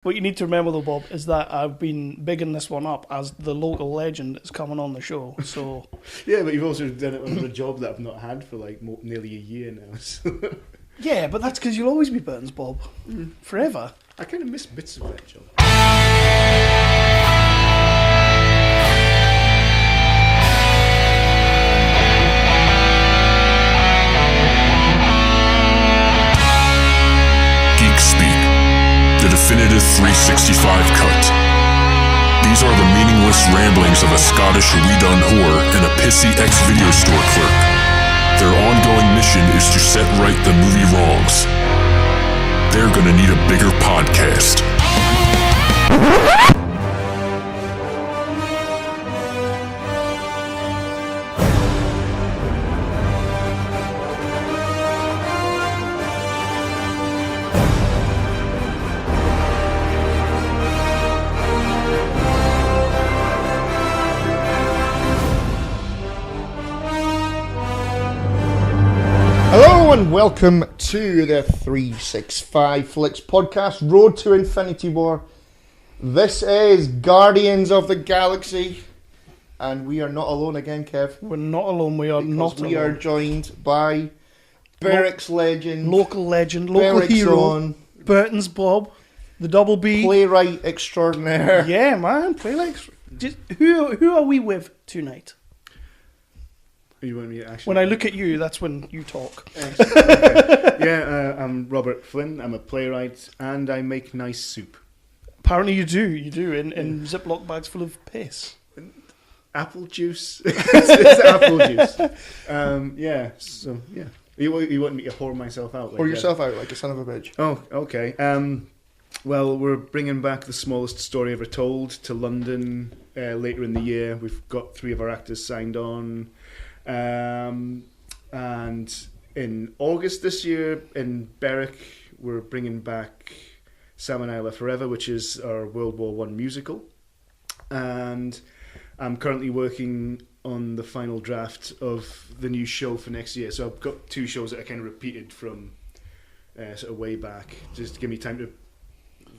What you need to remember, though, Bob, is that I've been bigging this one up as the local legend that's coming on the show. So yeah, but you've also done it under a job that I've not had for like nearly a year now. So. Yeah, but that's because you'll always be Burton's Bob. Forever. I kind of miss bits of that job. The definitive 365 cut. These are the meaningless ramblings of a Scottish redone whore and a pissy ex-video store clerk. Their ongoing mission is to set right the movie wrongs. They're gonna need a bigger podcast. And welcome to the 365 Flicks podcast, Road to Infinity War. This is Guardians of the Galaxy, and we are not alone again, Kev. We're not alone, we are not alone. We are joined by Berwick's legend, local Berwick's hero, own, Burton's Bob, the double B. playwright extraordinaire. Yeah, man, playwright. Who are we with tonight? You want me to actually? When I look at you, that's when you talk. Okay. Yeah, I'm Robert Flynn. I'm a playwright, and I make nice soup. Apparently you do, in Ziploc bags full of piss. Apple juice. it's apple juice. Yeah, so, yeah. You want me to whore myself out? Pour yourself out like a son of a bitch. Oh, okay. Well, we're bringing back The Smallest Story Ever Told to London later in the year. We've got 3 of our actors signed on. And in August this year in Berwick, we're bringing back Sam and Isla Forever, which is our World War I musical. And I'm currently working on the final draft of the new show for next year. So I've got 2 shows that I kind of repeated from sort of way back, just to give me time to...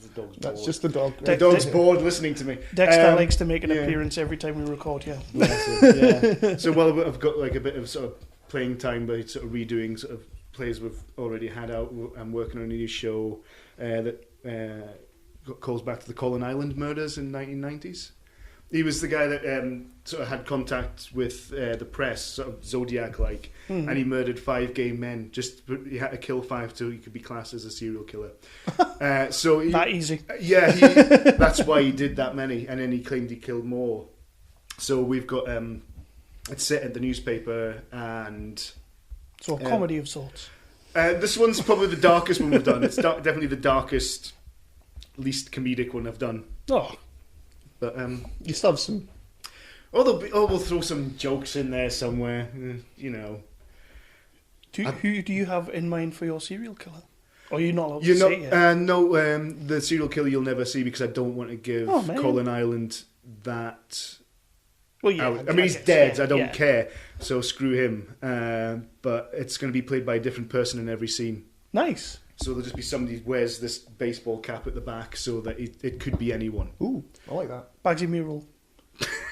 The dog's That's bored. just the dog. The dog's bored listening to me. Dexter likes to make an appearance every time we record, yeah. Yeah. So, well, I've got like a bit of sort of playing time by sort of redoing sort of plays we've already had out. I'm working on a new show that calls back to the Colin Island murders in the 1990s. He was the guy that sort of had contact with the press, sort of Zodiac-like, and he murdered 5 gay men. He had to kill 5 so he could be classed as a serial killer. That easy. Yeah, that's why he did that many, and then he claimed he killed more. So we've got it's set at the newspaper, and so a comedy of sorts. This one's probably the darkest one we've done. It's definitely the darkest, least comedic one I've done. Oh. But You still have some... we'll throw some jokes in there somewhere, you know. Who do you have in mind for your serial killer? Or are you not allowed to say it yet? No, the serial killer you'll never see because I don't want to give Colin Island that... Well, yeah. I mean, he's dead, I don't care, so screw him. But it's going to be played by a different person in every scene. Nice. So there'll just be somebody who wears this baseball cap at the back so that it could be anyone. Ooh, I like that. Bagsy Mural.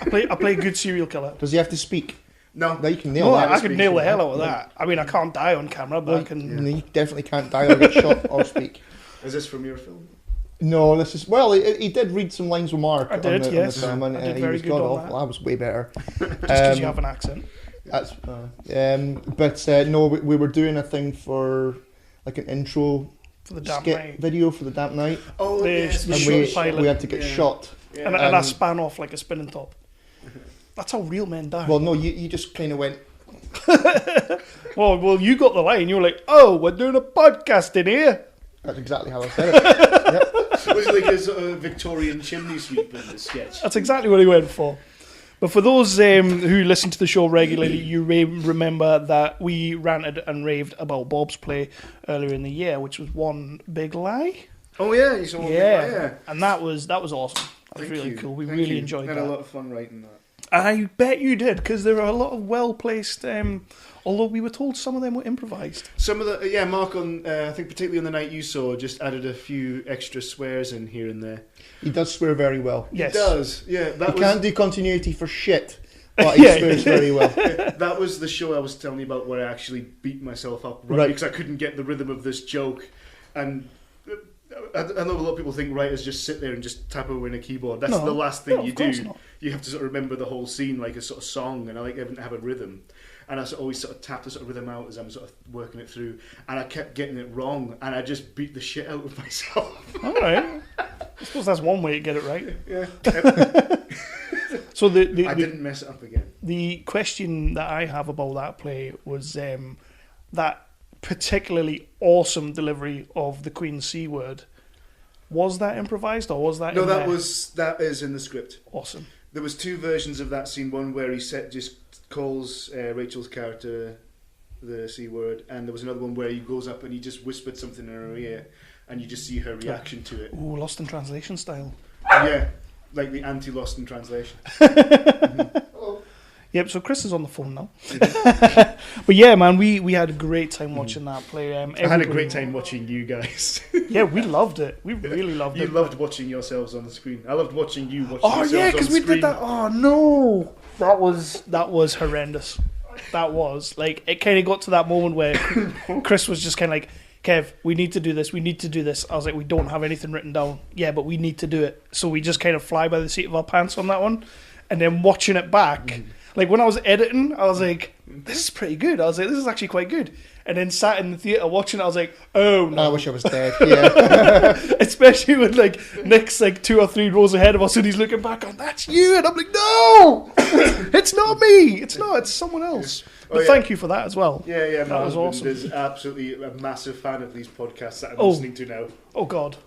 I play a good serial killer. Does he have to speak? No. You can nail that. I could nail the hell out of that. I mean, I can't die on camera, but I can... You definitely can't die or get shot or speak. Is this from your film? No, this is... Well, he did read some lines with Mark. I did, on yes. the film, and I did he very was good on god-awful. that. I was way better. Just because you have an accent. That's... no, we were doing a thing for like an intro... For the damp skit night. Video for the damp night. Oh, yes. And we had to get shot. Yeah. And I span off like a spinning top. That's how real men die. Well, no, you just kind of went... well, you got the line. You were like, oh, we're doing a podcast in here. That's exactly how I said it. Yep. Was it like a sort of Victorian chimney sweep in the sketch? That's exactly what he went for. But for those who listen to the show regularly, you may remember that we ranted and raved about Bob's play earlier in the year, which was One Big Lie. Oh yeah, you saw One Big Lie, yeah. And that was awesome. That was really cool. We really enjoyed that. Had a lot of fun writing that. I bet you did, because there are a lot of well-placed, although we were told some of them were improvised. Some of the Mark on I think particularly on the night you saw just added a few extra swears in here and there. He does swear very well. Yes. He does. Yeah, He can't do continuity for shit, but he swears very well. That was the show I was telling you about where I actually beat myself up Right. because I couldn't get the rhythm of this joke. And I know a lot of people think writers just sit there and just tap away on a keyboard. That's the last thing you do. You have to sort of remember the whole scene like a sort of song, and I like having to have a rhythm. And I always sort of tap the sort of rhythm out as I'm sort of working it through. And I kept getting it wrong, and I just beat the shit out of myself. All right. I suppose that's one way to get it right. Yeah. So I didn't mess it up again. The question that I have about that play was that particularly awesome delivery of the Queen's C word. Was that improvised, or was that? No, that is in the script. Awesome. There was two versions of that scene. One where he just calls Rachel's character the C word, and there was another one where he goes up and he just whispered something in her ear, and you just see her reaction to it. Ooh, Lost in Translation style. Yeah, like the anti-Lost in Translation. Yep, so Chris is on the phone now. But yeah, man, we had a great time watching that play. I had a great time watching you guys. Yeah, we loved it. We really loved it. You loved watching yourselves on the screen. I loved watching you watch Oh yourselves yeah, on because the we screen. did that. Oh no, that was horrendous. That was like, it kind of got to that moment where Chris was just kind of like, Kev, we need to do this. We need to do this. I was like, we don't have anything written down. Yeah, but we need to do it. So we just kind of fly by the seat of our pants on that one, and then watching it back. Like, when I was editing, I was like, this is pretty good. I was like, this is actually quite good. And then sat in the theatre watching it, I was like, oh no. I wish I was dead, yeah. Especially when, like, Nick's, like, 2 or 3 rows ahead of us and he's looking back on, that's you. And I'm like, no! It's not me. It's not. It's someone else. But thank you for that as well. Yeah, that was awesome. Is absolutely a massive fan of these podcasts that I'm listening to now. Oh, God.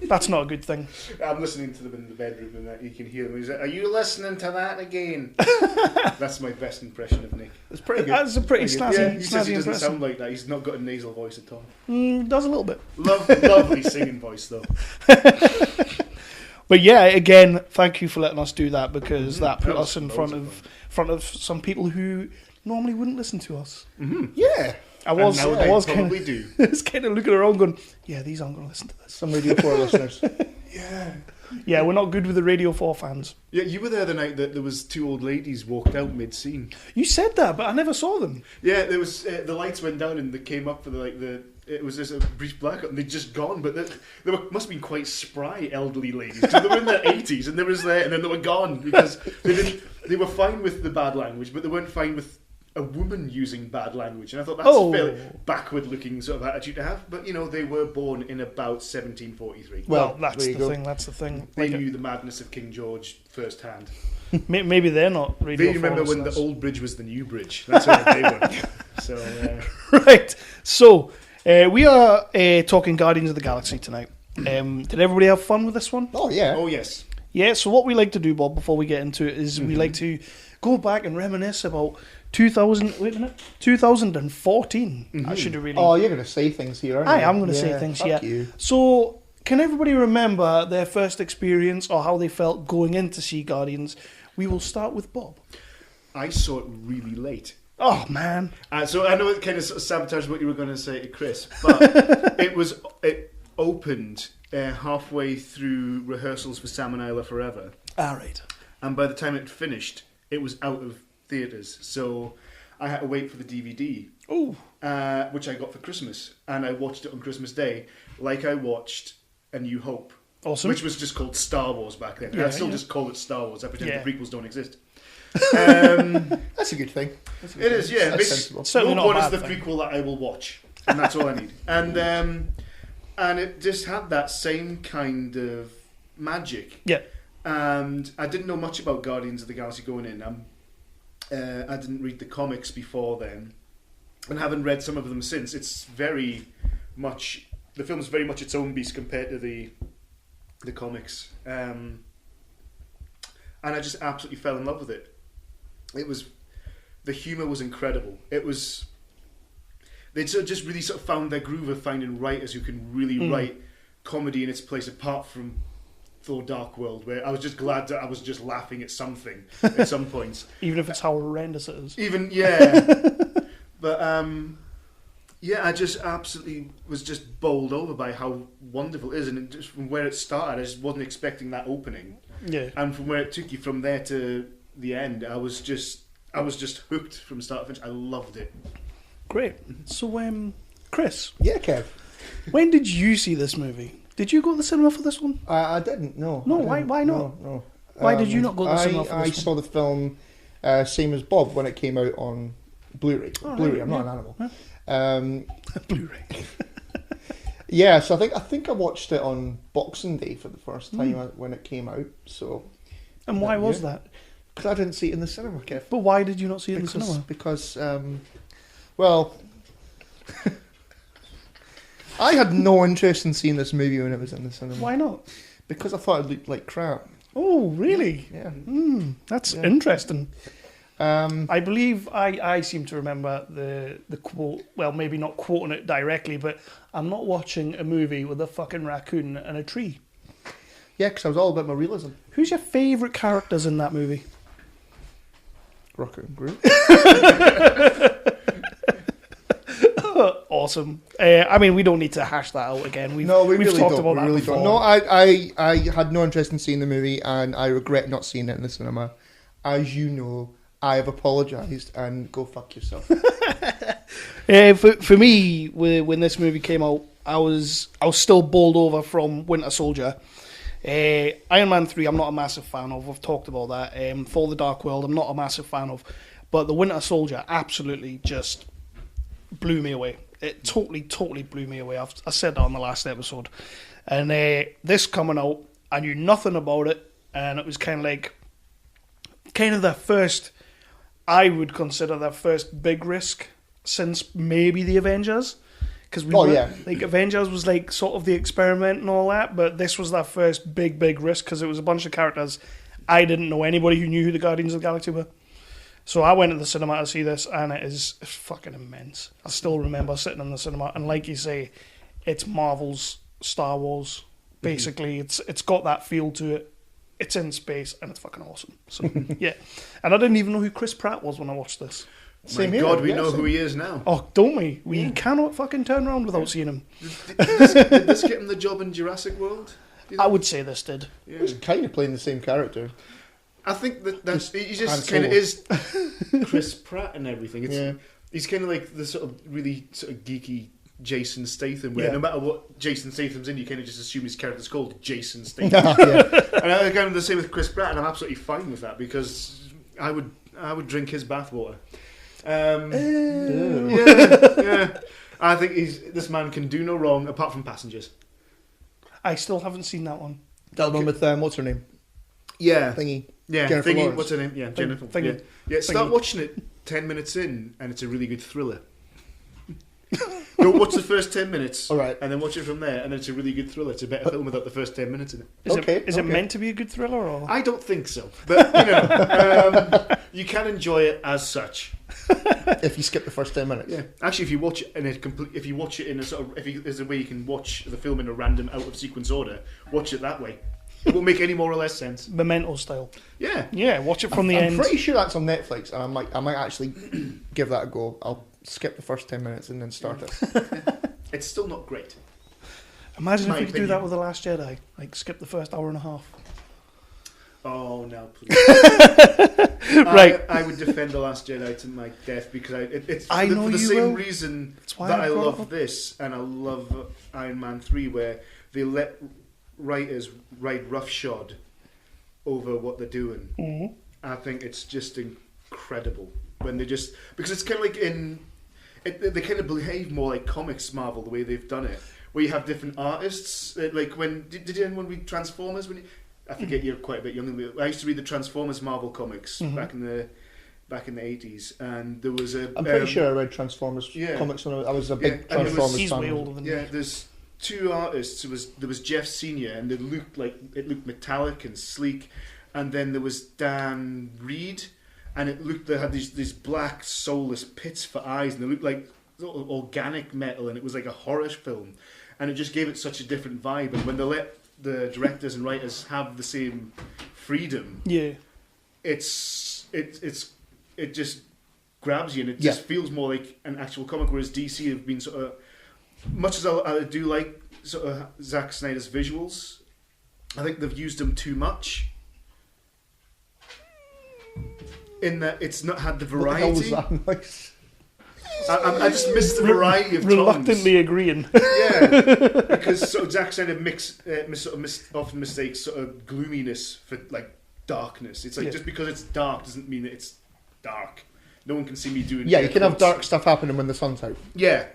That's not a good thing. I'm listening to them in the bedroom, and you can hear them. He's like, "Are you listening to that again?" That's my best impression of Nick. It's pretty good. That's a pretty snazzy, yeah, he says he doesn't impression. sound like that. He's not got a nasal voice at all. Does a little bit. Lovely singing voice, though. But yeah, again, thank you for letting us do that, because that put us in front of some people who normally wouldn't listen to us. Mm-hmm. Yeah. I was probably do. I was kind of looking around going, yeah, these aren't going to listen to this. Some Radio 4 listeners. Yeah, we're not good with the Radio 4 fans. Yeah, you were there the night that there was 2 old ladies walked out mid-scene. You said that, but I never saw them. Yeah, there was the lights went down and they came up for it was just a brief blackout and they'd just gone, but must have been quite spry elderly ladies, because they were in their 80s and they was there and then they were gone because they were fine with the bad language, but they weren't fine with a woman using bad language, and I thought that's a fairly backward-looking sort of attitude to have. But they were born in about 1743. Well, that's the thing. That's the thing. They knew the madness of King George firsthand. Maybe they're not Radio 4 They remember when listeners. the old bridge was the new bridge. That's what they were. So right. So we are talking Guardians of the Galaxy tonight. Did everybody have fun with this one? Oh, yeah. Oh, yes. Yeah. So what we like to do, Bob, before we get into it, is we like to go back and reminisce about 2014. I should have really. Oh, you're going to say things here, aren't you? I am going to say things, fuck you. So, can everybody remember their first experience or how they felt going in to see Guardians? We will start with Bob. I saw it really late. Oh, man. So I know it kind of sabotaged what you were going to say to Chris, but it opened halfway through rehearsals for Sam and Isla Forever. All right. And by the time it finished, it was out of theatres. So I had to wait for the DVD, which I got for Christmas. And I watched it on Christmas Day, like I watched A New Hope. Awesome. Which was just called Star Wars back then. Yeah, I'd still just call it Star Wars. I pretend the prequels don't exist. That's a good thing. It is, yeah. That's sensible. Certainly Rogue not a One is bad the thing. prequel that I will watch, and that's all I need. And it just had that same kind of magic. Yeah. And I didn't know much about Guardians of the Galaxy going in. I didn't read the comics before then, and haven't read some of them since. It's very much the film's very much its own beast compared to the comics. And I just absolutely fell in love with it. The humour was incredible. They just really sort of found their groove of finding writers who can really write comedy in its place, apart from Thor Dark World, where I was just glad that I was just laughing at something at some points. Even if it's how horrendous it is. But I just absolutely was just bowled over by how wonderful it is, and just from where it started, I just wasn't expecting that opening. Yeah. And from where it took you from there to the end, I was just hooked from start to finish. I loved it. Great. So, Chris, Yeah, Kev. when did you see this movie? Did you go to the cinema for this one? I didn't. No. No, I didn't. why not? No. Why did you not go to the cinema for I this saw the film same as Bob when it came out on Blu-ray. Oh, Blu-ray. right, I'm not yeah. an animal. Blu-ray. Yeah, so I think I watched it on Boxing Day for the first time when it came out. So, And why was Yeah. that? because I didn't see it in the cinema, Kev. But why did you not see it in the cinema? Because, well, I had no interest in seeing this movie when it was in the cinema. Why not? Because I thought it looked like crap. Oh, really? Yeah. That's Yeah. interesting. Um, I believe I seem to remember the quote. Well, maybe not quoting it directly, but I'm not watching a movie with a fucking raccoon and a tree. yeah, because I was all about my realism. Who's your favourite characters in that movie? Raccoon Groot. Awesome. I mean, we don't need to hash that out again. We've No, we we've really talked don't. about We that really before. don't. No, I had no interest in seeing the movie, and I regret not seeing it in the cinema. As you know, I have apologised, and go fuck yourself. For me, when this movie came out, I was still bowled over from Winter Soldier. Iron Man 3, I'm not a massive fan of. I've talked about that. For the Dark World, I'm not a massive fan of. But the Winter Soldier absolutely just blew me away. It totally blew me away. I said that on the last episode. And this coming out, I knew nothing about it, and it was kind of their first, I would consider their first big risk since maybe the Avengers. Because Avengers was like sort of the experiment and all that, but this was their first big risk because it was a bunch of characters. I didn't know anybody who knew who the Guardians of the Galaxy were. So I went to the cinema to see this, and it's fucking immense. I still remember sitting in the cinema, and like you say, it's Marvel's Star Wars. Basically, it's got that feel to it. It's in space, and it's fucking awesome. So yeah, and I didn't even know who Chris Pratt was when I watched this. Same My here, God, we yeah, know same. who he is now. Oh, don't we? We cannot fucking turn around without seeing him. Did this get him the job in Jurassic World? Do you I think? would say this did. Yeah. He's kind of playing the same character. I think that's he Han just kind of Solo. is Chris Pratt and everything. Yeah. He's kind of like the sort of really sort of geeky Jason Statham, where Yeah. no matter what Jason Statham's in, you kind of just assume his character's called Jason Statham. Yeah. And I kind of the same with Chris Pratt, and I'm absolutely fine with that because I would drink his bathwater. Yeah. I think this man can do no wrong apart from Passengers. I still haven't seen that one. That one with, what's her name? Yeah, Thingy. yeah. Jennifer Thingy, Lawrence. what's her name? Yeah, Jennifer. Thingy. Yeah. Start Thingy. watching it 10 minutes in, and it's a really good thriller. Go watch the first 10 minutes, All right. and then watch it from there, and then it's a really good thriller. It's a better film without the first 10 minutes in it. Is it Okay. meant to be a good thriller or? I don't think so, but you know, you can enjoy it as such. If you skip the first 10 minutes. Yeah, actually, if you watch it in a sort of, there's a way you can watch the film in a random out of sequence order, watch it that way. It won't make any more or less sense. Memento style. Yeah, Yeah, watch it from the I'm end. pretty sure that's on Netflix, and I might actually give that a go. I'll skip the first 10 minutes and then start it. it's still not great. Imagine if my we could do that opinion. with The Last Jedi. Like, skip the first hour and a half. Oh no, please. Right. I would defend The Last Jedi to my death because it's I for know the you same will. reason That's why that I I brought it love up. this and I love Iron Man 3, where they let writers write roughshod over what they're doing. Mm-hmm. I think it's just incredible when they just, because it's kind of like they kind of behave more like comics Marvel the way they've done it, where you have different artists. Like when did anyone read Transformers? I forget, you're quite a bit younger than me. I used to read the Transformers Marvel comics back in the 80s, and there was a. I'm pretty sure I read Transformers yeah. comics when I was a big Yeah, and there was- Transformers He's fan. way older than Yeah, me. there's two artists. There was Jeff Senior, and it looked metallic and sleek, and then there was Dan Reed, and they had these black soulless pits for eyes, and they looked like sort of organic metal, and it was like a horror film, and it just gave it such a different vibe. And when they let the directors and writers have the same freedom, Yeah. it just grabs you, and it just feels more like an actual comic. Whereas DC have been sort of, much as I do like sort of Zack Snyder's visuals, I think they've used them too much. In that it's not had the variety. What the hell was that noise? I just miss the variety of tones. Reluctantly agreeing. Yeah, because sort of Zack Snyder often mistakes sort of gloominess for like darkness. It's like just because it's dark doesn't mean that it's dark. No one can see me doing. Yeah, you can have dark stuff happening when the sun's out. Yeah.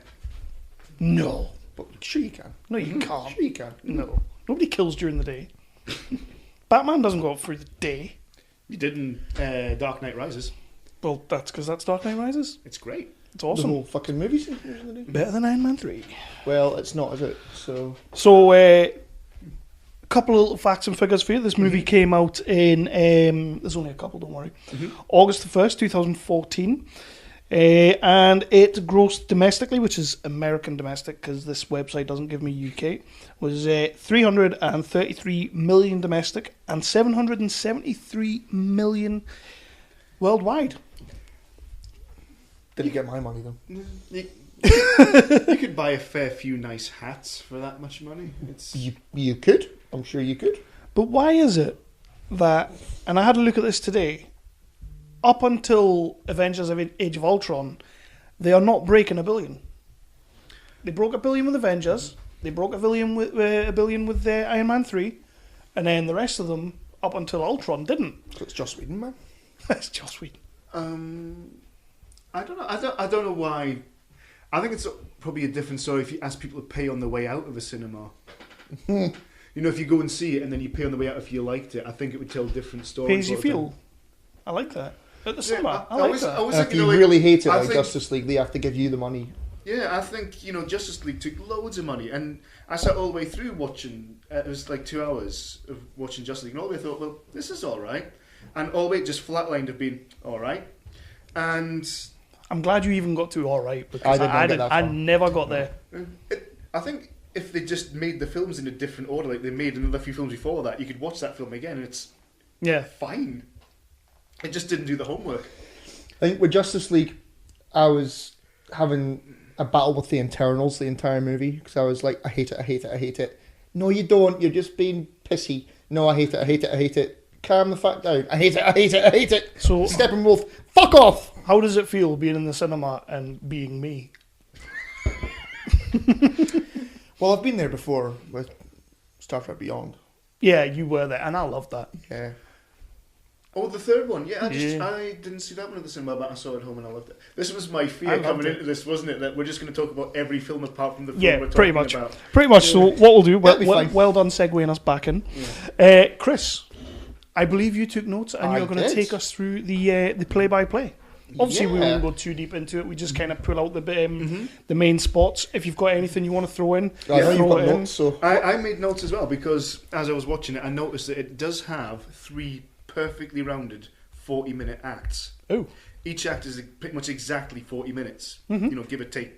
No. But sure you can. No, you can't. Sure you can. No. Nobody kills during the day. Batman doesn't go out through the day. You did in Dark Knight Rises. Well, that's because that's Dark Knight Rises. It's great. It's The awesome. whole fucking movie's Better than Iron Man 3. Well, it's not, is it? So, a couple of little facts and figures for you. This movie came out in, there's only a couple, don't worry, August the 1st, 2014. And it grossed domestically, which is American domestic, because this website doesn't give me UK, was 333 million domestic and 773 million worldwide. Didn't get my money, though. You could buy a fair few nice hats for that much money. It's You could. I'm sure you could. But why is it that, and I had a look at this today, up until Avengers Age of Ultron, they are not breaking $1 billion. They broke $1 billion with Avengers, they broke $1 billion with Iron Man 3, and then the rest of them, up until Ultron, didn't. So it's Joss Whedon, man. It's Joss Whedon. I don't know. I don't know why. I think it's probably a different story if you ask people to pay on the way out of a cinema. You know, if you go and see it and then you pay on the way out if you liked it, I think it would tell different stories. Pay as you feel. I like that. At the cinema, I like that. If you really hate it, like Justice League, they have to give you the money. Yeah, I think, Justice League took loads of money, and I sat all the way through watching, it was like 2 hours of watching Justice League, and all the way thought, well, this is alright. And all the way just flatlined of being alright. And I'm glad you even got to alright, because I never got there. I think if they just made the films in a different order, like they made another few films before that, you could watch that film again and it's fine. It just didn't do the homework. I think with Justice League, I was having a battle with the internals the entire movie, because I was like, I hate it, I hate it, I hate it. No, you don't, you're just being pissy. No, I hate it, I hate it, I hate it. Calm the fuck down. I hate it, I hate it, I hate it. So, Steppenwolf, fuck off! How does it feel being in the cinema and being me? Well, I've been there before with Star Trek Beyond. Yeah, you were there, and I loved that. Yeah. Oh, the third one. Yeah, I didn't see that one at the cinema, but I saw it at home and I loved it. This was my fear coming into this, wasn't it? That we're just going to talk about every film apart from the film we're talking about. Pretty much. So what we'll do, well done segueing us back in. Yeah. Chris, I believe you took notes and you're going to take us through the play-by-play. Obviously, we won't go too deep into it. We just kind of pull out the main spots. If you've got anything you want to throw in, you've got notes. So I made notes as well, because as I was watching it, I noticed that it does have 3 perfectly rounded 40-minute acts. Oh. Each act is pretty much exactly 40 minutes. Give or take,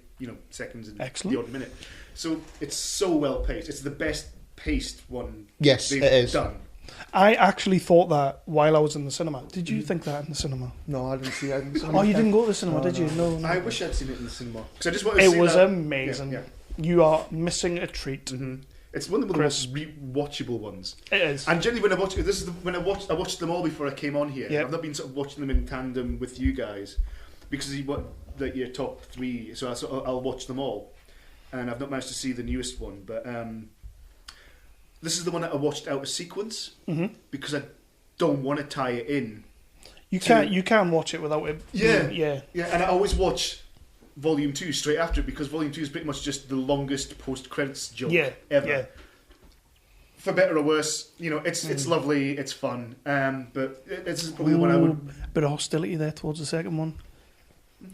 seconds and the odd minute. So it's so well paced. It's the best paced one they've done. I actually thought that while I was in the cinema. Did you think that in the cinema? No, I didn't see that in the cinema. Oh, you didn't go to the cinema, did you? No. I wish I'd seen it in the cinema. Because I just wanted to see it was that. Amazing. Yeah. You are missing a treat. Mm-hmm. It's one of the most rewatchable ones. It is. And generally, when I watch I watched them all before I came on here. Yep. I've not been sort of watching them in tandem with you guys because your top 3. So I'll watch them all, and I've not managed to see the newest one. But this is the one that I watched out of sequence because I don't want to tie it in. You can watch it without it. Yeah. And I always watch Volume 2 straight after it, because Volume 2 is pretty much just the longest post-credits joke ever. Yeah. For better or worse, it's lovely, it's fun, but it's probably the one I would... Bit of hostility there towards the second one.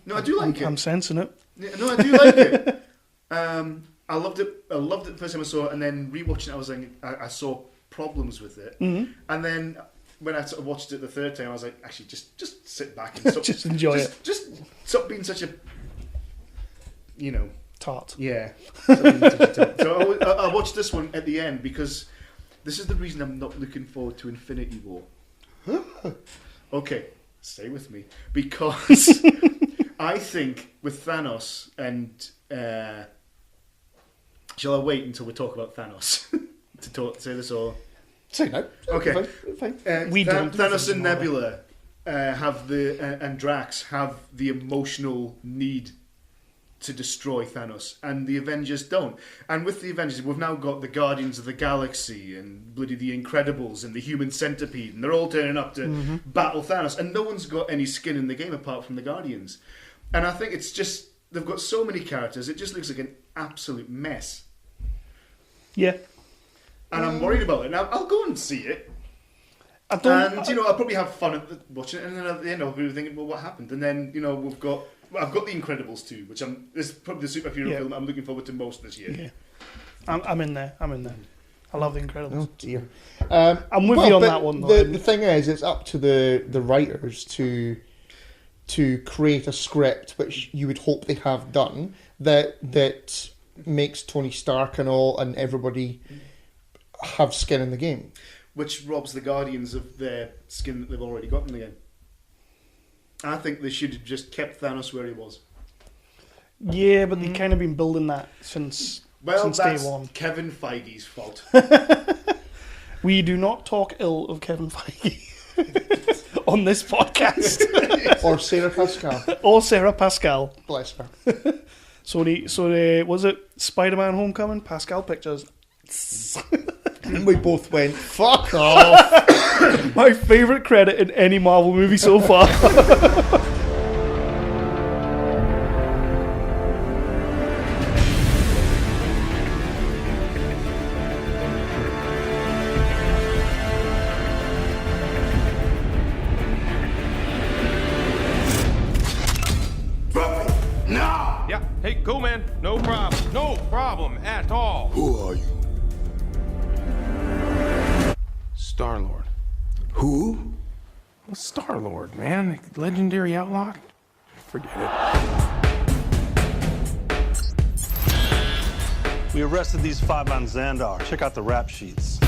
No, I do like it. I'm sensing it. Yeah, no, I do like it. I loved it the first time I saw it, and then rewatching it, I was like, I saw problems with it. Mm-hmm. And then when I sort of watched it the third time, I was like, actually, just sit back and stop. Just enjoy it. Just stop being such a... tart. Yeah. So I watched this one at the end because This is the reason I'm not looking forward to Infinity War. Okay, stay with me. Because I think with Thanos and... shall I wait until we talk about Thanos to say this all? Say no. Okay. Fine. Thanos and Nebula and Drax have the emotional need to destroy Thanos, and the Avengers don't. And with the Avengers, we've now got the Guardians of the Galaxy and bloody the Incredibles and the Human Centipede, and they're all turning up to battle Thanos, and no one's got any skin in the game apart from the Guardians. And I think it's just they've got so many characters, it just looks like an absolute mess. Yeah. And I'm worried about it. Now I'll go and see it. I'll probably have fun watching it, and then at the end I'll be thinking, well, what happened? And then I've got The Incredibles 2, which this is probably the superhero film I'm looking forward to most this year. Yeah, I'm in there. I love The Incredibles. Oh dear. I'm with you on that one, though. The thing is, it's up to the writers to create a script which you would hope they have done that makes Tony Stark and everybody have skin in the game. Which robs the Guardians of their skin that they've already got in the game. I think they should have just kept Thanos where he was. Yeah, but they've kind of been building that since day one. Kevin Feige's fault. We do not talk ill of Kevin Feige on this podcast. Or Sarah Pascal. Or Sarah Pascal. Bless her. So was it Spider-Man Homecoming? Pascal Pictures. And we both went, fuck off. My favourite credit in any Marvel movie so far. No! Yeah, hey, cool, man. No problem. No problem at all. Who are you? Star-Lord. Who? Well, Star-Lord, man. Legendary outlaw. Forget it. We arrested these five on Xandar. Check out the rap sheets.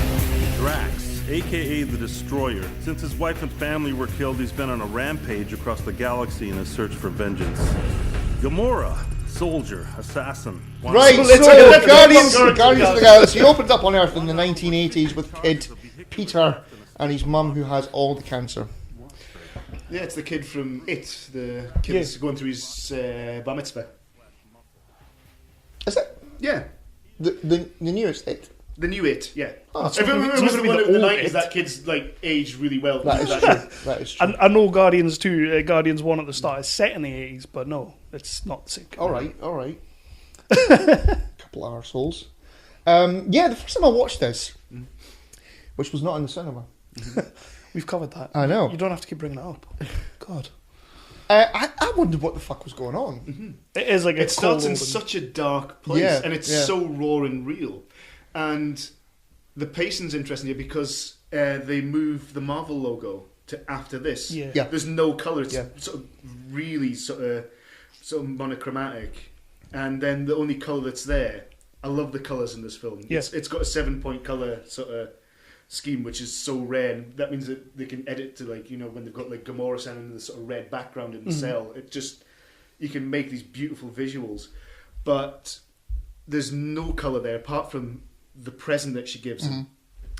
Drax, aka the Destroyer. Since his wife and family were killed, he's been on a rampage across the galaxy in his search for vengeance. Gamora, soldier, assassin. Right, so Guardians of the Galaxy opened up on Earth in the 1980s with kid Peter and his mum who has all the cancer. Yeah, it's the kid from It. The kid that's going through his bar mitzvah. Is it? Yeah. The newest It? The new It, yeah. Oh, if it was the one in the 90s, that kid's like aged really well. That is true. That is true. I know Guardians 2, Guardians 1 at the start is set in the 80s, but no, it's not the same. All right. Couple of arseholes. Yeah, the first time I watched this, which was not in the cinema. We've covered that. I know. You don't have to keep bringing it up. God. I wondered what the fuck was going on. Mm-hmm. It is like it starts in such a dark place, and it's so raw and real. And the pacing's interesting here because they move the Marvel logo to after this. Yeah. There's no colour. It's sort of really sort of monochromatic. And then the only colour that's there, I love the colours in this film. Yeah. It's got a 7-point colour sort of scheme, which is so rare. And that means that they can edit to when they've got like Gamora standing in the sort of red background in the cell. It just, you can make these beautiful visuals. But there's no colour there apart from the present that she gives him.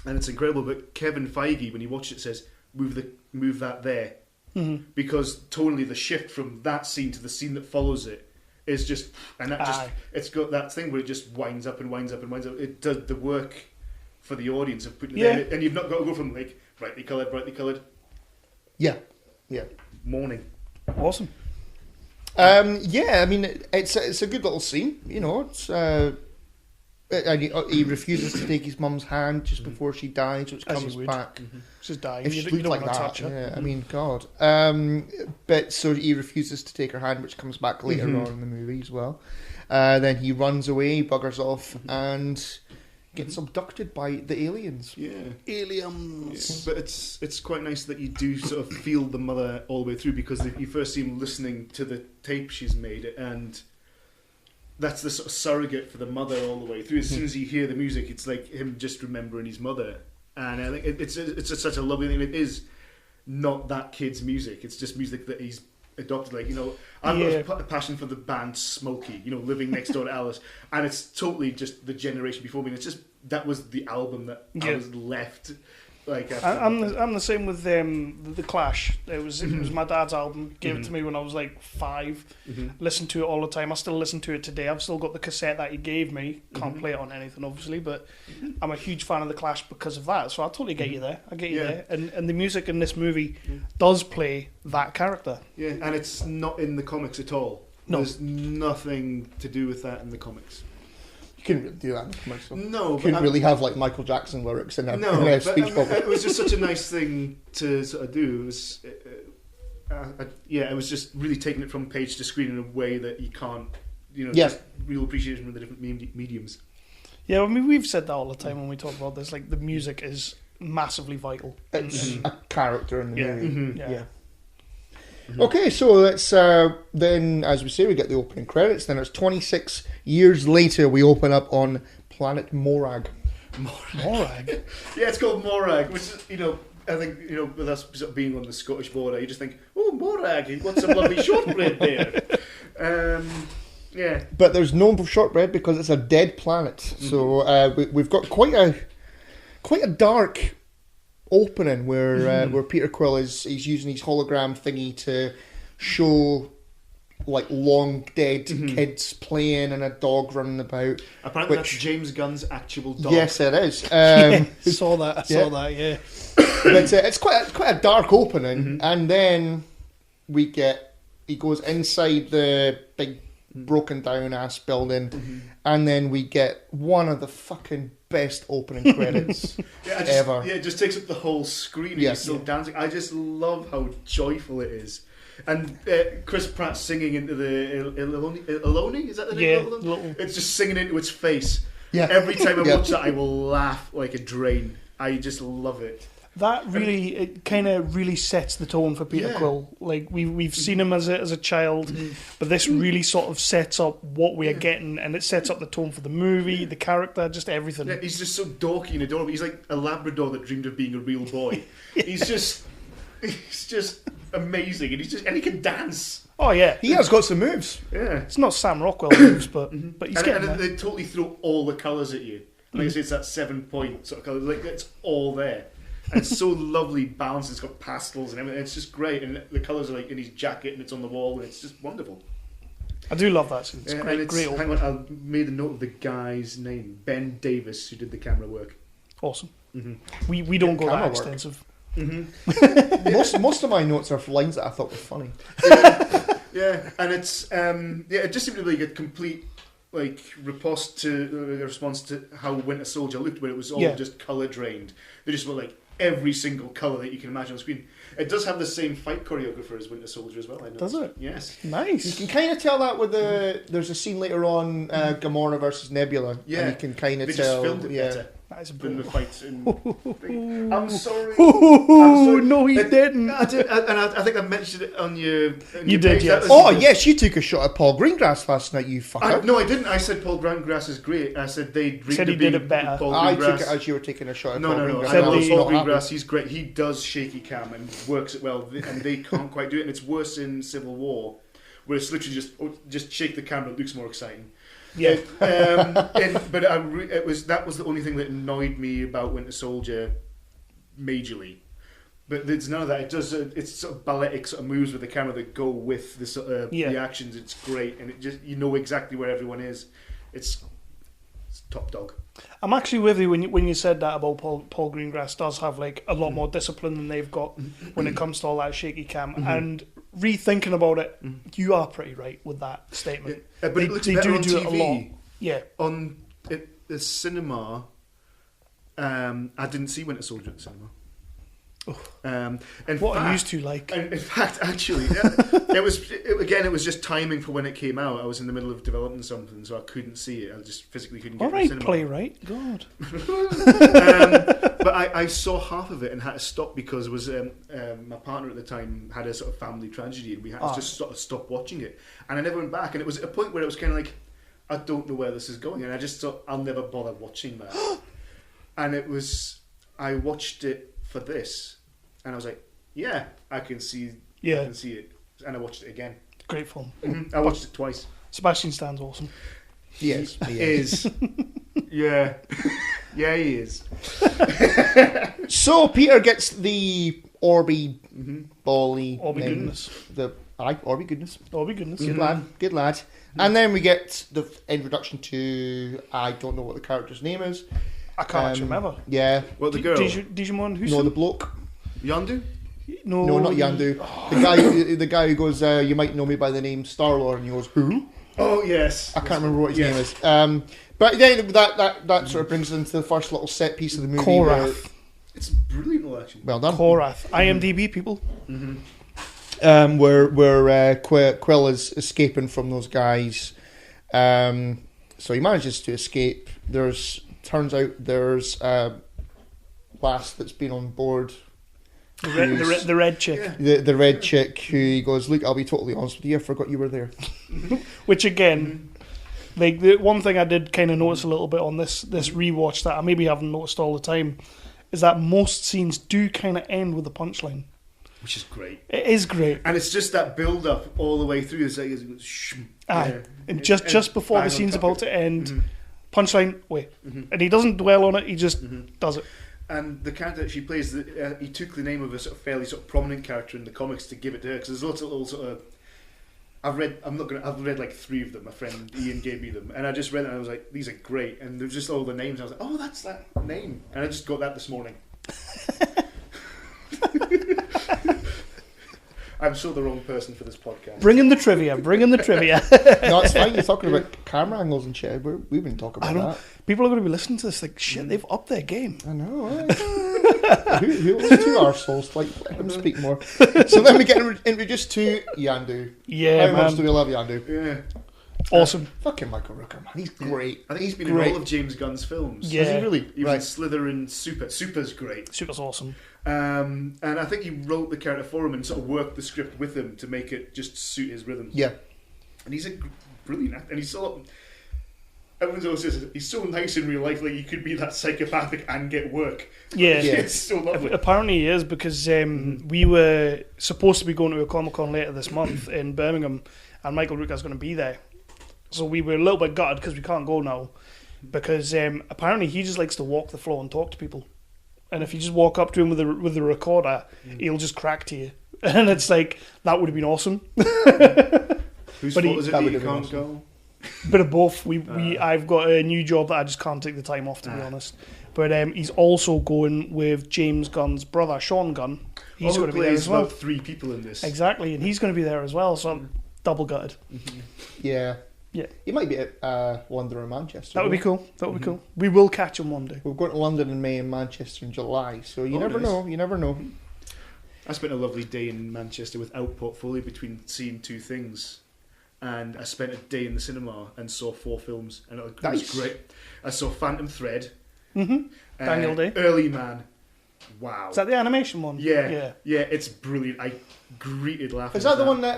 And it's incredible. But Kevin Feige, when you watch it, says, move that there. Because totally the shift from that scene to the scene that follows it is just, and that just, it's got that thing where it just winds up and winds up and winds up. It does the work for the audience of putting it there, and you've not got to go from like brightly coloured. Yeah. Morning. Awesome. Yeah, I mean, it's a good little scene. It's and he refuses to take his mum's hand just before she dies, which comes back. She's dying. If she looked like that, touch her. yeah, I mean, God. But so he refuses to take her hand, which comes back later on in the movie as well. Then he runs away, buggers off, and gets abducted by the aliens. Yeah. Aliens. Yeah. But it's quite nice that you do sort of feel the mother all the way through, because you first see him listening to the tape she's made, and that's the sort of surrogate for the mother all the way through. As soon as you hear the music, it's like him just remembering his mother, and I think it's such a lovely thing. It is not that kid's music; it's just music that he's adopted. Like, you know, I've got a passion for the band Smokey, you know, living next door to Alice, and it's totally just the generation before me. And it's just that was the album that I was left. Like, I'm the same with the Clash. It was my dad's album. Gave it to me when I was like 5. Listened to it all the time. I still listen to it today. I've still got the cassette that he gave me. Can't play it on anything, obviously, but I'm a huge fan of the Clash because of that. So I totally get you there. I get you there. And the music in this movie does play that character. Yeah, and it's not in the comics at all. No. There's nothing to do with that in the comics. You couldn't really do that in the commercial. No, you couldn't really have like Michael Jackson lyrics in a speech bubble. It was just such a nice thing to sort of do. It was, it was just really taking it from page to screen in a way that you can't, you know, just real appreciation of the different mediums. Yeah, I mean, we've said that all the time when we talk about this. Like, the music is massively vital. It's a character in the movie. Yeah. Okay, so let's then, as we say, we get the opening credits. Then it's 26 years later. We open up on planet Morag. Morag? Yeah, it's called Morag, which is, you know, I think, you know, with us sort of being on the Scottish border, you just think, oh, Morag, he wants some lovely shortbread there. Yeah. But there's no shortbread because it's a dead planet. So we've got quite a dark opening where Peter Quill he's using his hologram thingy to show like long dead kids playing and a dog running about. Apparently that's James Gunn's actual dog. Yes, it is. Saw that. Yeah. But it's quite a dark opening, and then he goes inside the big broken down ass building, and then we get one of the fucking best opening credits ever. Yeah, it just takes up the whole screen and he's still dancing. I just love how joyful it is. And Chris Pratt singing into the Eloni, is that the name of them? It's just singing into its face. Yeah. Every time I watch that, I will laugh like a drain. I just love it. That really, it kind of really sets the tone for Peter Quill. Like, we've seen him as a child, but this really sort of sets up what we are getting, and it sets up the tone for the movie, the character, just everything. Yeah, he's just so dorky and adorable. He's like a Labrador that dreamed of being a real boy. He's just amazing, and he can dance. Oh yeah, he has got some moves. Yeah, it's not Sam Rockwell moves, but he's getting there. They totally throw all the colours at you. Like I say, it's that 7-point sort of colour. Like, it's all there. And it's so lovely balanced. It's got pastels and everything. It's just great. And the colours are like in his jacket and it's on the wall. And it's just wonderful. I do love that scene. It's great. Hang on, I made a note of the guy's name. Ben Davis, who did the camera work. Awesome. We don't go that extensive. Most of my notes are lines that I thought were funny. Yeah, and it's it just seemed to be like a complete response to how Winter Soldier looked, where it was all just colour drained. They just were like every single colour that you can imagine on screen. It does have the same fight choreographer as Winter Soldier as well, I know. Does it? Yes. Nice. You can kind of tell that with there's a scene later on, Gamora versus Nebula. Yeah. And you can kind of they tell. Just filmed it better. That is than the fights in. I'm sorry. No, he didn't. I did, and I think I mentioned it on your. You did, yes. Yes, you took a shot at Paul Greengrass last night. You fucker. No, I didn't. I said Paul Greengrass is great. I said they said he did it better. I took it as you were taking a shot at Paul Greengrass. I love Paul Greengrass. He's great. He does shaky cam and works it well, and they can't quite do it. And it's worse in Civil War, where it's literally just shake the camera. It looks more exciting. Yeah, but that was the only thing that annoyed me about Winter Soldier, majorly. But there's none of that. It does. It's sort of balletic sort of moves with the camera that go with the sort of the actions. It's great, and it just you know exactly where everyone is. It's top dog. I'm actually with you when you said that about Paul Greengrass does have like a lot more discipline than they've got when it comes to all that shaky cam. And rethinking about it, you are pretty right with that statement. Yeah, but they do it a lot. Yeah, on the cinema, I didn't see Winter Soldier at the cinema. What I used to like. In fact, actually, it was just timing for when it came out. I was in the middle of developing something, so I couldn't see it. I just physically couldn't get it to the cinema. Playwright, God. But I saw half of it and had to stop because it was my partner at the time had a sort of family tragedy, and we had to just sort of stop watching it. And I never went back. And it was at a point where it was kind of like, I don't know where this is going, and I just thought I'll never bother watching that. And I watched it for this, and I was like, yeah, I can see it, and I watched it again. Great film. I watched it twice. Sebastian Stan's awesome. Yes, He is. Yeah. Yeah, he is. So Peter gets the Orby, Bolly, Orby goodness. Orby goodness. Orby goodness. Good lad. And then we get the introduction to, I don't know what the character's name is. I can't actually remember. Yeah. What, the girl? Digimon Husum? No, the bloke. Yondu? No, not Yandu. The guy who goes, you might know me by the name Star-Lord, and he goes, who? Oh, yes. I can't remember what his name is. But then that sort of brings us into the first little set piece of the movie. Korath. It's brilliant, actually. Well done. Korath. IMDb, people. Where Quill is escaping from those guys. So he manages to escape. Turns out there's a lass that's been on board. The red chick. Yeah. The red chick who he goes, look, I'll be totally honest with you, I forgot you were there. Which again, like the one thing I did kind of notice a little bit on this rewatch that I maybe haven't noticed all the time is that most scenes do kind of end with a punchline. Which is great. It is great. And it's just that build up all the way through. It's like, And just before the scene's about to end, punchline, wait. And he doesn't dwell on it, he just does it. And the character that she plays, he took the name of a sort of fairly sort of prominent character in the comics to give it to her, because there's lots of little sort of. I've read like 3 of them. My friend Ian gave me them, and I just read them and I was like, these are great. And there's just all the names. I was like, oh, that's that name, and I just got that this morning. I'm so the wrong person for this podcast. Bring in the trivia. No, it's fine. You're talking about camera angles and shit. We've been talking about that. People are going to be listening to this like, shit, they've upped their game. I know. Who owns 2 arseholes? Like, let him speak more. So then we get introduced to Yandu. Yeah, How much do we love Yandu? Yeah. Awesome. Fucking Michael Rooker, man. He's great. I think he's been in all of James Gunn's films. Yeah. Is he really? Even Right. Slither and Super. Super's great. Super's awesome. And I think he wrote the character for him and sort of worked the script with him to make it just suit his rhythm. Yeah. And he's a brilliant actor. And he's so... Everyone always says he's so nice in real life, like you could be that psychopathic and get work. Yeah. It's so lovely. Apparently he is, because we were supposed to be going to a Comic-Con later this month in Birmingham, and Michael Rooker's going to be there. So we were a little bit gutted because we can't go now, because apparently he just likes to walk the floor and talk to people. And if you just walk up to him with the recorder, he'll just crack to you. And it's like, that would have been awesome. Whose but fault is it that that would you have been can't awesome. go? Bit of both. I've got a new job that I just can't take the time off, to be honest. But he's also going with James Gunn's brother, Sean Gunn. He's going to be there as well. About 3 people in this. Exactly, and he's going to be there as well, so I'm double gutted. Yeah. Yeah. He might be at London or Manchester. That would be cool. That would be cool. We will catch him one day. We're going to London in May and Manchester in July, so you never nice. know. You never know. I spent a lovely day in Manchester without portfolio between seeing 2 things. And I spent a day in the cinema and saw 4 films, and it was Nice. great. I saw Phantom Thread, Daniel Day. Early Man. Wow. Is that the animation one? Yeah, it's brilliant. I greeted laughing. Is that at the one that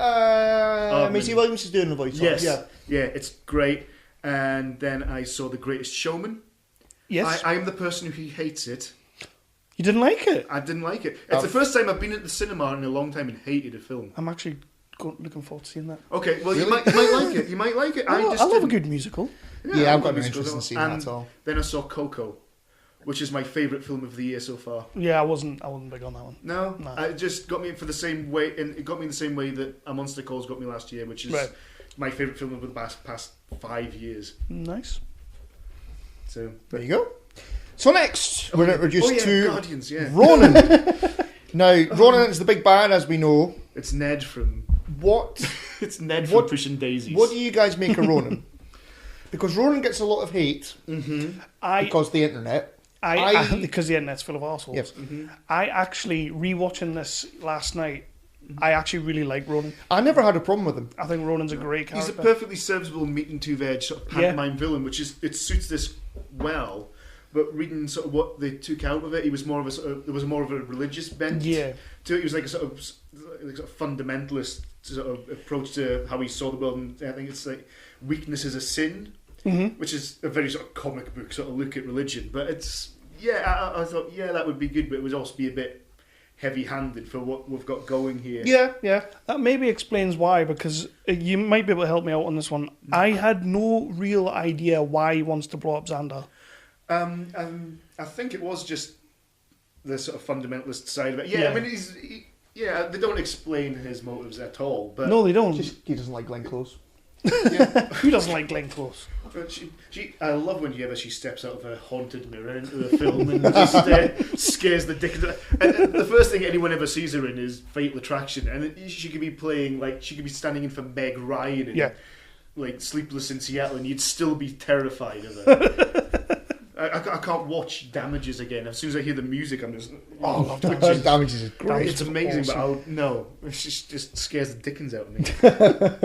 Maisie Aardman. Williams is doing the voice Yes. of? Yeah, it's great. And then I saw The Greatest Showman. Yes. I am the person who hates it. You didn't like it? I didn't like it. It's the first time I've been at the cinema in a long time and hated a film. I'm actually looking forward to seeing that. Okay, well, you might like it. You might like it. I love a didn't. good musical. Yeah, I've got no musicals interest in seeing and that at all. Then I saw Coco, which is my favourite film of the year so far. Yeah, I wasn't big on that one. No, No. it just got me for the same way, and it got me in the same way that A Monster Calls got me last year, which is Right. my favourite film over the past 5 years. Nice. So There you go. So next, we're introduced to Guardians. Yeah, Ronan. Now, Ronan is the big bad, as we know. it's Ned from What it's Ned from Pushing Daisies. What do you guys make of Ronan? Because Ronan gets a lot of hate because of the internet. Because the internet's full of arseholes. Yes. I actually, rewatching this last night, I actually really like Ronan. I never had a problem with him. I think Ronan's a great He's character. a perfectly serviceable meat and two veg sort of pantomime villain, which is it suits this well. but reading sort of what they took out of it, he was more of a there was more of a religious bent. Yeah. To it. He was like a sort of fundamentalist sort of approach to how he saw the world, and I think it's like weakness is a sin, which is a very sort of comic book sort of look at religion. But it's I thought that would be good, but it would also be a bit heavy-handed for what we've got going here. Yeah. That maybe explains why, because you might be able to help me out on this one. I had no real idea why he wants to blow up Xandar. I think it was just the sort of fundamentalist side of it. Yeah. I mean, they don't explain his motives at all. But No, they don't. He doesn't like Glenn Close. Who doesn't like Glenn Close? But I love whenever she steps out of a haunted mirror into the film and just scares the dickens. And the first thing anyone ever sees her in is Fatal Attraction, and she could be playing she could be standing in for Meg Ryan in like Sleepless in Seattle, and you'd still be terrified of her. I can't watch Damages again. As soon as I hear the music, I'm just I love Damages. Damages is great. It's amazing, awesome. But it just scares the dickens out of me.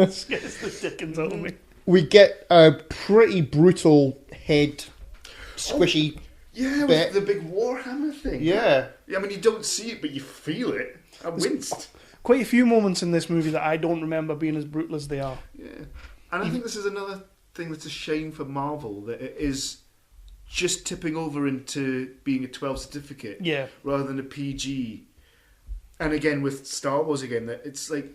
Scares the dickens out of me. We get a pretty brutal head squishy. With the big Warhammer thing. Yeah. I mean, you don't see it, but you feel it. I winced. Quite a few moments in this movie that I don't remember being as brutal as they are. Yeah. And I think this is another thing that's a shame for Marvel, that it is just tipping over into being a 12 certificate rather than a PG. And again, with Star Wars again, that it's like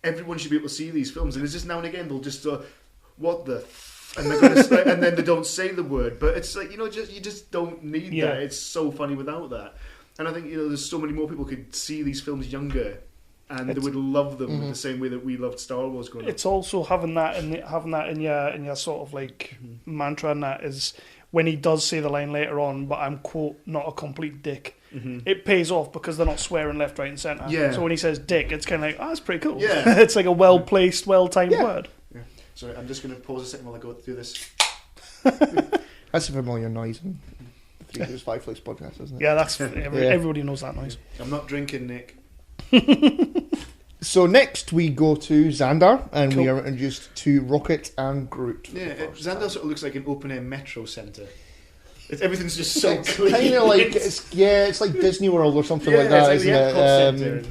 everyone should be able to see these films, and it's just now and again they'll just what the and they're gonna and then they don't say the word, but it's like you just don't need that. It's so funny without that. And I think there's so many more people could see these films younger, and they would love them the same way that we loved Star Wars growing up. It's also having that in your sort of like mantra, and that is when he does say the line later on, but I'm, quote, not a complete dick. It pays off because they're not swearing left, right and centre. Yeah. So when he says dick, it's kind of like, that's pretty cool. Yeah. It's like a well-placed, well-timed word. Yeah. Sorry, I'm just going to pause a second while I go through this. That's a familiar noise in the 3 5 Flicks podcast, isn't it? Yeah, that's everybody knows that noise. I'm not drinking, Nick. So next we go to Xandar, and we are introduced to Rocket and Groot. Yeah, Xandar sort of looks like an open-air metro centre. Everything's just so clean. Kind of like it's like Disney World or something like that, it's like isn't the it?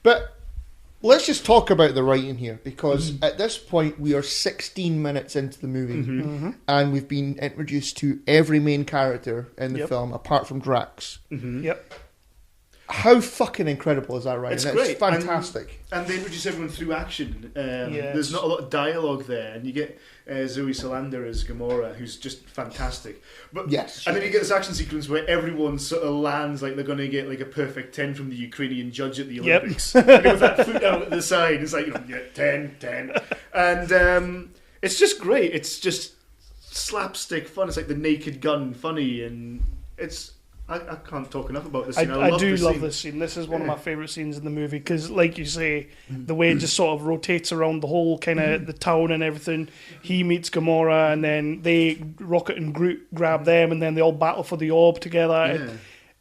But let's just talk about the writing here, because at this point we are 16 minutes into the movie, and we've been introduced to every main character in the film apart from Drax. Yep. How fucking incredible is that, right? It's great. It's fantastic. And they introduce everyone through action. There's not a lot of dialogue there, and you get Zoe Saldana as Gamora, who's just fantastic. But and then you get this action sequence where everyone sort of lands like they're going to get like a perfect 10 from the Ukrainian judge at the Olympics. With that foot out at the side, it's like 10, and it's just great. It's just slapstick fun. It's like the Naked Gun funny, and it's. I can't talk enough about this scene. I do love this scene. This is one of my favourite scenes in the movie because, like you say, the way it just sort of rotates around the whole kind of the town and everything. He meets Gamora, and then Rocket and Groot grab them, and then they all battle for the orb together.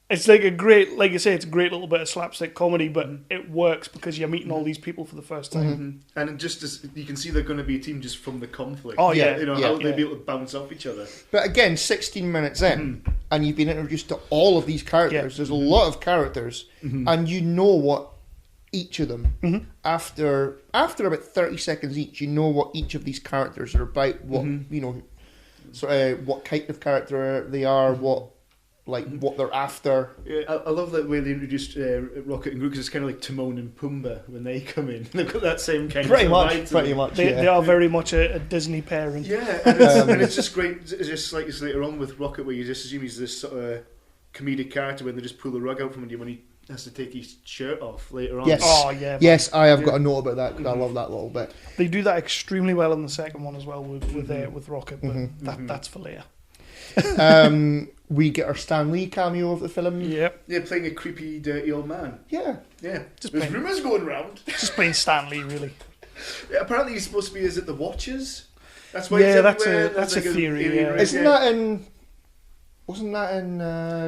It's like a great, like you say, it's a great little bit of slapstick comedy, but it works because you're meeting all these people for the first time. And it just you can see they're going to be a team just from the conflict. Oh yeah, how they'll be able to bounce off each other. But again, 16 minutes in, and you've been introduced to all of these characters. There's a lot of characters, and you know what each of them after about 30 seconds each. You know what each of these characters are about. What what kind of character they are. What they're after. Yeah, I love that way they introduced Rocket and Groot, because it's kind of like Timon and Pumbaa when they come in. They've got that same kind pretty of much. They are very much a Disney pairing. Yeah, and it's just great. It's just like later on with Rocket, where you just assume he's this sort of comedic character when they just pull the rug out from under him when he has to take his shirt off later on. Yes. Oh yeah. Yes, I have got a note about that because I love that little bit. They do that extremely well in the second one as well with Rocket, but that's for later. We get our Stan Lee cameo of the film. Yep. Yeah, playing a creepy, dirty old man. Yeah. There's rumours going around. Just playing StanLee, really. Yeah, apparently he's supposed to be, is it the Watchers? That's why he's everywhere. That's a theory, yeah. Wasn't that in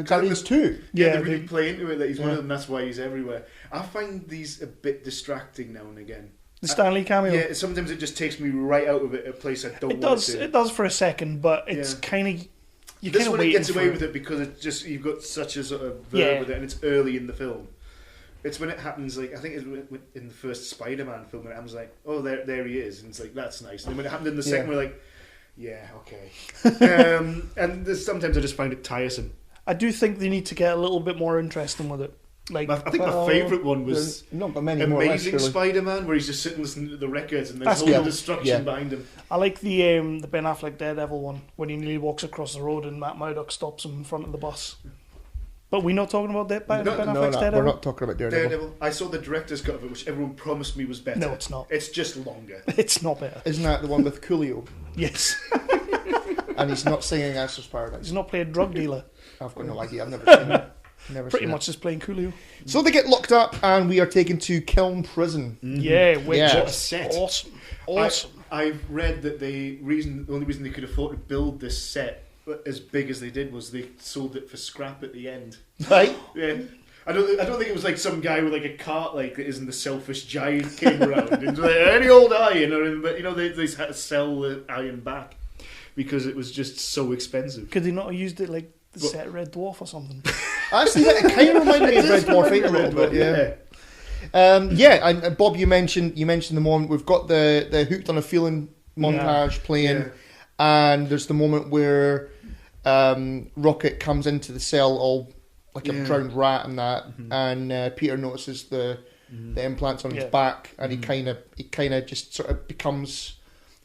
Guardians 2? Yeah, they really play into it that he's one of them, that's why he's everywhere. I find these a bit distracting now and again. The Stan Lee cameo? Yeah, sometimes it just takes me right out of it, a place I don't want to. It does for a second, but it's kind of... You This kind of one it wait gets away with it because it's just you've got such a sort of verb with it, and it's early in the film. It's when it happens, like I think it's in the first Spider-Man film, when it happens like, oh, there he is, and it's like that's nice. And then when it happened in the second, we're like, yeah, okay. And sometimes I just find it tiresome. I do think they need to get a little bit more interesting with it. Like, I think my favourite one was not but many more Amazing Spider-Man, where he's just sitting listening to the records and there's That's whole cool. destruction behind him. I like the Ben Affleck Daredevil one when he nearly walks across the road and Matt Murdock stops him in front of the bus. But we're not talking about Ben Affleck's Daredevil. We're not talking about Daredevil. I saw the director's cut of it, which everyone promised me was better. No, it's not. It's just longer. It's not better. Isn't that the one with Coolio? Yes. And he's not singing Gangster's Paradise. He's not playing drug dealer. I've got no idea. I've never seen it. Pretty much just playing Coolio. So they get locked up, and we are taken to Kiln Prison. Yeah, which Yeah. What a is set. awesome. I've read that the only reason they could afford to build this set as big as they did was they sold it for scrap at the end. Right? Yeah. I don't think it was like some guy with like a cart like that isn't the selfish giant came around and was like, any old iron, but they had to sell the iron back because it was just so expensive. Could they not have used it like the set Red Dwarf or something? Actually, it kind of reminded me of Red Dwarf 8 a little bit, yeah. And Bob, you mentioned the moment we've got the Hooked on a Feeling montage playing, and there's the moment where Rocket comes into the cell all like a drowned rat and that, and Peter notices the implants on his back, and he kind of just sort of becomes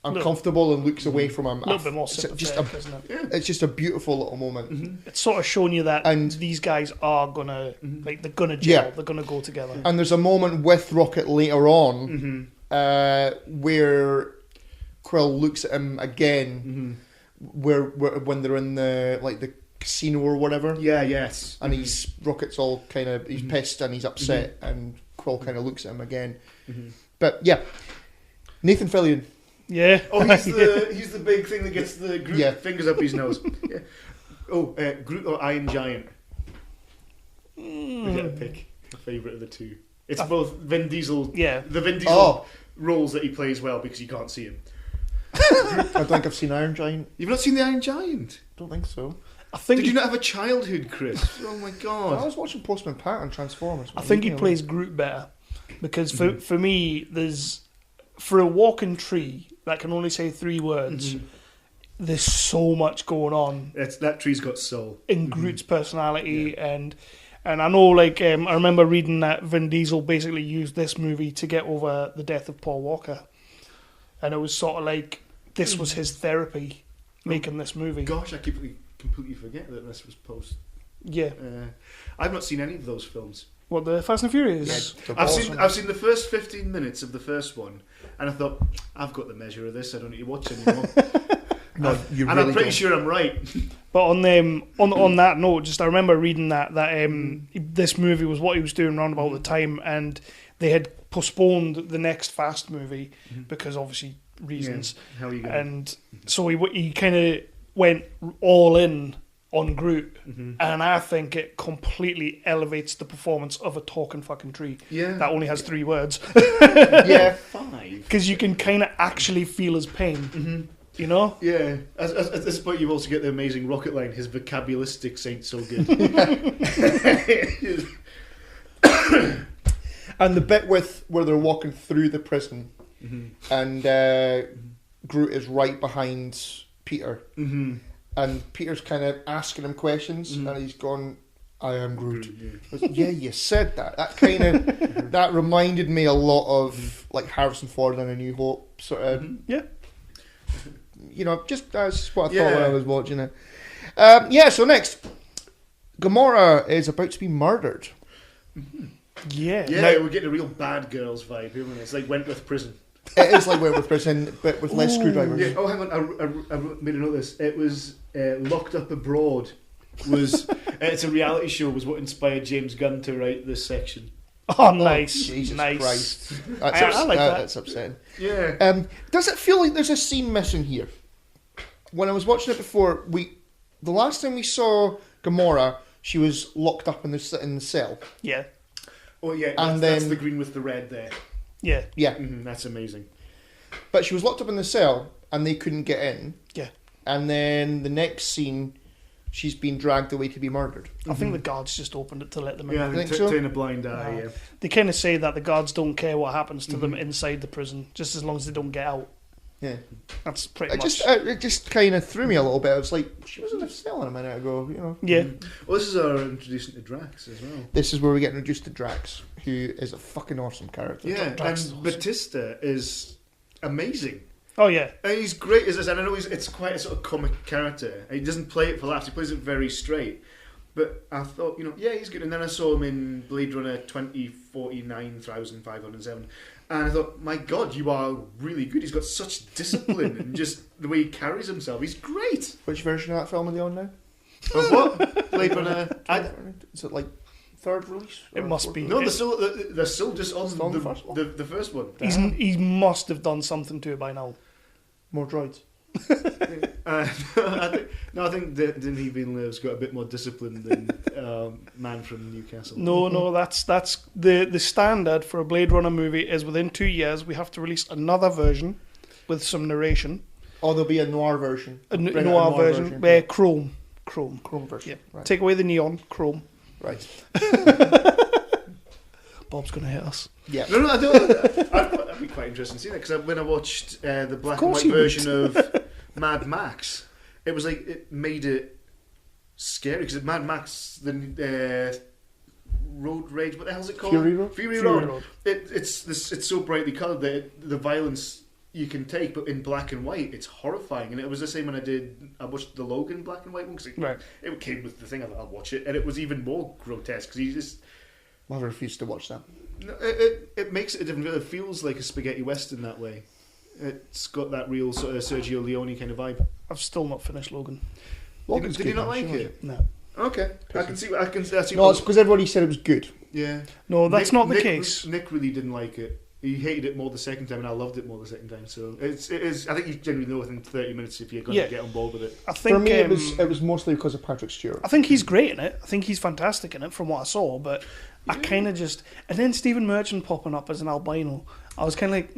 uncomfortable and looks away from him. A little bit more sympathetic, isn't it? It's just a beautiful little moment. It's sort of showing you that these guys are gonna they're gonna gel, they're gonna go together. And there's a moment with Rocket later on where Quill looks at him again, where when they're in the casino or whatever. And Rocket's all kind of he's pissed and he's upset, and Quill kind of looks at him again. But yeah, Nathan Fillion. Yeah. Oh, he's the big thing that gets the Groot fingers up his nose. Yeah. Oh, Groot or Iron Giant? We get a pick. My favourite of the two. It's both Vin Diesel. Yeah. The Vin Diesel roles that he plays well because you can't see him. I don't think I've seen Iron Giant. You've not seen the Iron Giant? Don't think so. Did you not have a childhood, Chris? Oh my god! I was watching Postman Pat on Transformers. I think he plays Groot better because for me, for a walking tree that can only say 3 words, there's so much going on. That tree's got soul in Groot's personality, and I know, like I remember reading that Vin Diesel basically used this movie to get over the death of Paul Walker, and it was sort of like this was his therapy making this movie. Gosh, I completely forget that this was post. Yeah, I've not seen any of those films. What, the Fast and Furious? Yeah, I've seen the first 15 minutes of the first one, and I thought I've got the measure of this. I don't need to watch anymore. I'm pretty sure I'm right. But on that note, just I remember reading that this movie was what he was doing around about the time, and they had postponed the next Fast movie because obviously reasons. Yeah, how are you going? And so he kind of went all in on Groot, and I think it completely elevates the performance of a talking fucking tree. Yeah, that only has 3 words. Yeah, 5. Because you can kind of actually feel his pain. You know? Yeah. At this point, you also get the amazing Rocket line. His vocabulistics ain't so good. And the bit where they're walking through the prison, and Groot is right behind Peter. And Peter's kind of asking him questions, and he's gone, "I am Groot." Yeah, you said that. That kind of that reminded me a lot of like Harrison Ford in A New Hope, sort of. Yeah. You know, just that's what I thought when I was watching it. So next, Gamora is about to be murdered. Yeah. Yeah, we're getting a real Bad Girls vibe, isn't it? It's like Wentworth Prison. It is like Wentworth Prison, but with less screwdrivers. Yeah. Oh, hang on. I made a note of this. It was Locked Up Abroad. It's a reality show. Was what inspired James Gunn to write this section. Oh, nice. Jesus nice. Christ. I like that. That's upsetting. Yeah. Does it feel like there's a scene missing here? When I was watching it before, the last time we saw Gamora, she was locked up in the cell. Yeah. Oh, yeah. And that's the green with the red there. Yeah. Yeah. That's amazing. But she was locked up in the cell, and they couldn't get in. Yeah. And then the next scene, she's been dragged away to be murdered. I think the guards just opened it to let them in. Yeah, I think think so? turn a blind eye. Yeah. They kind of say that the guards don't care what happens to them inside the prison, just as long as they don't get out. Yeah. That's pretty It much. just kind of threw me a little bit. I was like, she was in a cell a minute ago, you know. Yeah. Well, this is our introduction to Drax as well. This is where we get introduced to Drax, who is a fucking awesome character. Yeah, Drax is and awesome. Batista is amazing. Oh yeah. And he's great as this, and I know it's quite a sort of comic character. He doesn't play it for laughs; he plays it very straight. But I thought, yeah, he's good. And then I saw him in Blade Runner 2049,507, and I thought, my God, you are really good. He's got such discipline and just the way he carries himself. He's great. Which version of that film are they on now? But what Blade Runner? Is it like third release? It must be. No, they're still just on Still on the first one? the first one. He must have done something to it by now. More droids. I think Denis Villeneuve's got a bit more discipline than Man from Newcastle. No, that's the standard for a Blade Runner movie is within 2 years we have to release another version with some narration. Oh, there'll be a noir version. A Bring out noir version where Chrome. Chrome version. Yeah. Right. Take away the neon, Chrome. Right. Bob's gonna hit us. Yeah. No, I don't. That'd be quite interesting to see that, because when I watched the black and course white you would. version of Mad Max, it was like it made it scary, because Mad Max, the Road Rage, what the hell's it called? Fury Road? Fury Fury Road. Road. It's so brightly coloured that the violence you can take, but in black and white, it's horrifying. And it was the same when I watched the Logan black and white one, because Right. it came with the thing. I'll watch it, and it was even more grotesque because he just. I refused to watch that. No, it makes it a different. It feels like a spaghetti western that way. It's got that real sort of Sergio Leone kind of vibe. I've still not finished Logan. Logan's Did you good, not actually, like wasn't it? No. Okay, I can see. I see. No, it's because everybody said it was good. Yeah. No, that's not the Nick, case. Nick really didn't like it. He hated it more the second time, and I loved it more the second time. So it is. I think you generally know within 30 minutes if you're going to get on board with it. I think For me, it was mostly because of Patrick Stewart. I think he's great in it. I think he's fantastic in it from what I saw, but I kind of just... And then Stephen Merchant popping up as an albino. I was kind of like,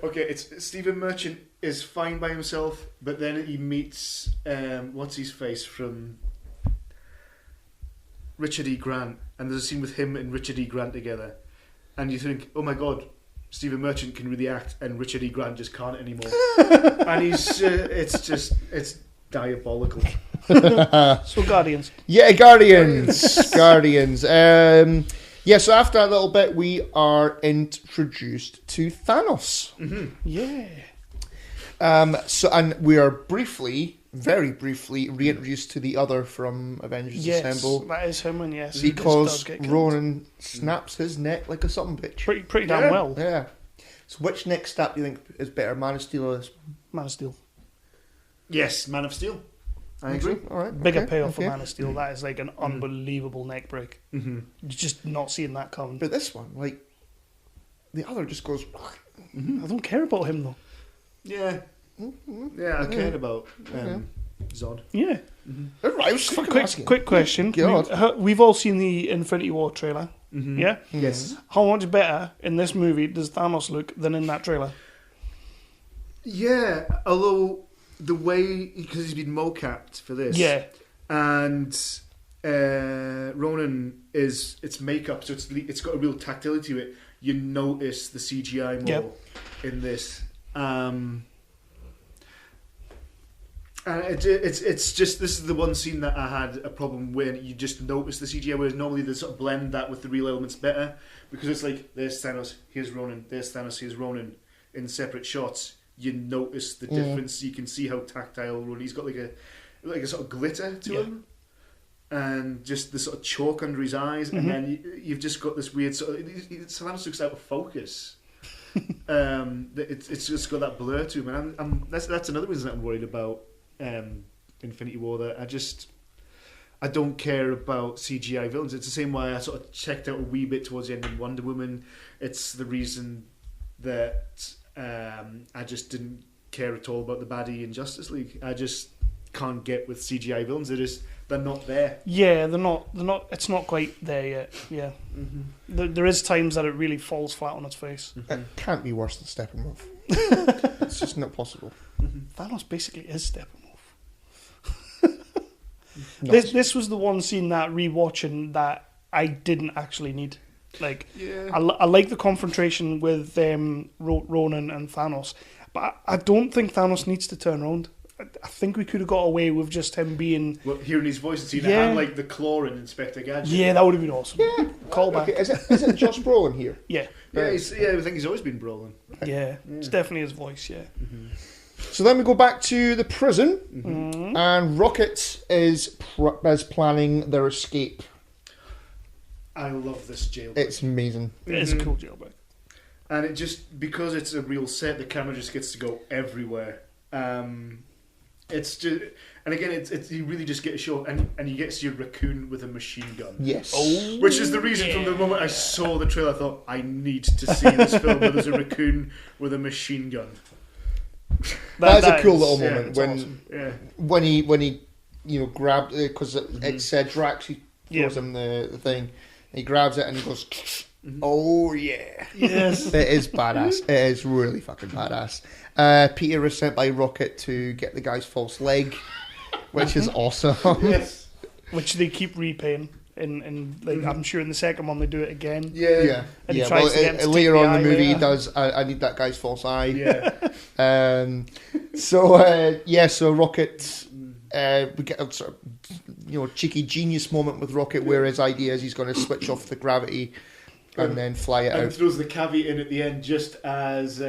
Okay, it's Stephen Merchant is fine by himself, but then he meets what's his face from Richard E. Grant, and there's a scene with him and Richard E. Grant together, and you think, oh my God, Stephen Merchant can really act, and Richard E. Grant just can't anymore. And he's it's diabolical. so Guardians. Yeah, Guardians. Guardians. Yeah, so after that little bit, we are introduced to Thanos. Yeah. And we are very briefly, reintroduced to the other from Avengers Yes, Assemble. that is him, and yes. he does Because get killed. Ronan snaps his neck like a something bitch. Pretty damn well. Yeah. So which next step do you think is better, Man of Steel or this? Man of Steel. Yes, Man of Steel. I agree. All right. Bigger okay, payoff for okay. Man of Steel. That is like an unbelievable neck break. Mm-hmm. Just not seeing that coming. But this one, like, the other just goes... I don't care about him though. Yeah, I cared about Zod. Yeah. I was fucking asking. Quick question. God. We've all seen the Infinity War trailer. Mm-hmm. Yeah? Yes. How much better in this movie does Thanos look than in that trailer? Yeah, although the way, because he's been mocapped for this. Yeah. And Ronan it's makeup, so it's got a real tactility to it. You notice the CGI more in this. And it's just, this is the one scene that I had a problem with. You just notice the CGI, whereas normally they sort of blend that with the real elements better, because it's like, there's Thanos, here's Ronan, there's Thanos, here's Ronan, in separate shots. You notice the difference. You can see how tactile Ronan. He's got like a sort of glitter to him, and just the sort of chalk under his eyes, and then you've just got this weird sort of. Thanos looks out of focus. It's just got that blur to him, and that's another reason that I'm worried about Infinity War. That I don't care about CGI villains. It's the same way I sort of checked out a wee bit towards the end in Wonder Woman. It's the reason that I just didn't care at all about the baddie in Justice League. I just can't get with CGI villains. They're not there. Yeah, they're not. It's not quite there yet. Yeah. There is times that it really falls flat on its face. It can't be worse than Steppenwolf. It's just not possible. Thanos basically is Steppenwolf. This was the one scene that rewatching that I didn't actually need. Like, I like the confrontation with Ronan and Thanos, but I don't think Thanos needs to turn around. I think we could have got away with just him being... Well, hearing his voice and seeing a hand like the claw in Inspector Gadget. Yeah, that would have been awesome. Yeah. Call back. Okay. Is it Josh Brolin here? Yeah. Yeah, I think he's always been Brolin. Yeah, it's definitely his voice, yeah. Mm-hmm. So then we go back to the prison, and Rocket is planning their escape. I love this jailbreak. It's amazing. It is a cool jailbreak. And it just, because it's a real set, the camera just gets to go everywhere. It's just, and again, it's you really just get a show, and you get to see a raccoon with a machine gun. Yes. Which is the reason from the moment I saw the trailer, I thought, I need to see this film where there's a raccoon with a machine gun. That's a cool is- little yeah, moment it's when awesome. when he grabbed it, because it said Drax. He throws him the thing. He grabs it and he goes, "Oh yeah, Yes. it is badass. It is really fucking badass." Peter is sent by Rocket to get the guy's false leg, which is awesome. Yes. Which they keep repaying. And like, I'm sure in the second one they do it again. Yeah. And he Yeah. tries Well, to get him to later take on in the movie, he later. does. I need that guy's false eye. Yeah. So Rocket. We get a sort of, cheeky genius moment with Rocket where his idea is he's going to switch off the gravity and then fly it And out. throws the caveat in at the end just as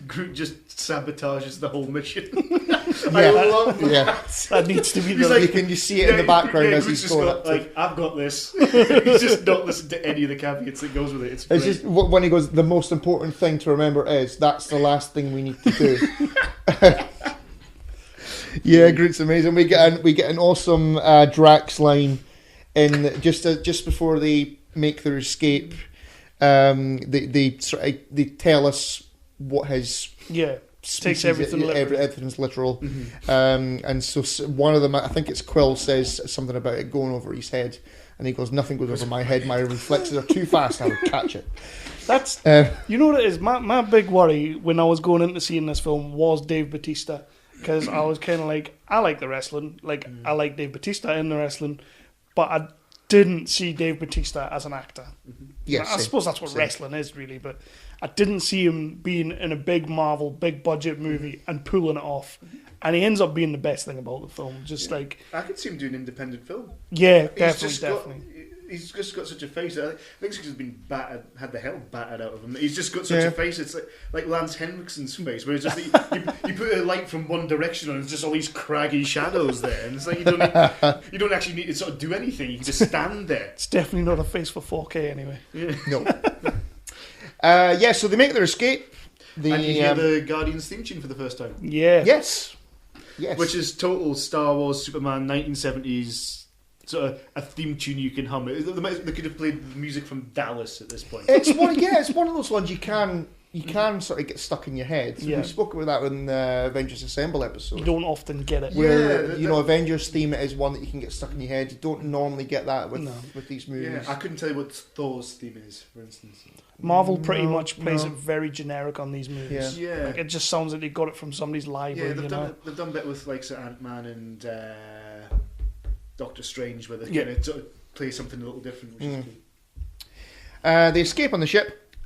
Groot just sabotages the whole mission. I love that. Yeah. That needs to be He's the... like- You can just see it in the background as Groot's he's just going got, up to... like, I've got this. He's just not listened to any of the caveats that goes with it. It's great. It's just when he goes, the most important thing to remember is that's the last thing we need to do. Yeah, Groot's amazing. We get an awesome Drax line in just before they make their escape. They tell us what his takes everything literally. everything's literal. And so one of them, I think it's Quill, says something about it going over his head, and he goes, "Nothing goes over my head. My reflexes are too fast. I would catch it." That's you know what it is. My big worry when I was going into seeing this film was Dave Bautista, because I was kind of like, I like the wrestling, like I like Dave Bautista in the wrestling, but I didn't see Dave Bautista as an actor. Yes, I suppose that's what wrestling is really, but I didn't see him being in a big Marvel, big budget movie and pulling it off. And he ends up being the best thing about the film. Just like, I could see him doing an independent film. yeah, He's definitely. He's just got such a face. I think it's because he's been had the hell battered out of him. He's just got such a face. It's like Lance Henriksen's face, where it's just you put a light from one direction on, and it's just all these craggy shadows there, and it's like you don't actually need to sort of do anything. You can just stand there. It's definitely not a face for 4K anyway. No. So they make their escape. And you hear the Guardians theme tune for the first time. Yeah. Yes. Which is total Star Wars, Superman, 1970s, sort of a theme tune you can hum. They could have played music from Dallas at this point. It's one of those ones you can sort of get stuck in your head. Yeah. We spoke about that in the Avengers Assemble episode. You don't often get it. Where Avengers theme is one that you can get stuck in your head. You don't normally get that with these movies. Yeah, I couldn't tell you what Thor's theme is, for instance. Marvel pretty much plays it very generic on these movies. Yeah. Like, it just sounds like they got it from somebody's library. Yeah, they've done a bit with like Ant-Man and Doctor Strange, where they're going to sort of play something a little different, which is cool. They escape on the ship,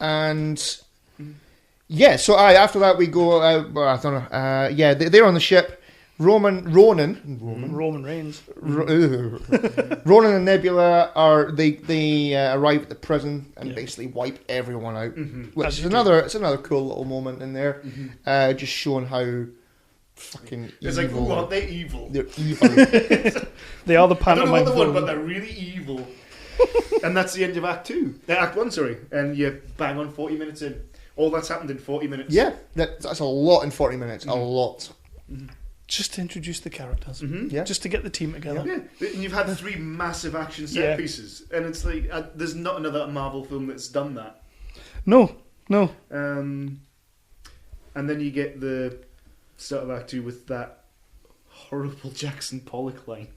and so after that we go. Well, I don't know. They're on the ship. Ronan Reigns. Ronan and Nebula they arrive at the prison and basically wipe everyone out, which is another cool little moment in there, just showing how fucking it's evil. like, aren't they evil? They're evil. They are the I don't know pantomime what the one, villain. but they're really evil. And that's the end of Act 2. Act 1, sorry. And you bang on 40 minutes in. All that's happened in 40 minutes. Yeah, that's a lot in 40 minutes. A lot. Just to introduce the characters. Yeah. Just to get the team together. Yeah, and you've had 3 massive action set pieces, and it's like there's not another Marvel film that's done that. No. And then you get the start of Act 2 with that horrible Jackson Pollock line.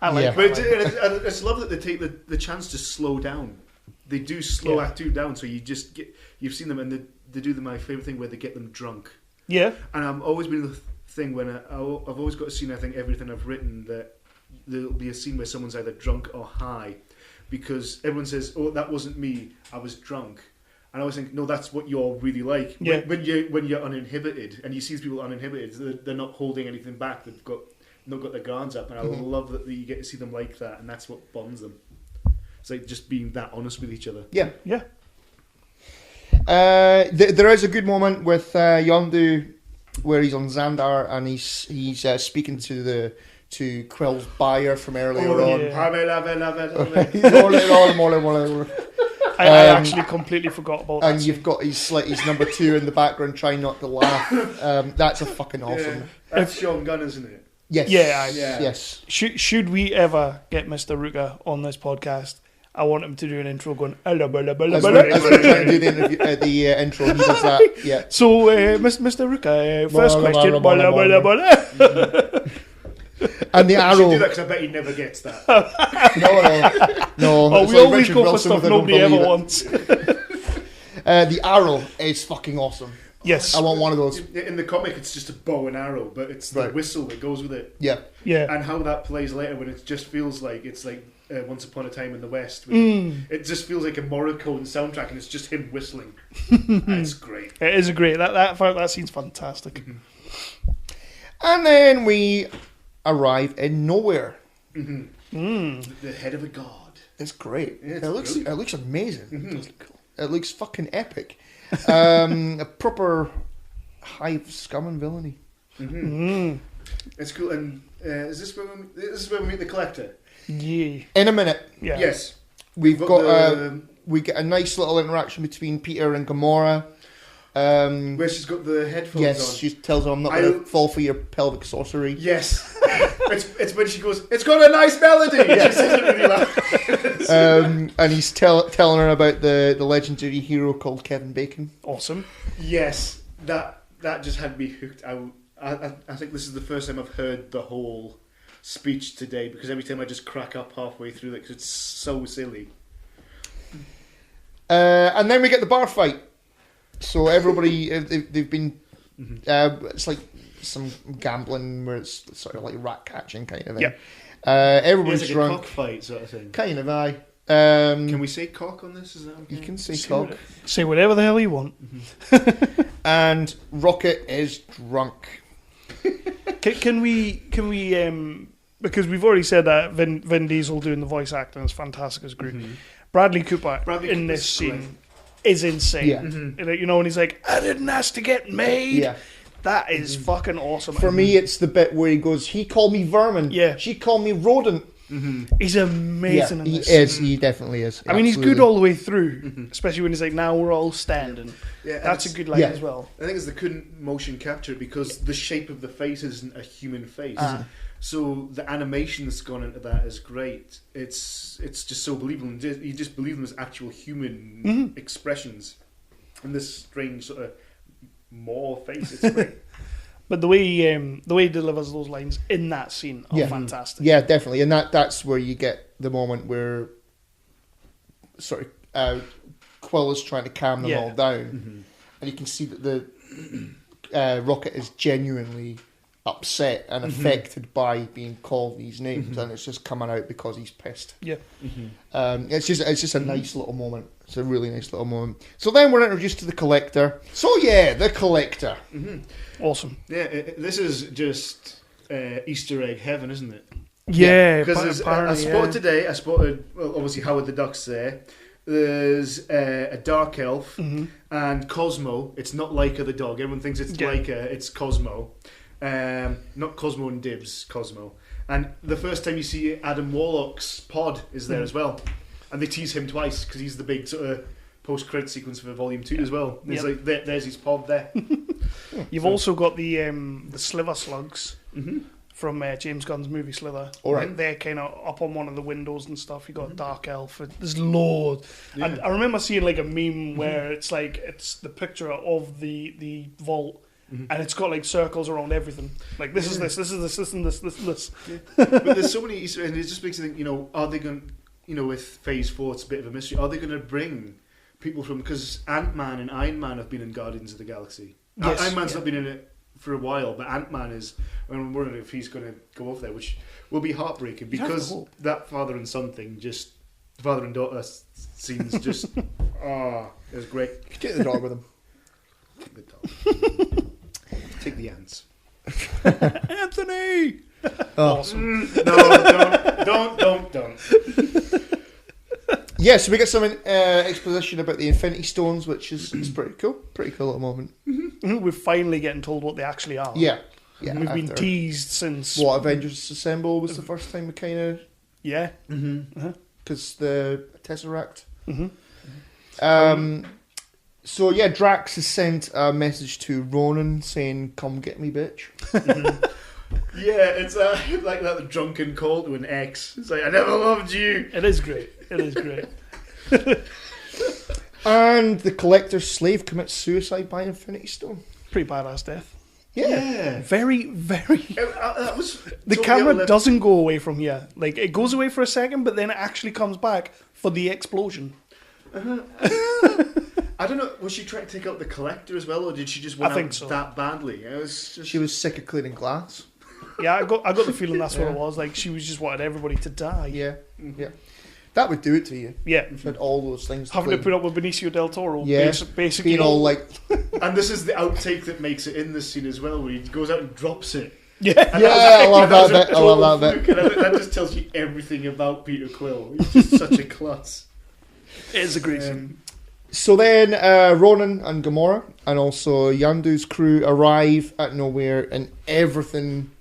I like Yeah. that. But it's lovely that they take the chance to slow down. They do slow Act 2 down, so you've seen them, and they do my favourite thing where they get them drunk. Yeah. And I've always been thing when I've always got a scene. I think everything I've written that there'll be a scene where someone's either drunk or high, because everyone says, "Oh, that wasn't me. I was drunk." And I always think, no, that's what you're really like. Yeah. When you're uninhibited, and you see these people uninhibited, they're not holding anything back. They've not got their guards up, and I love that you get to see them like that, and that's what bonds them. It's like just being that honest with each other. Yeah. Yeah. There is a good moment with Yondu where he's on Xandar and he's speaking to Quill's buyer from earlier on. I actually completely forgot about that. And you've got his number 2 in the background trying not to laugh. That's a fucking awesome. Yeah. That's Sean Gunn, isn't it? Yes. Yeah. Yes. Should we ever get Mr. Ruka on this podcast, I want him to do an intro going, "Alla, balla, balla, As balla." we're trying to do the intro, he does that. Yeah. So, Mr. Ruka, first Balla, question. balla, Balla, balla, balla, balla. And the You should arrow. do that because I bet he never gets that. No. Oh, It's we like always Richard go for Wilson stuff with I Don't nobody ever Believe It. wants. The arrow is fucking awesome. Yes. I want one of those. In the comic, it's just a bow and arrow, but it's the Right. whistle that goes with it. Yeah. Yeah. And how that plays later when it just feels like it's like Once Upon a Time in the West. It just feels like a Morricone soundtrack, and it's just him whistling. It's great. It is a great. That scene's fantastic. And then we arrive in nowhere. The head of a god. It's great. Yeah, it's It looks amazing. It looks fucking epic. A proper hive scum and villainy. It's cool. And is this where we meet the Collector? Yeah. In a minute, Yeah. Yes. we've Got got we get a nice little interaction between Peter and Gamora. Where she's got the headphones Yes, on. she tells him, "I'm not going to fall for your pelvic sorcery." Yes. it's when she goes, "It's got a nice melody." She says it really loud. And he's telling her about the legendary hero called Kevin Bacon. Awesome. Yes, that just had me hooked. I think this is the first time I've heard the whole speech today, because every time I just crack up halfway through it because it's so silly. And then we get the bar fight. So everybody, they've been, it's like some gambling where it's sort of like rat catching kind of thing. Yep. Everybody's It's like a drunk. cockfight sort of thing. Kind of, aye. Can we say cock on this? Is that okay? You can say cock. Say whatever the hell you want. And Rocket is drunk. Can we because we've already said that Vin Diesel doing the voice acting is fantastic as Groot. Bradley Cooper in this scene is insane. Yeah. You know, and he's like, "I didn't ask to get made." Yeah. That is fucking awesome. For me, it's the bit where he goes, "He called me vermin. Yeah. She called me rodent." He's amazing in he this. is. He definitely is. I mean, he's Absolutely. good all the way through, especially when he's like, "Now we're all standing." Yeah, That's a good line yeah. as well. I think it's they couldn't motion capture it because the shape of the face isn't a human face. So the animation that's gone into that is great. It's just so believable. And you just believe them as actual human expressions. And this strange sort of more face. It's great. But the way he delivers those lines in that scene are fantastic. Yeah, definitely. And that's where you get the moment where Quill is trying to calm them all down. And you can see that the Rocket is genuinely upset and affected by being called these names, and it's just coming out because he's pissed. Yeah. It's just a nice little moment. It's a really nice little moment. So then we're introduced to the Collector. So yeah, the Collector. Awesome. Yeah, this is just Easter egg heaven, isn't it? Yeah, Because I spotted today, well, obviously Howard the Duck's there. There's a dark elf and Cosmo. It's not Laika the dog. Everyone thinks it's Laika. It's Cosmo. Not Cosmo and Dibs, Cosmo. And the first time you see Adam Warlock's pod is there as well. And they tease him twice because he's the big sort of post-credit sequence for Volume 2 as well. And it's like, there's his pod there. You've also got the Sliver Slugs from James Gunn's movie Slither. All right. They're kind of up on one of the windows and stuff. You got Dark Elf. There's loads. Yeah. And I remember seeing like a meme where it's the picture of the vault. And it's got like circles around everything. Like this is this is this and this. Yeah. But there's so many Easter eggs, and it just makes you think, are they going to, with Phase 4, it's a bit of a mystery, are they going to bring people from, because Ant-Man and Iron Man have been in Guardians of the Galaxy. Yes, Iron Man's not been in it for a while, but Ant-Man is. I'm wondering if he's going to go off there, which will be heartbreaking because that father and son thing, just father and daughter scenes, just it was great. Take the dog with him. Take the dog. Take the ants. Anthony. Awesome. Don't. Yeah, so we get some exposition about the Infinity Stones, which is pretty cool. Pretty cool little moment. We're finally getting told what they actually are. Yeah. We've been teased since... What, Avengers Assemble was the first time we kind of... Yeah. Because the Tesseract. So, yeah, Drax has sent a message to Ronan saying, come get me, bitch. Yeah, it's like that drunken call to an ex. It's like, I never loved you. It is great. It is great. And the Collector's slave commits suicide by Infinity Stone. Pretty badass death. Yeah. Very, very... That was The totally camera left. doesn't go away from here. Like, it goes away for a second, but then it actually comes back for the explosion. I don't know. Was she trying to take out the Collector as well, or did she just want think out so. that badly? It was just... She was sick of cleaning glass. Yeah, I got the feeling that's what it was. Like, she was just wanted everybody to die. Yeah. Yeah. That would do it to you. Yeah. If you had all those things to Having to clean. put up with Benicio del Toro. Yeah. Basically. Being all like... And this is the outtake that makes it in this scene as well, where he goes out and drops it. Yeah. Yeah, I love that bit. I love that bit. And that just tells you everything about Peter Quill. He's just such a klutz. It is a great scene. So then Ronan and Gamora and also Yandu's crew arrive at Nowhere and everything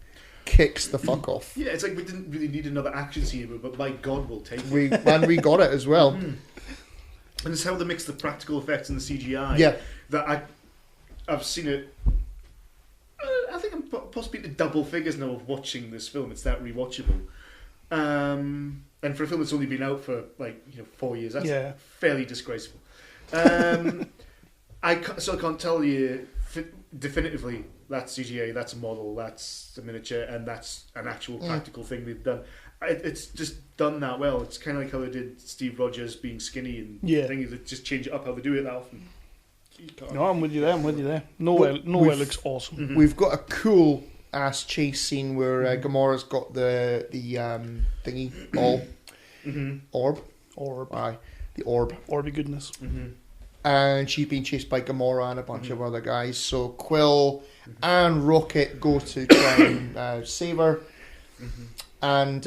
kicks the fuck off. Yeah, it's like we didn't really need another action scene, but by God, we'll take it. We got it as well. And it's how they mix the practical effects and the CGI. Yeah. That I've seen it. I think I'm possibly to double figures now of watching this film. It's that rewatchable. And for a film that's only been out for 4 years, that's fairly disgraceful. I still can't tell you definitively that's CGI, that's a model, that's a miniature, and that's an actual practical thing they've done. It's just done that well. It's kind of like how they did Steve Rogers being skinny and things. They just change it up how they do it that often. No, I'm with you there. Nowhere looks awesome. We've got a cool ass chase scene where Gamora's got the thingy orb. Aye, the orb. Orby goodness. And she's being chased by Gamora and a bunch of other guys. So Quill and Rocket go to try and save her. And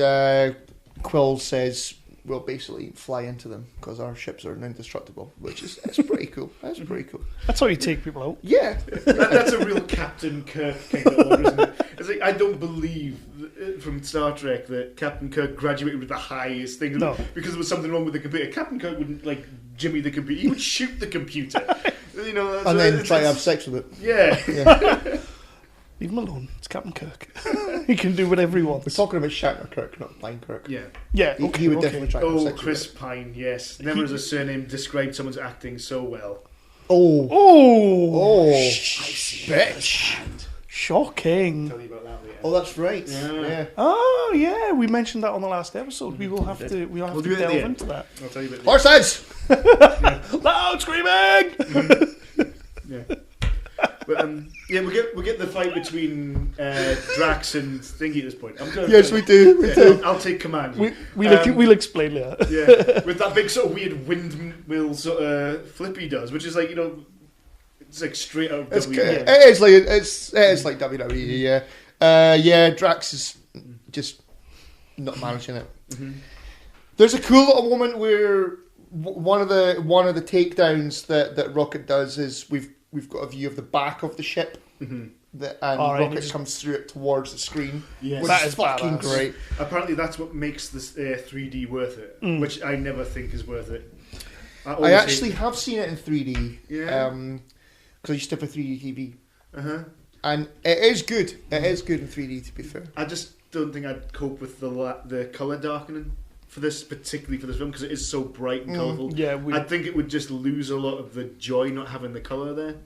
Quill says, we'll basically fly into them because our ships are indestructible, which is pretty cool. That's pretty cool. That's how you take people out. Yeah. That's a real Captain Kirk kind of order, isn't it? It's like, I don't believe from Star Trek that Captain Kirk graduated with the highest thing because there was something wrong with the computer. Captain Kirk wouldn't jimmy the computer; he would shoot the computer, and then try to have sex with it. Yeah. Leave him alone. It's Captain Kirk. He can do whatever he wants. We're talking about Shatner Kirk, not Pine Kirk. Yeah. Yeah. He would definitely try to have sex Chris with it. Pine. Yes. Never as a surname described someone's acting so well. Oh, bitch! Shocking. Tell you about that later. Oh, that's right. Yeah. Oh yeah, we mentioned that on the last episode. We will have to. We'll have to delve into that. I'll tell you about Horse heads! Loud screaming. Yeah. But we get the fight between Drax and Thingy at this point. Yes, we do. I'll take command. We'll explain later. Yeah, with that big sort of weird windmill sort of flip he does, which is like it's like straight out of WWE. It is like WWE. Yeah. Drax is just not managing it. There's a cool little moment where one of the takedowns that Rocket does is we've got a view of the back of the ship, and Rocket comes through it towards the screen, which that is fucking great. Apparently, that's what makes this 3D worth it, which I never think is worth it. I actually have seen it in 3D, yeah, because I used to have a 3D TV, and it is good. It is good in 3D, to be fair. I just don't think I'd cope with the color darkening particularly for this film, because it is so bright and colourful. Yeah, I think it would just lose a lot of the joy not having the colour there.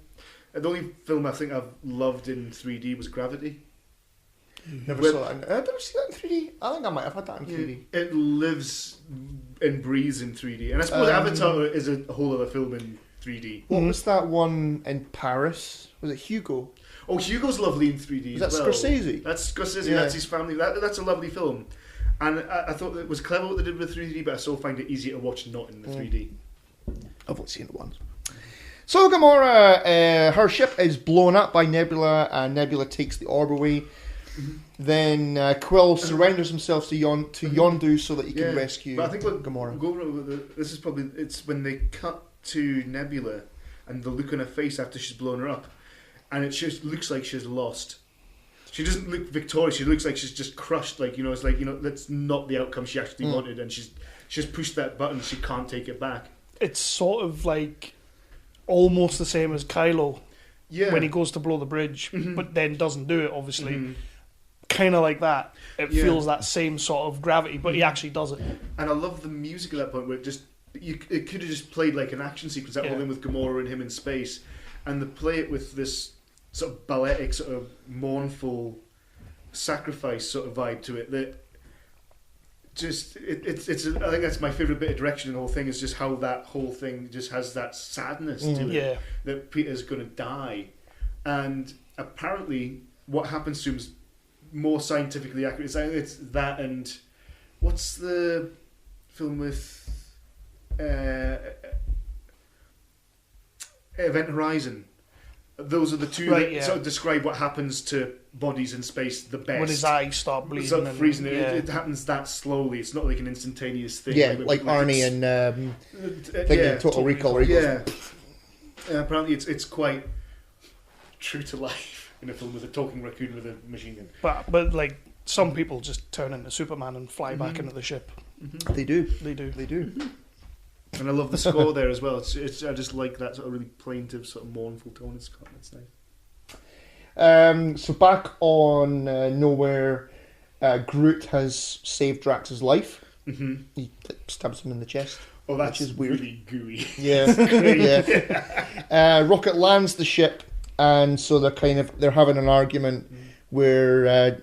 The only film I think I've loved in 3D was Gravity. Never saw that. Did I see that in 3D? I think I might have had that in 3D. It lives and breathes in 3D, and I suppose Avatar is a whole other film in 3D. What was that one in Paris? Was it Hugo? Oh, Hugo's lovely in 3D Is that as well. Scorsese? That's Scorsese. Yeah. That's his family. That's a lovely film. And I thought it was clever what they did with 3D, but I still find it easier to watch not in the 3D. I've only seen it once. So Gamora, her ship is blown up by Nebula, and Nebula takes the orb away. Then Quill surrenders himself to Yondu so that he can rescue but I think what Gamora. This is probably it's when they cut to Nebula and the look on her face after she's blown her up, and it just looks like she's lost. She doesn't look victorious. She looks like she's just crushed. Like, it's like, that's not the outcome she actually wanted, and she's pushed that button. She can't take it back. It's sort of like almost the same as Kylo when he goes to blow the bridge, but then doesn't do it, obviously. Kind of like that. It feels that same sort of gravity, but he actually does it. And I love the music at that point where it could have just played like an action sequence, that whole thing with Gamora and him in space, and they play it with this sort of balletic, sort of mournful sacrifice sort of vibe to it. That just it's I think that's my favourite bit of direction in the whole thing, is just how that whole thing just has that sadness to it. That Peter's going to die, and apparently what happens to him is more scientifically accurate. It's that, and what's the film with Event Horizon? Those are the two that sort of describe what happens to bodies in space the best. When his eyes start bleeding. Start freezing. It happens that slowly. It's not like an instantaneous thing. Yeah, like Arnie and Total Recall. Apparently it's quite true to life in a film with a talking raccoon with a machine gun. But like, some people just turn into Superman and fly back into the ship. They do. They do. And I love the score there as well. It's I just like that sort of really plaintive, sort of mournful tone it's got. It's nice. So back on Nowhere, Groot has saved Drax's life. He stabs him in the chest. Oh, that's which is weird. Really gooey. Yeah. Rocket lands the ship, and so they're having an argument where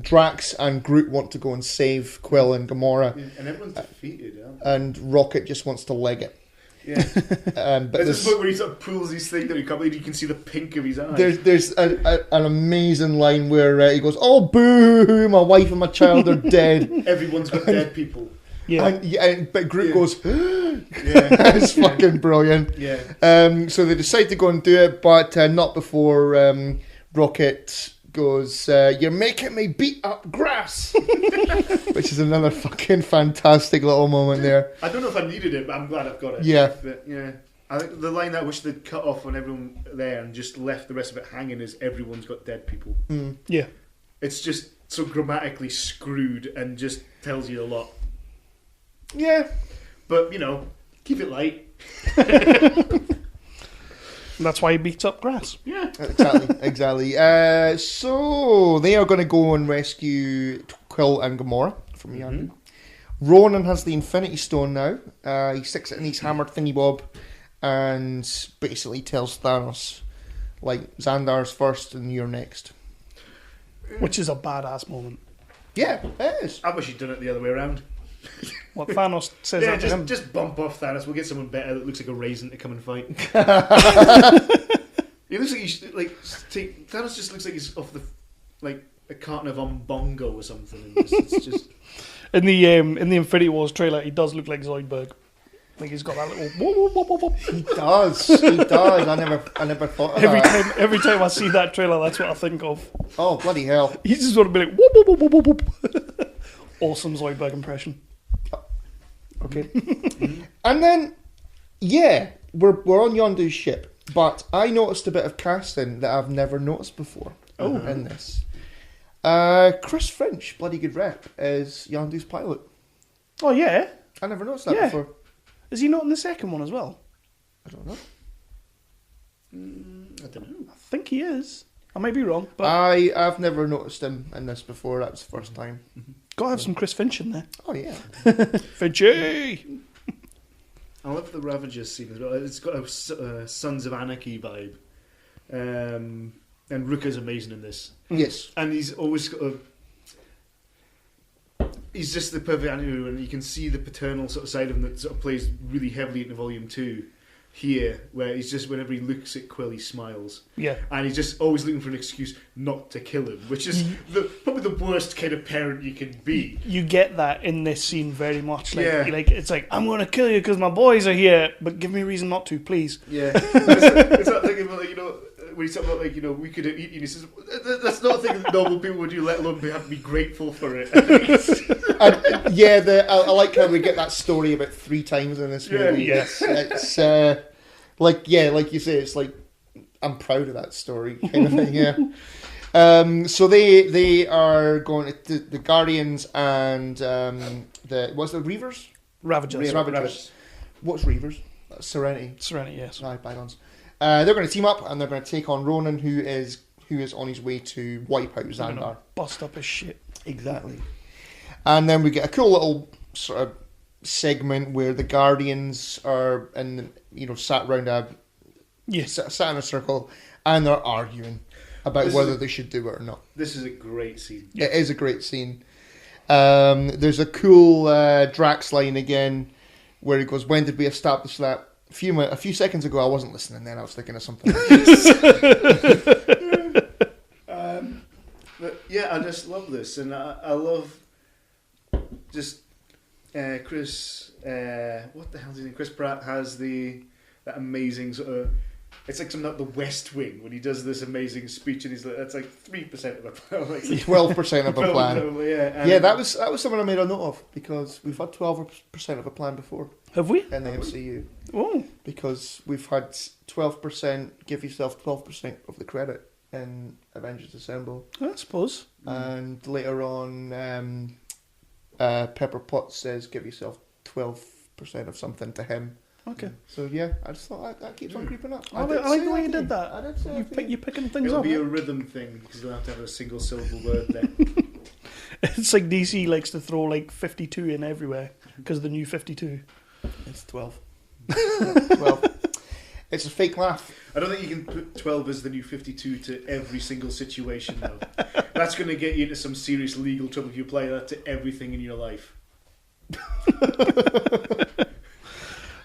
Drax and Groot want to go and save Quill and Gamora, and everyone's defeated. And Rocket just wants to leg it. Yeah. But there's this point where he sort of pulls his thing that you can't believe you can see the pink of his eyes. There's an amazing line where he goes, "Oh boo! My wife and my child are dead." Everyone's got dead people. Yeah. But Groot goes, it's fucking brilliant. Yeah. So they decide to go and do it, but not before Rocket goes, "You're making me beat up grass," which is another fucking fantastic little moment there. I don't know if I needed it, but I'm glad I've got it. Yeah. But, I think the line that I wish they'd cut off on everyone there and just left the rest of it hanging is "everyone's got dead people." Yeah. It's just so grammatically screwed and just tells you a lot. Yeah. But, keep it light. That's why he beats up grass. Yeah. Exactly. So they are going to go and rescue Quill and Gamora from Yondu. Ronan has the Infinity Stone now. He sticks it in his hammer thingy bob and basically tells Thanos, like, Xandar's first and you're next. Which is a badass moment. Yeah, it is. I wish he'd done it the other way around. What Thanos says that to him. Just bump off Thanos. We'll get someone better that looks like a raisin to come and fight. He looks like Thanos just looks like he's off a carton of Umbongo or something. It's just in the Infinity Wars trailer, he does look like Zoidberg. Like he's got that little whoop, whoop, whoop, whoop. He does. I never thought of that. Every time I see that trailer, that's what I think of. Oh bloody hell! He's just going to be like whoop, whoop, whoop, whoop, whoop. Awesome Zoidberg impression. Okay. And then, we're on Yondu's ship, but I noticed a bit of casting that I've never noticed before in this. Chris Finch, bloody good rep, is Yondu's pilot. Oh yeah, I never noticed that before. Is he not in the second one as well? I don't know. I don't know. I think he is. I may be wrong, but I've never noticed him in this before. That was the first time. Gotta have some Chris Finch in there. Oh yeah, Finchy. I love the Ravagers scene as well. It's got a Sons of Anarchy vibe, and Ruka's amazing in this. Yes, and he's always got he's just the perfect animal, and you can see the paternal sort of side of him that sort of plays really heavily into Volume 2. here, where he's just, whenever he looks at Quill, he smiles. Yeah. And he's just always looking for an excuse not to kill him, which is probably the worst kind of parent you can be. You get that in this scene very much. Like, Yeah. like it's like, I'm going to kill you because my boys are here, but give me a reason not to, please. Yeah. It's not thinking about, like, when he's talking about, like, we could have eaten, he says, that's not a thing that normal people would do, let alone have to be grateful for it. I like how we get that story about 3 times in this movie. Yeah. It's like you say, it's like, I'm proud of that story kind of thing. Yeah. So they are going to the Guardians and what's the Reavers? Ravagers. What's Reavers? That's Serenity. Serenity, yes. Aye, bygones. They're going to team up and they're going to take on Ronan, who is on his way to wipe out Xandar. Bust up his shit. Exactly. And then we get a cool little sort of segment where the Guardians are sat around sat in a circle and they're arguing about whether they should do it or not. This is a great scene. It is a great scene. There's a cool Drax line again where he goes, "When did we establish that?" A few seconds ago, I wasn't listening. Then I was thinking of something else. But yeah, I just love this, and I love just Chris. What the hell is his name? Chris Pratt has that amazing sort of. It's like something like the West Wing when he does this amazing speech, and he's like, "That's like 3% of a plan, like 12% of a plan." Yeah, that was something I made a note of because we've had 12% of a plan before. Have we? In the MCU. Oh. Because we've had 12%, give yourself 12% of the credit in Avengers Assemble. I suppose. And later on, Pepper Potts says give yourself 12% of something to him. Okay. So yeah, I just thought that keeps on creeping up. I like the way you did that. I did say You're picking things It'll up. be a rhythm thing because you don't have to have a single syllable word there. It's like DC likes to throw like 52 in everywhere because of the new 52. It's 12. 12. It's a fake laugh. I don't think you can put 12 as the new 52 to every single situation, though. That's going to get you into some serious legal trouble if you apply that to everything in your life.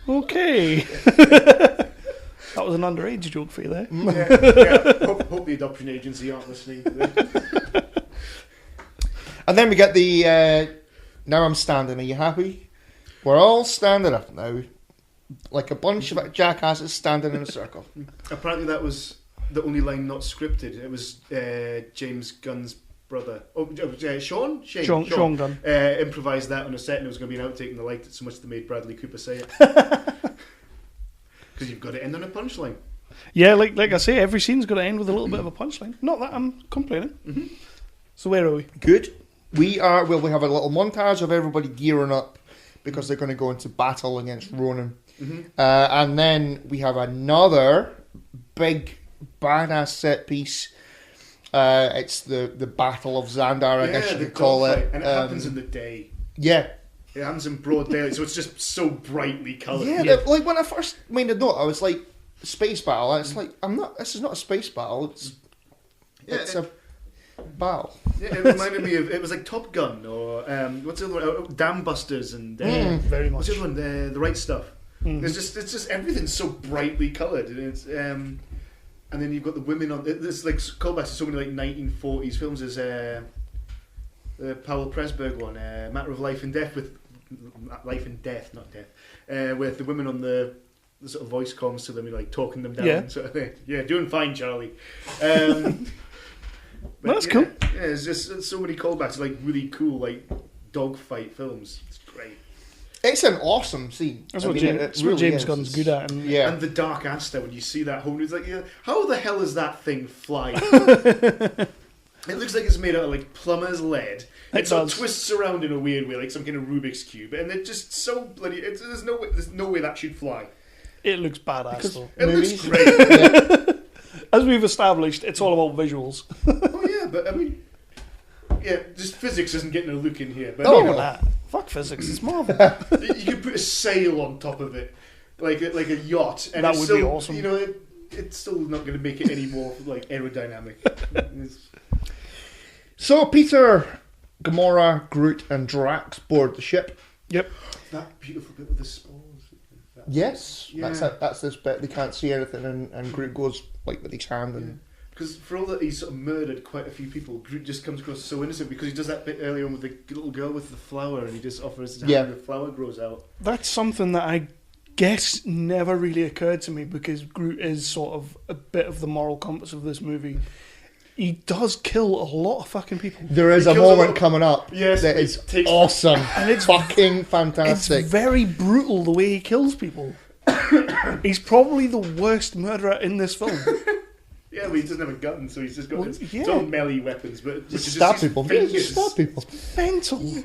Okay. That was an underage joke for you there. Yeah. Hope the adoption agency aren't listening to this. And then we get the now I'm standing. Are you happy? We're all standing up now, like a bunch of jackasses standing in a circle. Apparently that was the only line not scripted. It was James Gunn's brother. Sean Gunn. Improvised that on a set, and it was going to be an outtake, and they liked it so much they made Bradley Cooper say it. Because you've got to end on a punchline. Yeah, like I say, every scene's got to end with a little bit of a punchline. Not that I'm complaining. Mm-hmm. So where are we? Good. We have a little montage of everybody gearing up because they're going to go into battle against Ronan. Mm-hmm. And then we have another big badass set piece. It's the Battle of Xandar, I guess you could call it. And it happens in the day. Yeah. It happens in broad daylight, so it's just so brightly coloured. Yeah, like when I first made a note, I was like, space battle. And it's like, this is not a space battle. It's a battle. Yeah, it reminded me of, it was like Top Gun or what's the other one? Dam Busters and very much. What's the other one? The Right Stuff. It's just everything's so brightly coloured, and it's and then you've got the women on. There's like callbacks to so many like 1940s films. There's the Powell Pressburg one, Matter of Life and Death, with Life and Death, not Death, with the women on the sort of voice comms to them, like talking them down, sort of thing. Yeah, doing fine, Charlie. That's cool. Yeah, it's so many callbacks to like really cool like dogfight films. It's great. It's an awesome scene. That's what James Gunn's good at. And and the Dark Aster, when you see that home, it's like, how the hell is that thing flying? It looks like it's made out of like plumber's lead. It sort of twists around in a weird way, like some kind of Rubik's cube, and it's just so bloody. There's no way that should fly. It looks badass though. It looks great. As we've established, it's all about visuals. Oh yeah, but I mean, just physics isn't getting a look in here. But that. Fuck physics, it's Marvel. You could put a sail on top of it, like a yacht, and that would be awesome. You know, it's still not going to make it any more like aerodynamic. So Peter, Gamora, Groot, and Drax board the ship. Yep. That beautiful bit with the spores. Yes, Yeah. that's this bit. They can't see anything, and Groot goes like with his hand and. Because for all that he's sort of murdered quite a few people, Groot just comes across so innocent because he does that bit earlier on with the little girl with the flower, and he just offers his hand and the flower grows out. That's something that I guess never really occurred to me because Groot is sort of a bit of the moral compass of this movie. He does kill a lot of fucking people. There is a moment coming up that is awesome. And it's fucking fantastic. It's very brutal the way he kills people. He's probably the worst murderer in this film. Yeah, but he doesn't have a gun, so he's just got yeah. all melee weapons. But just stab people. Yeah, just stab people. Mental.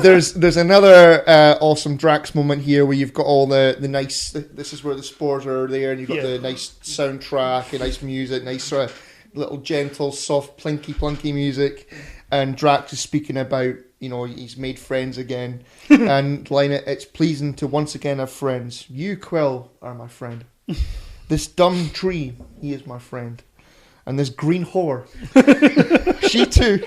There's another awesome Drax moment here where you've got all the nice. This is where the spores are there, and you've got the nice soundtrack, and nice music, nice sort of little gentle, soft, plinky plunky music, and Drax is speaking about he's made friends again, and line it's pleasing to once again have friends. You, Quill, are my friend. This dumb tree, he is my friend. And this green whore, she too.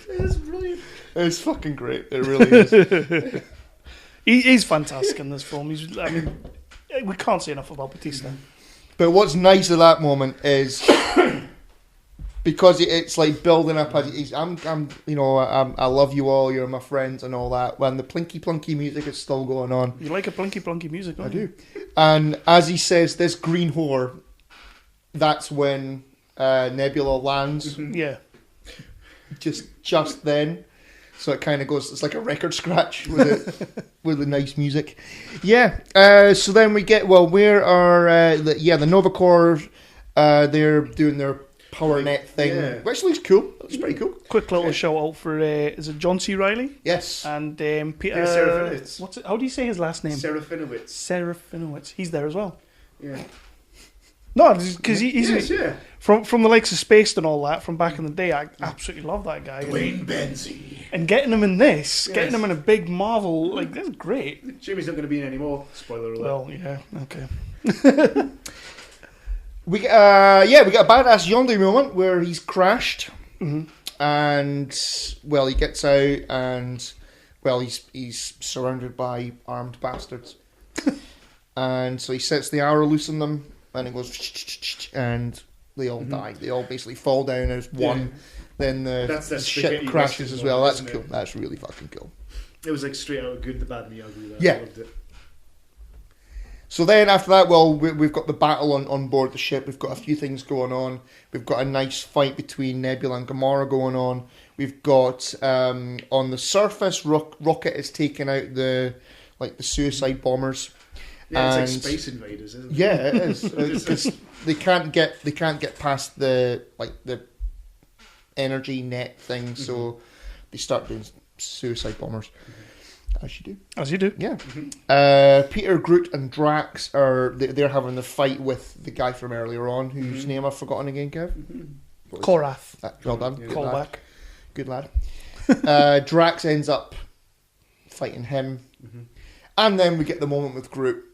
It's brilliant. It's fucking great. It really is. He's fantastic in this film. We can't say enough about Batista. But what's nice at that moment is because it's like building up as he's I love you all, you're my friends and all that. When the plinky plunky music is still going on. You like a plinky plunky music, don't you? I do. And as he says, this green whore, that's when Nebula lands. Mm-hmm. Yeah. Just then. So it kind of goes, it's like a record scratch with the nice music. Yeah. So then we get, where are, the Nova Corps, they're doing their power net thing, which looks cool. It's pretty cool. Quick little shout out for, is it John C. Reilly? Yes. And Peter... Serafinowicz. How do you say his last name? Serafinowicz. He's there as well. Yeah. No, because he's yeah. From the likes of Spaced and all that from back in the day. I absolutely love that guy. Dwayne Benzie. And getting him in this, getting him in a big Marvel, that's great. Jimmy's not going to be in anymore. Spoiler alert. Well, yeah, okay. We got a badass Yondu moment where he's crashed, and he gets out, and he's surrounded by armed bastards, and so he sets the arrow loose on them, and it goes, and they all die. They all basically fall down as one. Yeah. Then the ship crashes as well. That's cool. That's really fucking cool. It was like straight out of Good, the Bad, and the Ugly. Yeah. I loved it. So then after that, we've got the battle on board the ship. We've got a few things going on. We've got a nice fight between Nebula and Gamora going on. We've got, on the surface, Rocket is taking out the suicide bombers. Yeah, it's like Space Invaders, isn't it? Yeah, it is. Because they can't get past the energy net thing, so they start doing suicide bombers. As you do. Yeah. Peter, Groot, and Drax they're having the fight with the guy from earlier on, whose name I've forgotten again, Kev. Korath. Well done. Yeah. Callback. Good lad. Drax ends up fighting him, and then we get the moment with Groot.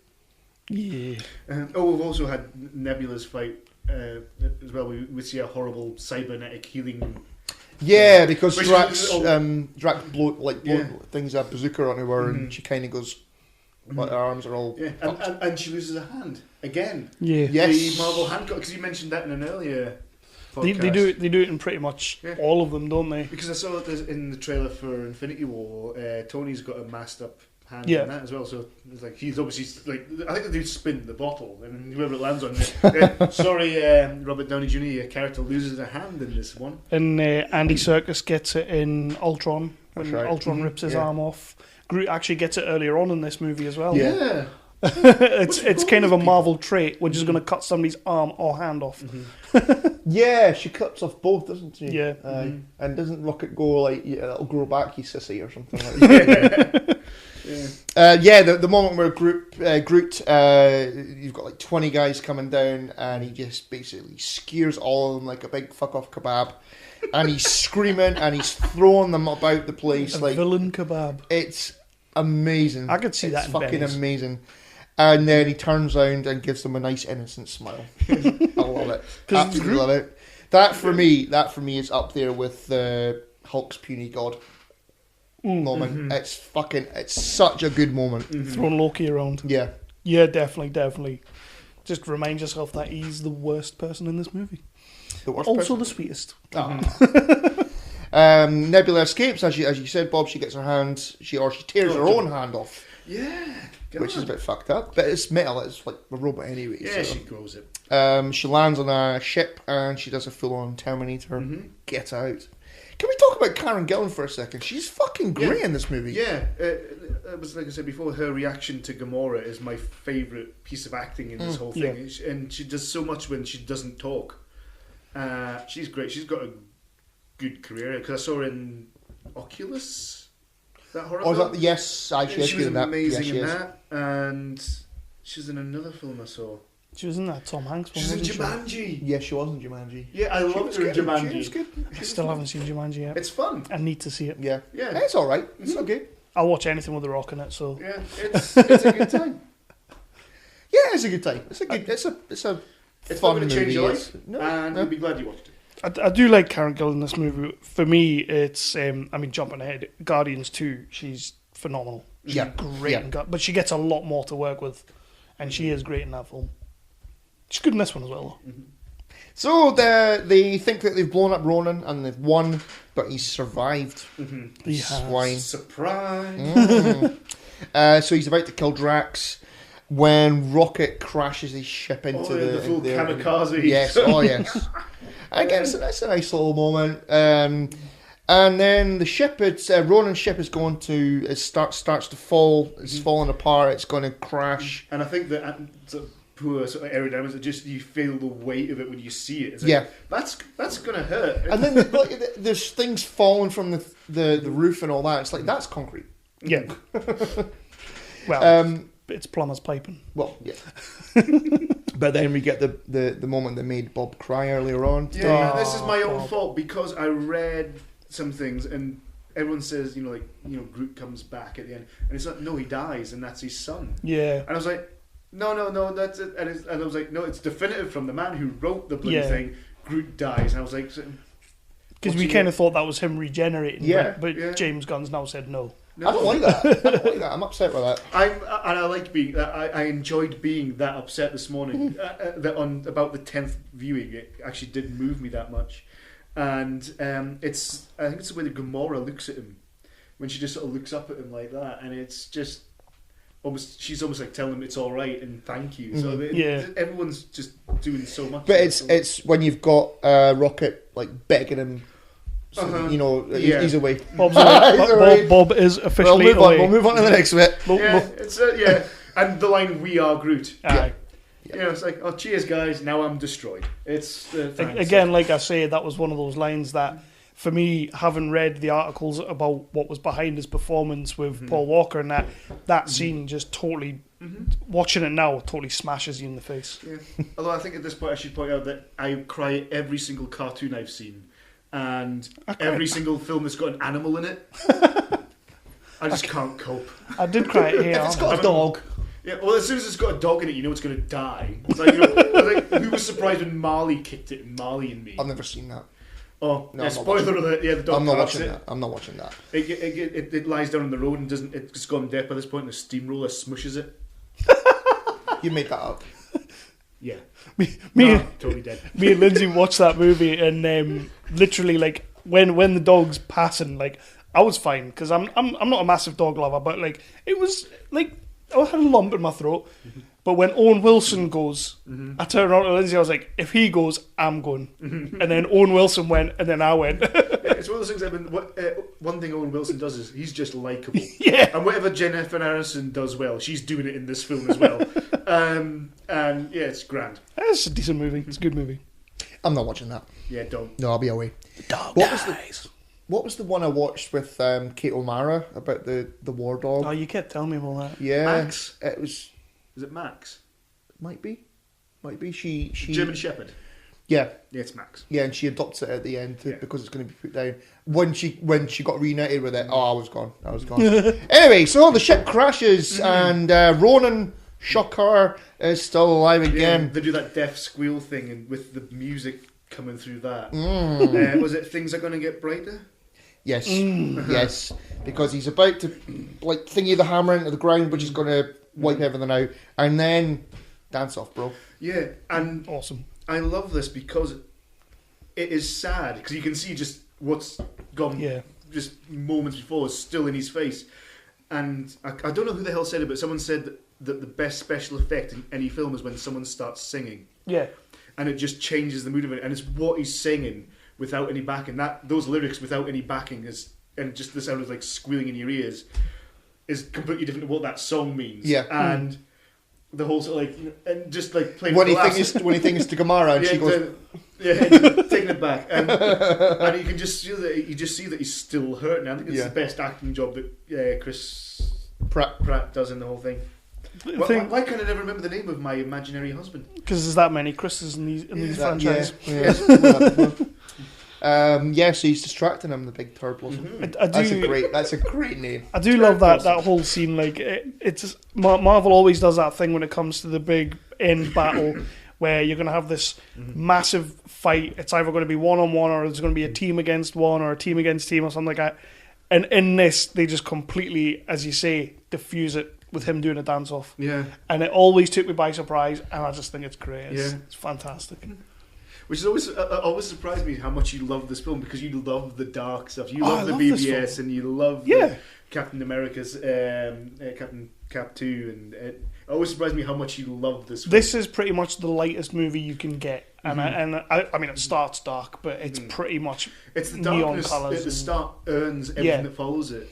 Yeah. We've also had Nebula's fight as well. We see a horrible cybernetic healing. Yeah, because Drax blow things a bazooka onto her, and she kind of goes, her arms are all... Yeah, and she loses a hand, again. Yeah. Yes. The Marvel hand, because you mentioned that in an earlier podcast. They do it in pretty much all of them, don't they? Because I saw it in the trailer for Infinity War, Tony's got a masked up hand in that as well, so it's like he's obviously I think they do spin the bottle, and whoever it lands on. Sorry, Robert Downey Jr. Your character loses a hand in this one, and Andy Serkis gets it in Ultron when Ultron rips his arm off. Groot actually gets it earlier on in this movie as well. Yeah. it's kind of a Marvel trait. We're just going to cut somebody's arm or hand off. Yeah, she cuts off both, doesn't she? Yeah. And doesn't Rocket go like, it'll grow back, you sissy, or something like that? The moment where Groot, you've got like 20 guys coming down, and he just basically skewers all of them like a big fuck off kebab, and he's screaming and he's throwing them about the place like villain kebab. It's amazing. I could see that. It's fucking amazing. And then he turns around and gives them a nice innocent smile. I love it. Absolutely love it. That for me is up there with Hulk's puny god. moment. It's such a good moment. Throwing Loki around. Yeah. Yeah, definitely. Just remind yourself that he's the worst person in this movie. The worst Also person. the sweetest. Nebula escapes, as you said, Bob. She gets her hand, she tears her own hand off. Yeah. God. Which is a bit fucked up, but it's metal. It's like a robot anyway. Yeah, so. she grows it. She lands on a ship and she does a full-on Terminator. Get out. Can we talk about Karen Gillan for a second? She's fucking great in this movie. Yeah, it was like I said before. Her reaction to Gamora is my favourite piece of acting in this whole thing, and she does so much when she doesn't talk. She's great. She's got a good career because I saw her in Oculus. That horror film? Yes, She was amazing yes, in that, and she's in another film I saw. She was in that Tom Hanks one, She's in wasn't she? Jumanji. Yes, she was in Jumanji. Yeah, I loved her in Jumanji. She was good. I still haven't seen Jumanji yet. It's fun. I need to see it. Yeah. Yeah. It's all right. It's okay. I'll watch anything with The Rock in it, so... Yeah, it's a good time. Yeah, it's a good time. It's a It's fun not going to movie. change your life, No, and no. you'll be glad you watched it. I do like Karen Gillan in this movie. For me, it's... jumping ahead, Guardians 2, she's phenomenal. She's Yeah. great, Yeah. but she gets a lot more to work with, and she is great in that film. She's good in this one as well, though. So they think that they've blown up Ronan and they've won, but he's survived. He has. Swine. Surprise! So he's about to kill Drax when Rocket crashes his ship into the full kamikaze. Yes, yes. Again, it's a nice little moment. And then the ship, Ronan's ship is going to, starts to fall. It's falling apart. It's going to crash. And I think that poor sort of aerodynamics, just you feel the weight of it when you see it. It's Yeah. like, that's going to hurt. And then there's things falling from the roof and all that. It's like, that's concrete. Yeah. Well, it's plumber's piping. Well, yeah. But then we get the moment that made Bob cry earlier on. Yeah, this is my own fault because I read some things and everyone says, Groot comes back at the end, and it's like, no, he dies, and that's his son. Yeah. And I was like, no, that's it. And I was like, no, it's definitive from the man who wrote the bloody thing. Groot dies, and I was like, because we kind of thought that was him regenerating. Yeah. But James Gunn's now said no. no. I don't like that. I'm upset with that. I liked being. I enjoyed being that upset this morning. About the 10th viewing, it actually didn't move me that much. And I think it's the way that Gamora looks at him when she just sort of looks up at him like that, and it's just she's almost like telling him it's all right and thank you. So everyone's just doing so much. But it's when you've got Rocket like begging him. So, he's away. Bob is officially away. We'll move on to the next bit. It's and the line "We are Groot." Aye. It's like, oh, cheers, guys. Now I'm destroyed. It's again, like I say, that was one of those lines that, for me, having read the articles about what was behind his performance with Paul Walker and that scene just totally, watching it now, totally smashes you in the face. Yeah. Although I think at this point I should point out that I cry every single cartoon I've seen, and every single film that's got an animal in it. I just can't cope. I did cry here. If it's got a dog. Yeah, well, as soon as it's got a dog in it, you know it's going to die. It's like, who was surprised when Marley kicked it in Marley and Me? I've never seen that. Oh, No, I'm not spoiler alert! Yeah, the dog I'm not carves watching it. that. I'm not watching that. It lies down on the road and doesn't. It's gone dead by this point. And a steamroller smushes it. You made that up. Yeah, totally dead. Me and Lindsay watched that movie, and literally, like when the dog's passing, like I was fine because I'm not a massive dog lover, but like it was like I had a lump in my throat. But when Owen Wilson goes, I turned around to Lindsay. I was like, if he goes, I'm going. And then Owen Wilson went, and then I went. It's one of those things. One thing Owen Wilson does is he's just likable. Yeah. And whatever Jennifer Aniston does well, she's doing it in this film as well. And yeah, it's grand. It's a decent movie. It's a good movie. I'm not watching that. Yeah, don't. No, I'll be away. Dog What was the one I watched with Kate O'Mara about the war dog? Oh, you kept telling me about that. Yeah, Max? It was. Is it Max? Might be. She German Shepherd. Yeah, Yeah, it's Max. yeah, and she adopts it at the end because it's going to be put down. When she got reunited with it, I was gone. Anyway, so the ship crashes and Ronan Shocker is still alive again. They do that deaf squeal thing, and with the music coming through that. Was it Things Are Gonna Get Brighter? Yes, yes, because he's about to like thingy the hammer into the ground, which is going to wipe everything out, and then dance off, bro. Yeah, and Awesome. I love this because it is sad because you can see just what's gone. Yeah. Just moments before is still in his face, and I don't know who the hell said it, but someone said that the best special effect in any film is when someone starts singing. Yeah. And it just changes the mood of it, and it's what he's singing without any backing. Those lyrics without any backing and just the sound of like squealing in your ears is completely different to what that song means. Yeah. And the whole sort of like, and just like playing When with he the thinks laughs. when he thinks to Gamara, and Yeah, she goes, taking it back, and you can just see that he's still hurting. I think it's the best acting job that Chris Pratt does in the whole thing. Why can't I never remember the name of my imaginary husband? Because there's that many Chris's in these franchises. So he's distracting him, the big turtle. That's a great name. I do love that whole scene. Like it's Marvel always does that thing when it comes to the big end battle, where you're going to have this massive fight. It's either going to be one-on-one, or there's going to be a team against one, or a team against team, or something like that. And in this, they just completely, as you say, diffuse it with him doing a dance-off. Yeah. And it always took me by surprise, and I just think it's great. It's fantastic. Which is always surprised me how much you love this film, because you love the dark stuff. You love the love this BBS, film. and you love the Captain America's Captain Cap 2, and it always surprised me how much you love this film. This is pretty much the lightest movie you can get. And I mean, it starts dark, but it's pretty much it's the neon darkness colours. at the start earns everything that follows it.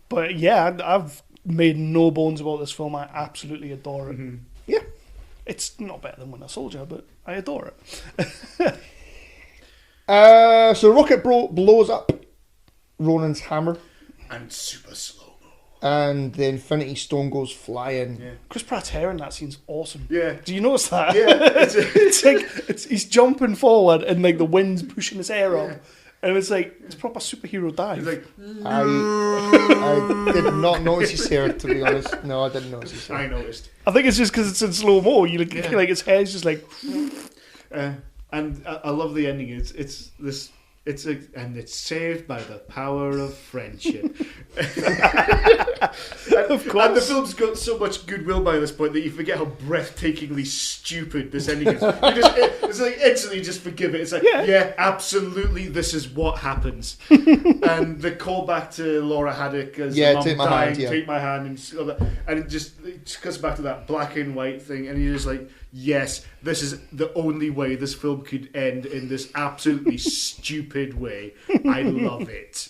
But yeah, I've made no bones about this film. I absolutely adore it. Yeah. It's not better than Winter Soldier, but I adore it. So Rocket blows up Ronan's hammer. And super slow-mo. And the Infinity Stone goes flying. Yeah. Chris Pratt's hair in that scene's awesome. Yeah. Do you notice that? Yeah. It's like he's jumping forward and like the wind's pushing his hair up. And it's like, it's proper superhero dive. He's like, I did not notice his hair, to be honest. No, I didn't notice his hair. I noticed. I think it's just because it's in slow-mo. You look like his hair's just like... And I love the ending. And it's saved by the power of friendship. Of course. And the film's got so much goodwill by this point that you forget how breathtakingly stupid this ending is. It's like instantly just forgive it. It's like, yeah, absolutely, this is what happens. And the callback to Laura Haddock as mom take my dying, hand, take my hand, and it just cuts back to that black and white thing, and you're just like, yes, this is the only way this film could end, in this absolutely stupid way. I love it.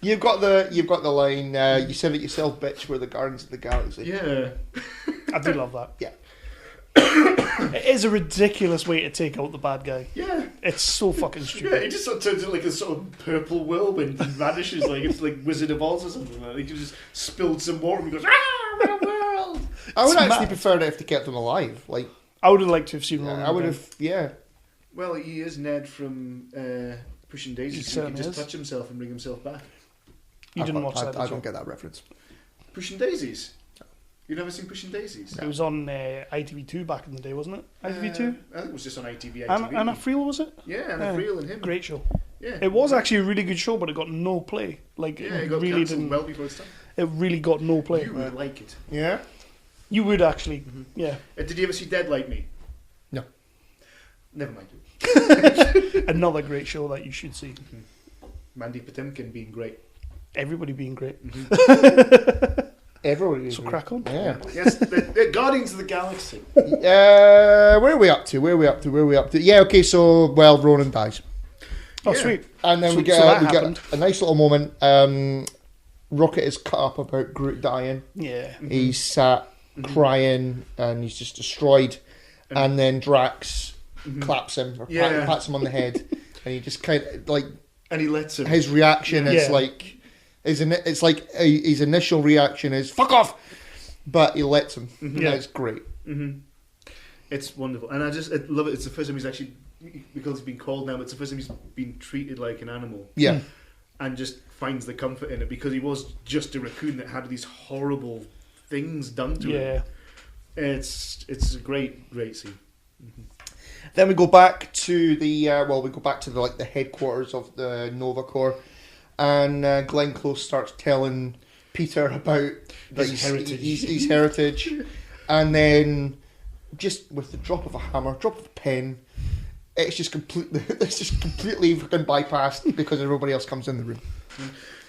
You've got the line. You said it yourself, bitch. We're the Guardians of the Galaxy. Yeah, I do love that. Yeah. It is a ridiculous way to take out the bad guy. Yeah. It's so fucking Yeah, stupid. he just sort of turns into like a sort of purple whirlwind and vanishes like it's like Wizard of Oz or something. Like he just spilled some water and he goes, "Ah, my world!" I would It's actually mad. prefer it if they kept him alive. Like, I would have liked to have seen Ronan. I would again. have, yeah. Well, he is Ned from Pushing Daisies. He So he can certainly just is. touch himself and bring himself back. You didn't watch that, I did don't you? get that reference. Pushing Daisies? You've never seen Pushing Daisies? It was on ITV2 back in the day, wasn't it? ITV2? I think it was just on ITV. Anna Friel, was it? Yeah, Anna Friel and him. Great show. Yeah. It was actually a really good show, but it got no play. Like, Yeah, it it got really cancelled didn't. well before its time. It really got no play. You would like it. Yeah? You would actually, yeah. Did you ever see Dead Like Me? No. Never mind. Another great show that you should see. Mandy Patinkin being great. Everybody being great. Everybody. So crack on. Yeah. Yes, the Guardians of the Galaxy. Where are we up to? Yeah, okay, so, well, Ronan dies. Oh, Yeah. sweet. And then So- we get so that we get happened. a nice little moment. Rocket is cut up about Groot dying. Yeah. He's sat crying and he's just destroyed. And then Drax claps him or Yeah. pats him on the head. And he just kind of, like, And he lets him. his reaction is Yeah. like, it's like his initial reaction is, fuck off! But he lets him. Yeah. And it's great. It's wonderful. And I love it. It's the first time he's actually, because he's been called now, it's the first time he's been treated like an animal. Yeah. And just finds the comfort in it, because he was just a raccoon that had these horrible things done to him. Yeah. It's a great scene. Then we go back to the the headquarters of the Nova Corps, and Glenn Close starts telling Peter about His heritage. his heritage, and then just with the drop of a hammer, drop of a pen, it's just completely fucking bypassed because everybody else comes in the room.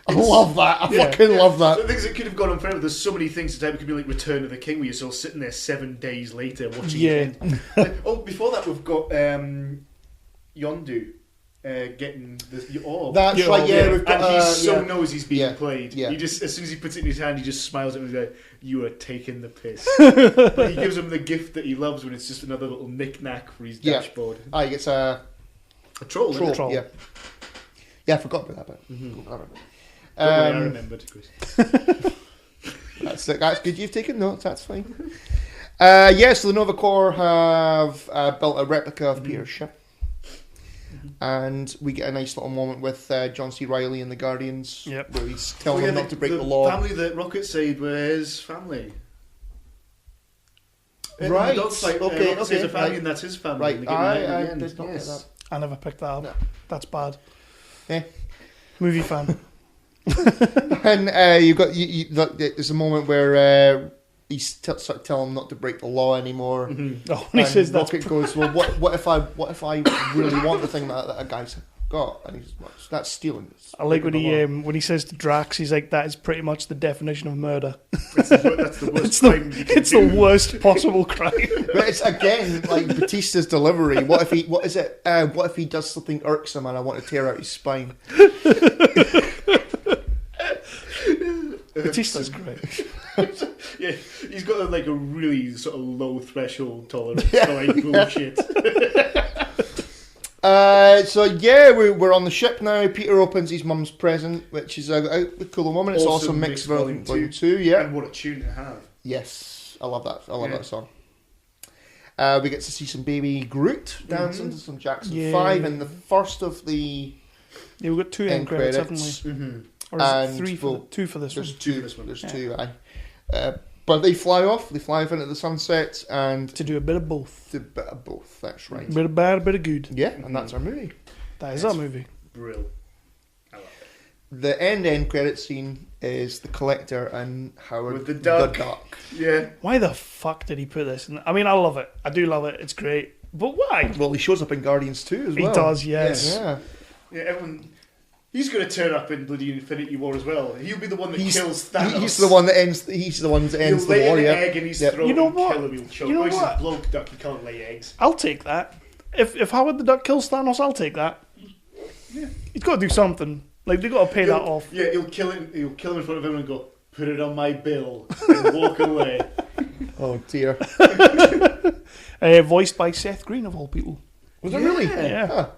I love that. I fucking love that. So things that could have gone on forever. There's so many things that could be like Return of the King, where you're still sitting there 7 days later watching it. Before that, we've got Yondu getting the orb. That's right. Yeah, we've got, and he so knows he's being Yeah. played. Yeah. He just, as soon as he puts it in his hand, he just smiles at him and goes, "You are taking the piss." But he gives him the gift that he loves when it's just another little knick-knack for his dashboard. He gets a troll. Isn't it? Troll. Yeah. Yeah, I forgot about that bit. Forgot about it. Don't worry, I remembered, Chris. That's good. You've taken notes. That's fine. So the Nova Corps have built a replica of Peter's ship, and we get a nice little moment with John C. Reilly and the Guardians, where he's telling them not to break the law. The family that Rocket saved were his family. Right. Rocket saves a family, and that's his family. Right. And they get married at the end. did not get that. I never picked that up. No. That's bad. Yeah. Movie fan. And you've got there's a moment where he's telling him not to break the law anymore. Oh, and he says that's Rocket goes, well, what if I really want the thing that a guy's got? And he's well, that's stealing. It's I like breaking when he says to Drax, he's like, "That is pretty much the definition of murder. That's the worst crime you can It's do. the worst possible crime." But it's again like Batista's delivery. What if he does something irksome and I want to tear out his spine? Batista's great. Yeah, he's got like a really sort of low threshold tolerance for like bullshit. We're on the ship now. Peter opens his mum's present, which is a cool moment. It's also mixed volume 2. Yeah, And what a tune to have. yes, I love that. I love that song. We get to see some baby Groot dancing to some Jackson 5 in the first of the Yeah, we've got 2 end credits, haven't we? Or is it 2 for this one? There's two. There's two. But they fly off. They fly off into the sunset and To do a bit of both. do a bit of both. That's right. A bit of bad, a bit of good. Yeah, and that's our movie. That is our movie. Brill. I love it. The end credit scene is the Collector and Howard With the duck. Yeah. Why the fuck did he put this in? I mean, I love it. I do love it. It's great. But why? Well, he shows up in Guardians 2 as He well. does, yes. Yeah. Yeah, everyone. He's going to turn up in bloody Infinity War as well. He'll be the one that kills Thanos. He's the one that ends. He's the one that ends He'll the lay war. an Yeah. egg in his Yep. throat You know and what? kill him. He'll choke. You know Oh, he's what? a bloke duck. He can't lay eggs. I'll take that. If Howard the Duck kills Thanos, I'll take that. Yeah. He's got to do something. Like, they've got to pay that off. Yeah, he'll kill him. He'll kill him in front of everyone and go, "Put it on my bill," and walk away. Oh dear. Voiced by Seth Green, of all people. Was it really? Yeah. Huh.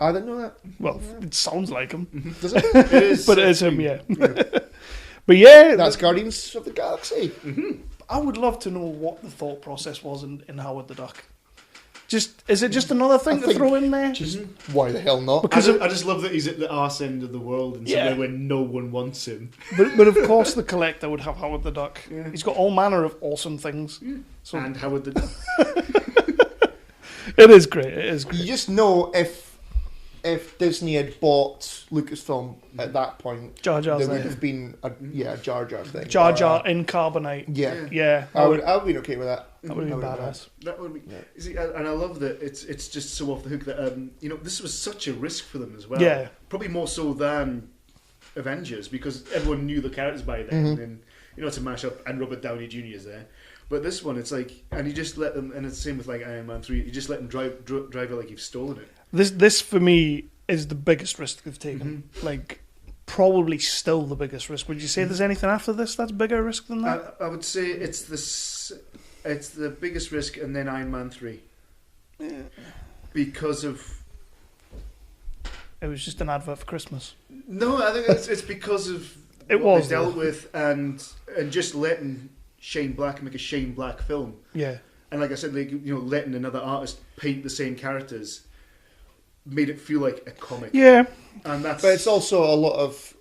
I didn't know that. Well, it sounds like him. Does it? It is, But it is him, yeah. But yeah, That's Guardians of the Galaxy. I would love to know what the thought process was in Howard the Duck. Is it just another thing I to think throw in there? Just why the hell not? Because I just love that he's at the arse end of the world and somewhere where no one wants him. but of course the Collector would have Howard the Duck. Yeah. He's got all manner of awesome things. So And Howard the Duck. it is great. It is great. You just know if Disney had bought Lucasfilm at that point, Jar Jar's there would there. have been a Jar Jar thing. Jar Or, Jar in carbonite. Yeah. Yeah. I would have been okay with that. That would have been I would have badass. That would be. You see, and I love that it's just so off the hook that this was such a risk for them as well. Yeah. Probably more so than Avengers because everyone knew the characters by then, and to mash up and Robert Downey Jr. is there. But this one, it's like, and you just let them, and it's the same with like Iron Man 3. You just let them drive it like you've stolen it. This for me is the biggest risk they've taken. Like, probably still the biggest risk. Would you say there's anything after this that's bigger risk than that? I would say it's the biggest risk, and then Iron Man 3. Yeah. Because of It was just an advert for Christmas. no, I think it's because of It what was, they dealt though. with, and just letting Shane Black make a Shane Black film. Yeah. And like I said, letting another artist paint the same characters made it feel like a comic. Yeah. And that's But it's also a lot of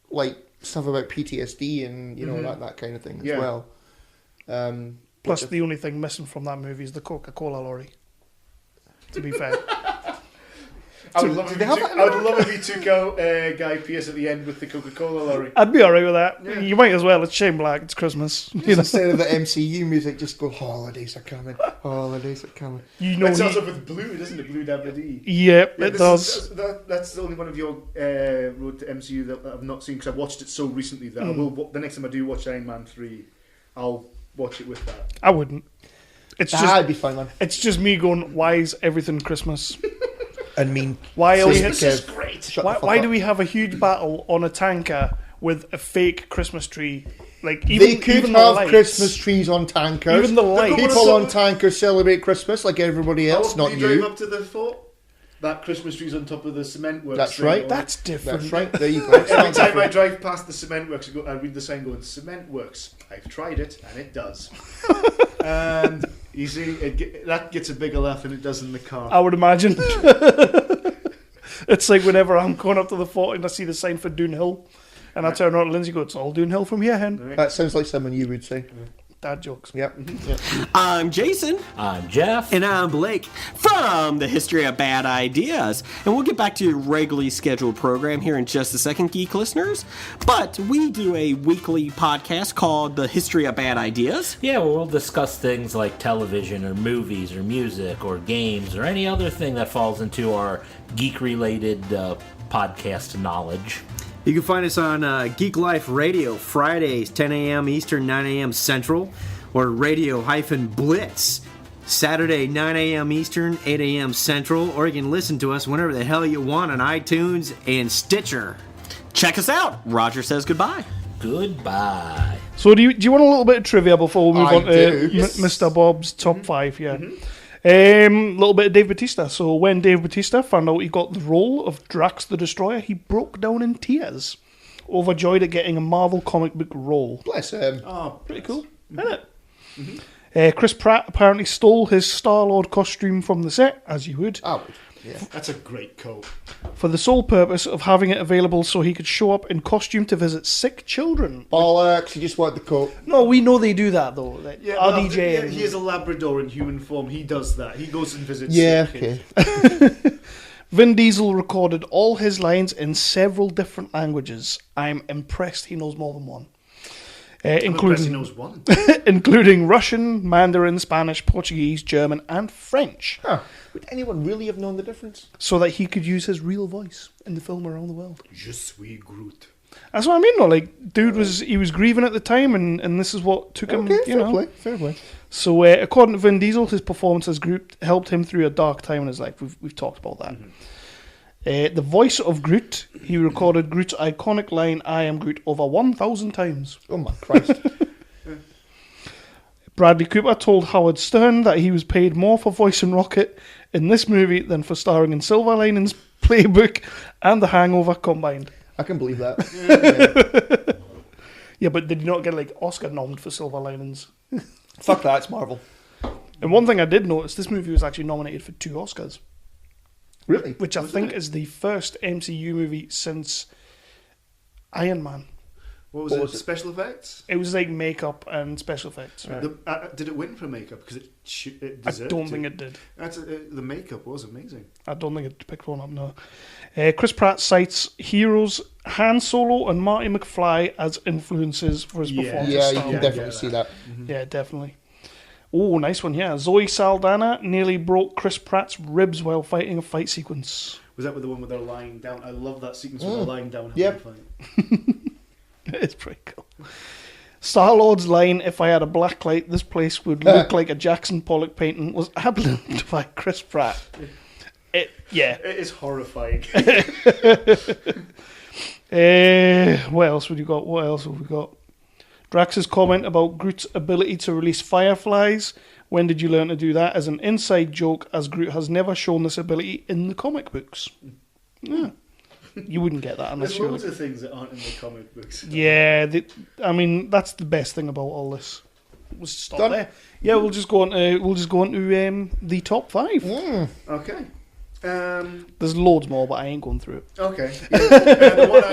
like stuff about PTSD and that kind of thing as Yeah. well. Plus, the only thing missing from that movie is the Coca-Cola lorry. To be fair. I would love if he took out Guy Pearce at the end with the Coca-Cola lorry. I'd be alright with that. You might as well. It's Shane Black. It's Christmas. You know? Instead of the MCU music, just go, holidays are coming. Holidays are coming. You know, It starts off with Blue, doesn't it? Blue Dabba-Dee. Yep, it does. That's the only one of your Road to MCU that I've not seen, because I've watched it so recently that I will. The next time I do watch Iron Man 3, I'll watch it with that. I wouldn't. It's just, I'd be fine, man. it's just me going, why is everything Christmas? And mean. Why are we? Christmas is great. Why do we have a huge battle on a tanker with a fake Christmas tree? Like They could even the have lights, Christmas trees on tankers. Even the lights. People on tankers celebrate Christmas like everybody else, not you drive you. up to the fort. That Christmas tree's on top of the cement works. That's thing, right. or- That's different. That's right. There you go. Every time I drive past the cement works, I read the sign going, "Cement works." I've tried it, and it does. And you see, that gets a bigger laugh than it does in the car. I would imagine. It's like whenever I'm going up to the fort and I see the sign for Doon Hill, and I turn around to Lindsay and go, "It's all Doon Hill from here, hen." That sounds like something you would say. Dad jokes. Yep. I'm Jason. I'm Jeff. And I'm Blake from the History of Bad Ideas. And we'll get back to your regularly scheduled program here in just a second, geek listeners. But we do a weekly podcast called The History of Bad Ideas. Yeah, well, we'll discuss things like television or movies or music or games or any other thing that falls into our geek-related podcast knowledge. You can find us on Geek Life Radio, Fridays, 10 a.m. Eastern, 9 a.m. Central, or Radio-Blitz, Saturday, 9 a.m. Eastern, 8 a.m. Central, or you can listen to us whenever the hell you want on iTunes and Stitcher. Check us out. Roger says goodbye. Goodbye. So do you want a little bit of trivia before we move I on to do. Yes. Mr. Bob's top 5? Yeah. A little bit of Dave Bautista. So when Dave Bautista found out he got the role of Drax the Destroyer, he broke down in tears, overjoyed at getting a Marvel comic book role. Bless him. Oh, Pretty cool, isn't it? Chris Pratt apparently stole his Star-Lord costume from the set, as you would, I would. Yeah. that's a great coat. for the sole purpose of having it available so he could show up in costume to visit sick children. Bollocks, you just want the coat. No, we know they do that, though. Like, Well, RDJ. and- he is a Labrador in human form. He does that. He goes and visits. Yeah, sick okay. kids. Vin Diesel recorded all his lines in several different languages. I'm impressed he knows more than one. I'm impressed he Including, knows one. including Russian, Mandarin, Spanish, Portuguese, German, and French, Huh. Would anyone really have known the difference? so that he could use his real voice in the film around the world. Je suis Groot. That's what I mean, though. Like, dude he was grieving at the time, and this is what took him, Okay, you know. fair play. So, according to Vin Diesel, his performance as Groot helped him through a dark time in his life. We've talked about that. The voice of Groot, he recorded Groot's iconic line, "I am Groot," over 1,000 times. Oh my Christ. Bradley Cooper told Howard Stern that he was paid more for voicing Rocket in this movie than for starring in Silver Linings Playbook and The Hangover combined. I can believe that. Yeah, but did he not get like Oscar nominated for Silver Linings? Fuck that, it's Marvel. And one thing I did notice, this movie was actually nominated for 2 Oscars, Really? which I think is the first MCU movie since Iron Man. What was What it? was it? Special effects? It was like makeup and special effects. Did it win for makeup? Because it I deserved don't to. think it did. The makeup was amazing. I don't think it picked one up, no. Chris Pratt cites heroes Han Solo and Marty McFly as influences for his performance. Yeah, as you Star-Lord. can definitely see that. Yeah, definitely. Oh, nice one, yeah. Zoe Saldana nearly broke Chris Pratt's ribs while fighting a fight sequence. Was that with the one where they're lying down? I love that sequence where they're lying down. Yep. having a fight. It's pretty cool. Star-Lord's line, "If I had a black light, this place would look like a Jackson Pollock painting," was ad-libbed by Chris Pratt. Yeah. It is horrifying. What else have we got? Drax's comment about Groot's ability to release fireflies. When did you learn to do that? As an inside joke, as Groot has never shown this ability in the comic books. Yeah. You wouldn't get that unless There's you're... loads of things that aren't in the comic books. Yeah, I mean, that's the best thing about all this. We'll stop Done. there. Yeah, we'll just go on to the top 5. Okay. There's loads more, but I ain't going through it. Okay. Yeah. The one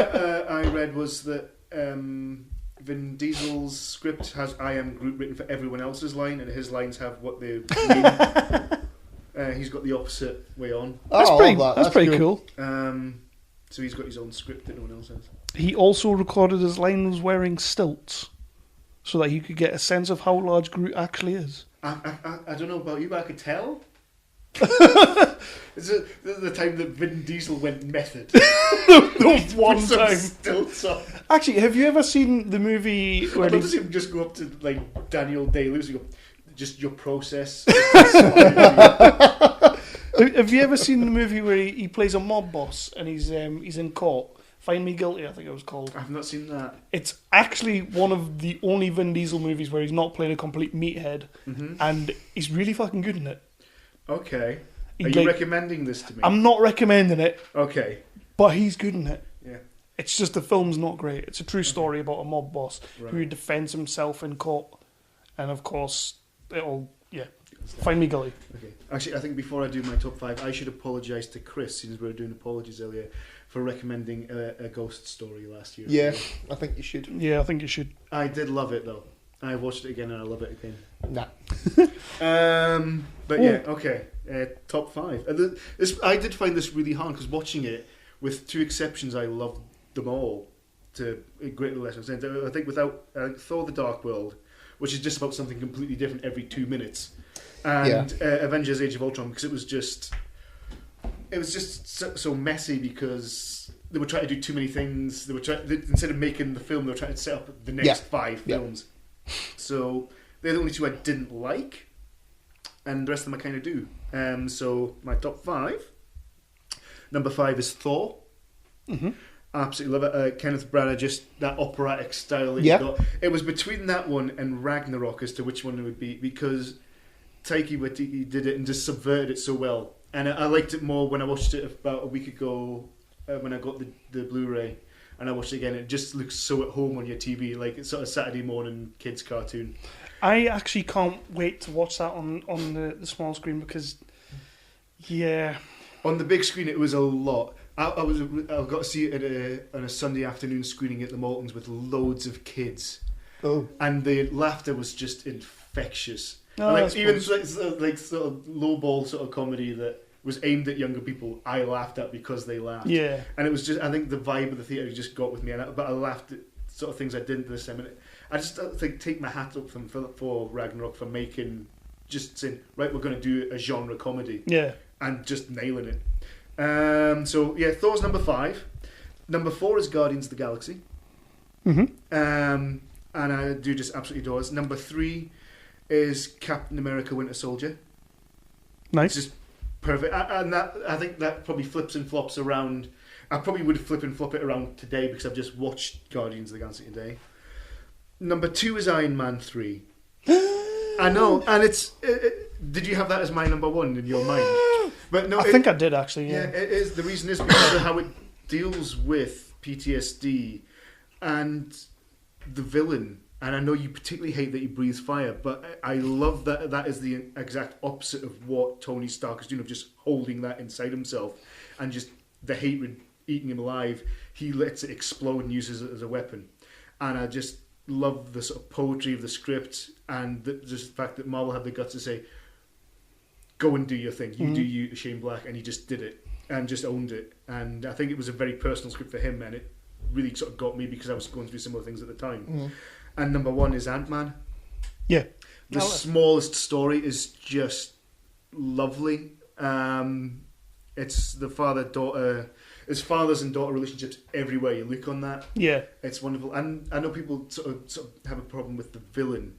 I read was that Vin Diesel's script has "I am Groot" written for everyone else's line, and his lines have what they mean. He's got the opposite way on. That's I pretty. love that. That's pretty cool. So he's got his own script that no one else has. He also recorded his lines wearing stilts, so that he could get a sense of how large Groot actually is. I don't know about you, but I could tell. This is the time that Vin Diesel went method. One Put some time. stilts on. Actually, have you ever seen the movie where I'd love to he's... see him just go up to like Daniel Day-Lewis and go, just your process. Have you ever seen the movie where he plays a mob boss and he's in court? Find Me Guilty, I think it was called. I've not seen that. It's actually one of the only Vin Diesel movies where he's not playing a complete meathead, and he's really fucking good in it. Okay. Are Like, you recommending this to me? I'm not recommending it, Okay. but he's good in it. Yeah. It's just the film's not great. It's a true story about a mob boss who Right. defends himself in court, and of course, Find Me Guilty. Okay. Actually, I think before I do my top 5, I should apologise to Chris, since we were doing apologies earlier, for recommending a ghost story last year. Yeah, I think you should. Yeah, I think you should. I did love it though. I watched it again and I love it again. Nah. But yeah, okay. Top 5. I did find this really hard because watching it, with 2 exceptions, I loved them all to a great lesser extent. I think without Thor: The Dark World, which is just about something completely different every 2 minutes, and Avengers: Age of Ultron, because it was just so messy because they were trying to do too many things. Instead of making the film, they were trying to set up the next 5 films. So they're the only 2 I didn't like, and the rest of them I kind of do. So my top 5. Number 5 is Thor. Mm-hmm. Absolutely love it. Kenneth Branagh, just that operatic style that he got. It was between that one and Ragnarok as to which one it would be, because Taika Waititi did it and just subverted it so well. And I liked it more when I watched it about a week ago when I got the Blu-ray, and I watched it again. It just looks so at home on your TV, like it's sort of Saturday morning kids cartoon. I actually can't wait to watch that on the small screen because, on the big screen it was a lot. I got to see it on a Sunday afternoon screening at the Maltons with loads of kids. Oh, and the laughter was just infectious. Oh, like even cool. like sort of low-ball sort of comedy that was aimed at younger people, I laughed at because they laughed. Yeah. And it was just, I think the vibe of the theatre just got with me, but I laughed at sort of things I didn't this time. And I just think take my hat up for Ragnarok for making, just saying, right, we're going to do a genre comedy. Yeah. And just nailing it. So yeah, Thor's number 5. Number 4 is Guardians of the Galaxy. Mm-hmm. And I do just absolutely adore it. Number 3 is Captain America: Winter Soldier. Nice. It's just perfect. And that, I think that probably flips and flops around. I probably would flip and flop it around today because I've just watched Guardians of the Galaxy today. Number 2 is Iron Man 3. I know, and did you have that as my number 1 in your mind? But no, I think I did actually. Yeah. It is. The reason is because of how it deals with PTSD and the villain. And I know you particularly hate that he breathes fire, but I love that that is the exact opposite of what Tony Stark is doing, of just holding that inside himself and just the hatred eating him alive. He lets it explode and uses it as a weapon. And I just love the sort of poetry of the script and just the fact that Marvel had the guts to say, go and do your thing. You do you, Shane Black, and he just did it and just owned it. And I think it was a very personal script for him, and it really sort of got me because I was going through similar things at the time. And number 1 is Ant-Man. Yeah. The smallest story is just lovely. It's the father-daughter... It's fathers and daughter relationships everywhere you look on that. Yeah. It's wonderful. And I know people sort of have a problem with the villain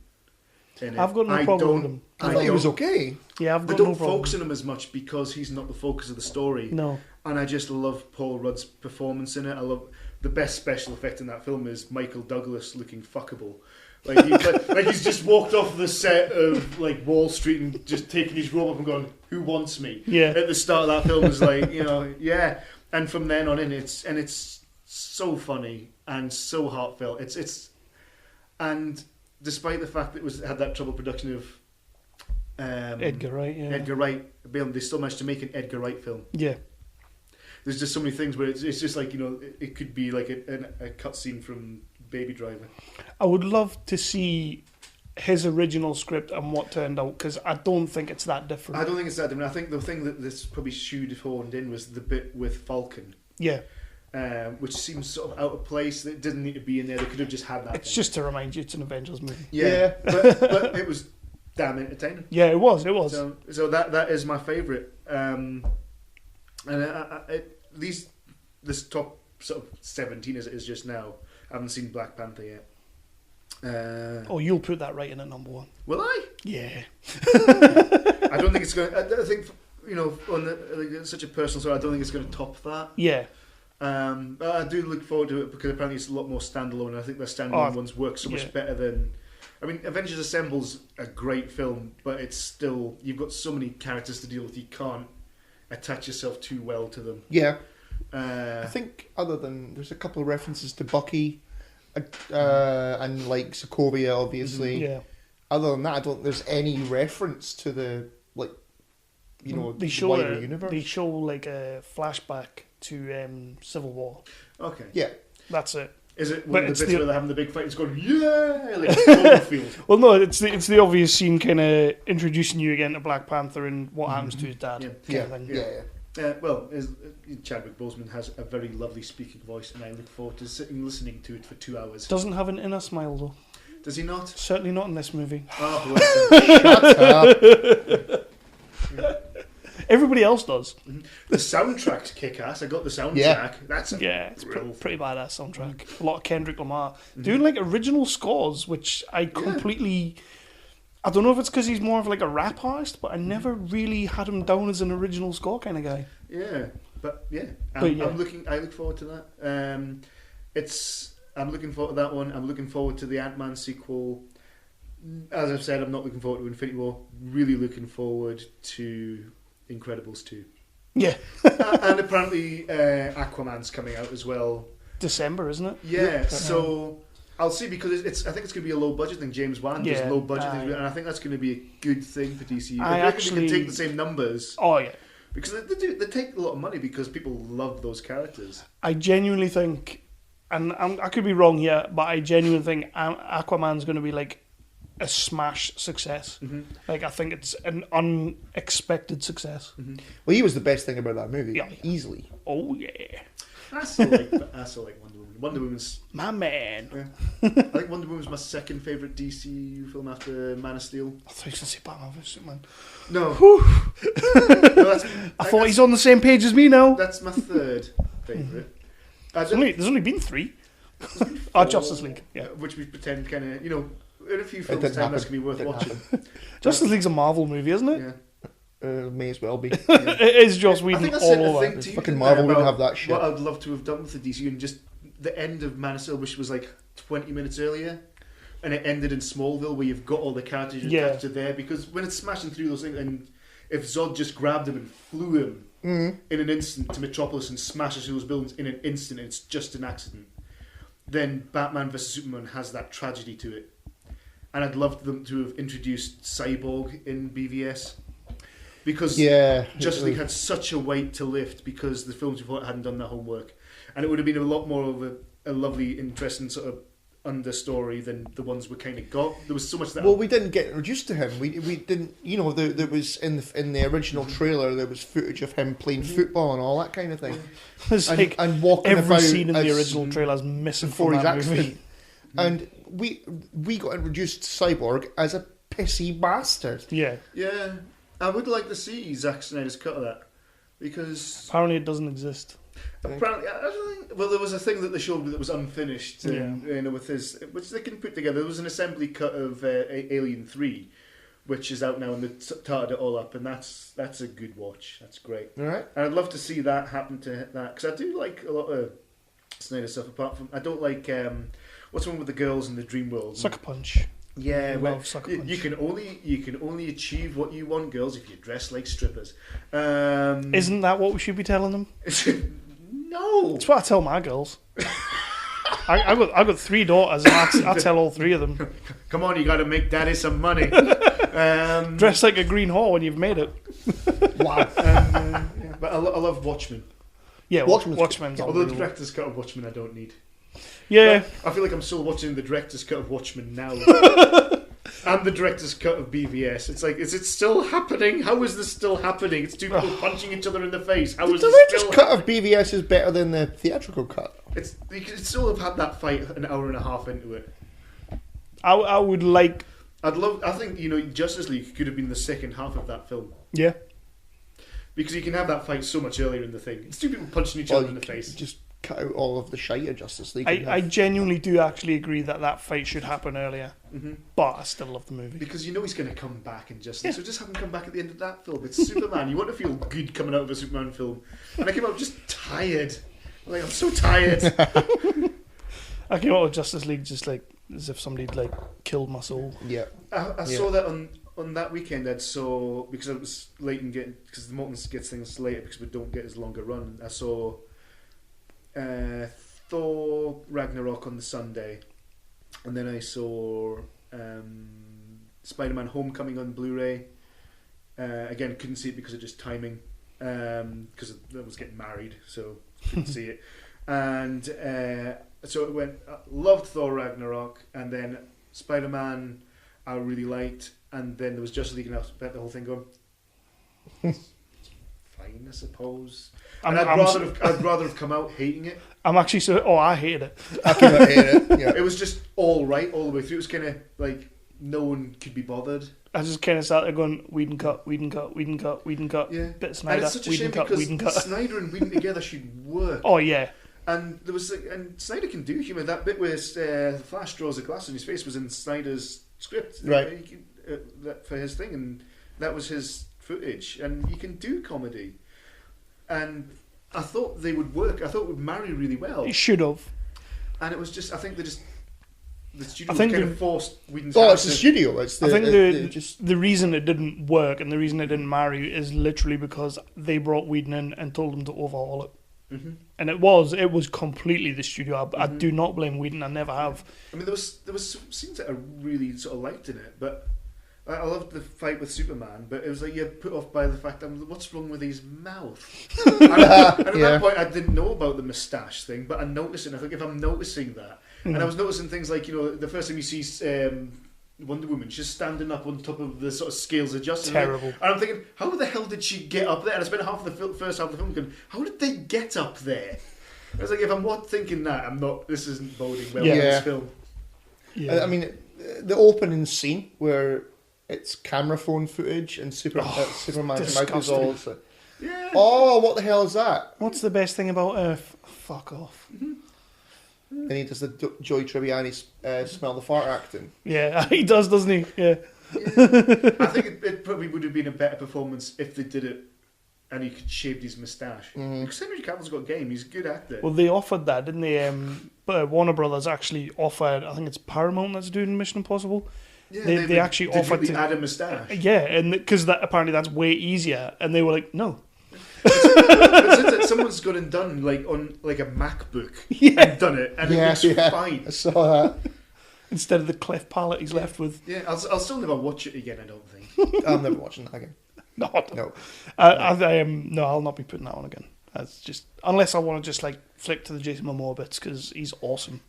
in it. I've got no problem with him. I thought he was okay. Yeah, I've They got no don't problem. focus on him as much because he's not the focus of the story. No. And I just love Paul Rudd's performance in it. I love the best special effect in that film is Michael Douglas looking fuckable. Like he's just walked off the set of like Wall Street and just taking his robe up and going, "Who wants me?" Yeah. At the start of that film is like, yeah. And from then on in, it's so funny and so heartfelt. And despite the fact that it had that troubled production of Edgar Wright. Yeah. Edgar Wright, they still managed to make an Edgar Wright film. Yeah. There's just so many things where it's just like, it could be like a cutscene from Baby Driver. I would love to see his original script and what turned out, because I don't think it's that different. I don't think it's that different. I think the thing that this probably shoehorned in was the bit with Falcon. Yeah. Which seems sort of out of place. It didn't need to be in there. They could have just had that. It's just to remind you it's an Avengers movie. Yeah. But it was damn entertaining. Yeah, it was. So that is my favourite. This top sort of 17 as it is just now. I haven't seen Black Panther yet. You'll put that right in at number 1. Will I? Yeah. I don't think it's going. I think on such a personal story, I don't think it's going to top that. Yeah. But I do look forward to it because apparently it's a lot more standalone. And I think the standalone ones work so much better than. I mean, Avengers Assemble's a great film, but it's still you've got so many characters to deal with. You can't attach yourself too well to them. Yeah. I think other than there's a couple of references to Bucky, and like Sokovia, obviously. Yeah. Other than that, I don't. There's any reference to the they the show wider universe. They show like a flashback to Civil War. Okay. Yeah. That's it. Is it one of the bits where they're having the big fight? It's going, yeah, like Cloverfield. Well, no, it's the obvious scene, kind of introducing you again to Black Panther and what happens to his dad. Well, Chadwick Boseman has a very lovely speaking voice, and I look forward to sitting listening to it for 2 hours. Doesn't have an inner smile though. Does he not? Certainly not in this movie. Oh, bless him. Shut up. Everybody else does. The soundtrack's kick-ass. I got the soundtrack. Yeah. That's it's pretty badass soundtrack. A lot of Kendrick Lamar doing like original scores, which I completely. I don't know if it's because he's more of like a rap artist, but I never really had him down as an original score kind of guy. Yeah, I look forward to that. I'm looking forward to that one. I'm looking forward to the Ant-Man sequel. As I've said, I'm not looking forward to Infinity War. Really looking forward to Incredibles 2. Yeah. And apparently Aquaman's coming out as well. December, isn't it? Yeah, so I'll see, because I think it's going to be a low budget thing. James Wan does low budget things, and I think that's going to be a good thing for DC. If they can take the same numbers. Oh yeah. Because they take a lot of money because people love those characters. I genuinely think, and I could be wrong here, but I genuinely think Aquaman's going to be like a smash success. Mm-hmm. Like, I think it's an unexpected success. Mm-hmm. Well, he was the best thing about that movie, easily. Oh yeah. I still like Wonder Woman. Wonder Woman's my man. Yeah. I think Wonder Woman's my second favourite DC film after Man of Steel. I thought you were going to say Batman vs Superman. No. I thought he's on the same page as me now. That's my third favourite. There's only been 3. Justice League. Yeah. Which we pretend kind of, in a few films' time that's going to be worth watching. Justice League's a Marvel movie, isn't it? Yeah. May as well be. It is Joss Whedon all over. Fucking Marvel wouldn't have that shit. What I'd love to have done with the DC, and just the end of Man of Steel, which was like 20 minutes earlier, and it ended in Smallville, where you've got all the characters attached to there, because when it's smashing through those things, and if Zod just grabbed him and flew him in an instant to Metropolis and smashes through those buildings in an instant, and it's just an accident, then Batman vs Superman has that tragedy to it. And I'd love them to have introduced Cyborg in BVS. Because Justice League had such a weight to lift because the films before it hadn't done their homework. And it would have been a lot more of a lovely, interesting sort of understory than the ones we kind of got. There was so much that... Well, we didn't get introduced to him. We didn't... there was, in the original trailer, there was footage of him playing football and all that kind of thing. It's and walking every about scene in the original trailer is missing from that movie. And we got introduced to Cyborg as a pissy bastard. Yeah. Yeah. I would like to see Zack Snyder's cut of that, because apparently it doesn't exist. Apparently, I don't think. Well, there was a thing that they showed me that was unfinished, with his, which they can put together. There was an assembly cut of Alien 3, which is out now, and they tarted it all up, and that's a good watch. That's great. All right. And I'd love to see that happen to that, because I do like a lot of Snyder stuff. Apart from, I don't like what's wrong with the girls in the Dream World? Sucker Punch. Yeah, well, Sucker Punch. you can only achieve what you want, girls, if you dress like strippers. Isn't that what we should be telling them? No, that's what I tell my girls. I got 3 daughters, and I tell all 3 of them. Come on, you got to make daddy some money. Dress like a green whore when you've made it. Wow. But I love Watchmen. Yeah, Watchmen's although the director's cut of Watchmen I don't need. Yeah. But I feel like I'm still watching the director's cut of Watchmen now. and the director's cut of BVS. It's like, is it still happening? How is this still happening? It's two people punching each other in the face. How is The this director's still cut happening? of BVS is better than the theatrical cut. You could still have had that fight an hour and a half into it. I would like. I think, Justice League could have been the second half of that film. Yeah. Because you can have that fight so much earlier in the thing. It's two people punching each other in the face. Just cut out all of the shite of Justice League. I genuinely do actually agree that fight should happen earlier. Mm-hmm. But I still love the movie. Because he's going to come back in Justice League. So just have him come back at the end of that film. It's Superman. You want to feel good coming out of a Superman film. And I came out just tired. I'm so tired. I came out of Justice League just like as if somebody'd like killed my soul. Yeah. I saw that on that weekend. Because I was late in getting, because the Mortons gets things later because we don't get as long a run. I saw Thor Ragnarok on the Sunday, and then I saw Spider-Man Homecoming on Blu-ray. Again, couldn't see it because of just timing, because I was getting married, so couldn't see it. And so it went. Loved Thor Ragnarok, and then Spider-Man I really liked, and then there was Justice League, and I spent the whole thing going, fine, I suppose. And I'd rather have come out hating it. I'm actually I hated it. I came out hating it. Yeah. It was just all right all the way through. It was kind of like no one could be bothered. I just kind of sat there going, Whedon cut, Whedon cut, Whedon cut, Whedon cut. Yeah. Bit of Snyder, and it's such a Whedon shame cut, because Whedon cut. Snyder and Whedon together should work. Oh yeah. And there was and Snyder can do humour. That bit where the Flash draws a glass on his face was in Snyder's script, right? For his thing, and that was his footage. And you can do comedy, and I thought they would work. I thought it would marry really well. It should have. And it was just, I think the studio I think kind of forced Whedon's. Oh, it's the studio. It's the, I think the reason it didn't work and the reason it didn't marry is literally because they brought Whedon in and told him to overhaul it. Mm-hmm. And it was completely the studio. I do not blame Whedon. I never have. I mean, there was scenes that I really sort of liked in it, but I loved the fight with Superman. But it was like you're put off by the fact that what's wrong with his mouth? and at that point, I didn't know about the moustache thing, but I'm noticing. I think if I'm noticing that, and I was noticing things like the first time you see Wonder Woman, she's standing up on top of the sort of scales of justice. Terrible. And I'm thinking, how the hell did she get up there? And I spent half of the first half of the film going, how did they get up there? I was like, if I'm not thinking that, I'm not. This isn't boding well for this film. Yeah. I mean, the opening scene where it's camera phone footage and Superman's mouth is all. Yeah. Oh, what the hell is that? What's the best thing about Earth? Fuck off. Mm-hmm. And he does the Joey Tribbiani smell the fart acting. Yeah, he does, doesn't he? Yeah. I think it probably would have been a better performance if they did it and he could shave his moustache. Because Henry Cavill's got game, he's a good actor. Well, they offered that, didn't they? Warner Brothers actually offered, I think it's Paramount that's doing Mission Impossible. Yeah, they actually offered to add a moustache. Yeah, and because apparently that's way easier, and they were like, no. But someone's gone and done on a MacBook and done it, and it looks fine. I saw that. Instead of the cleft palate he's left with. Yeah, I'll still never watch it again. I don't think. I'm never watching that again. No. I'll not be putting that on again. That's just unless I want to just like flick to the Jason Momoa bits because he's awesome.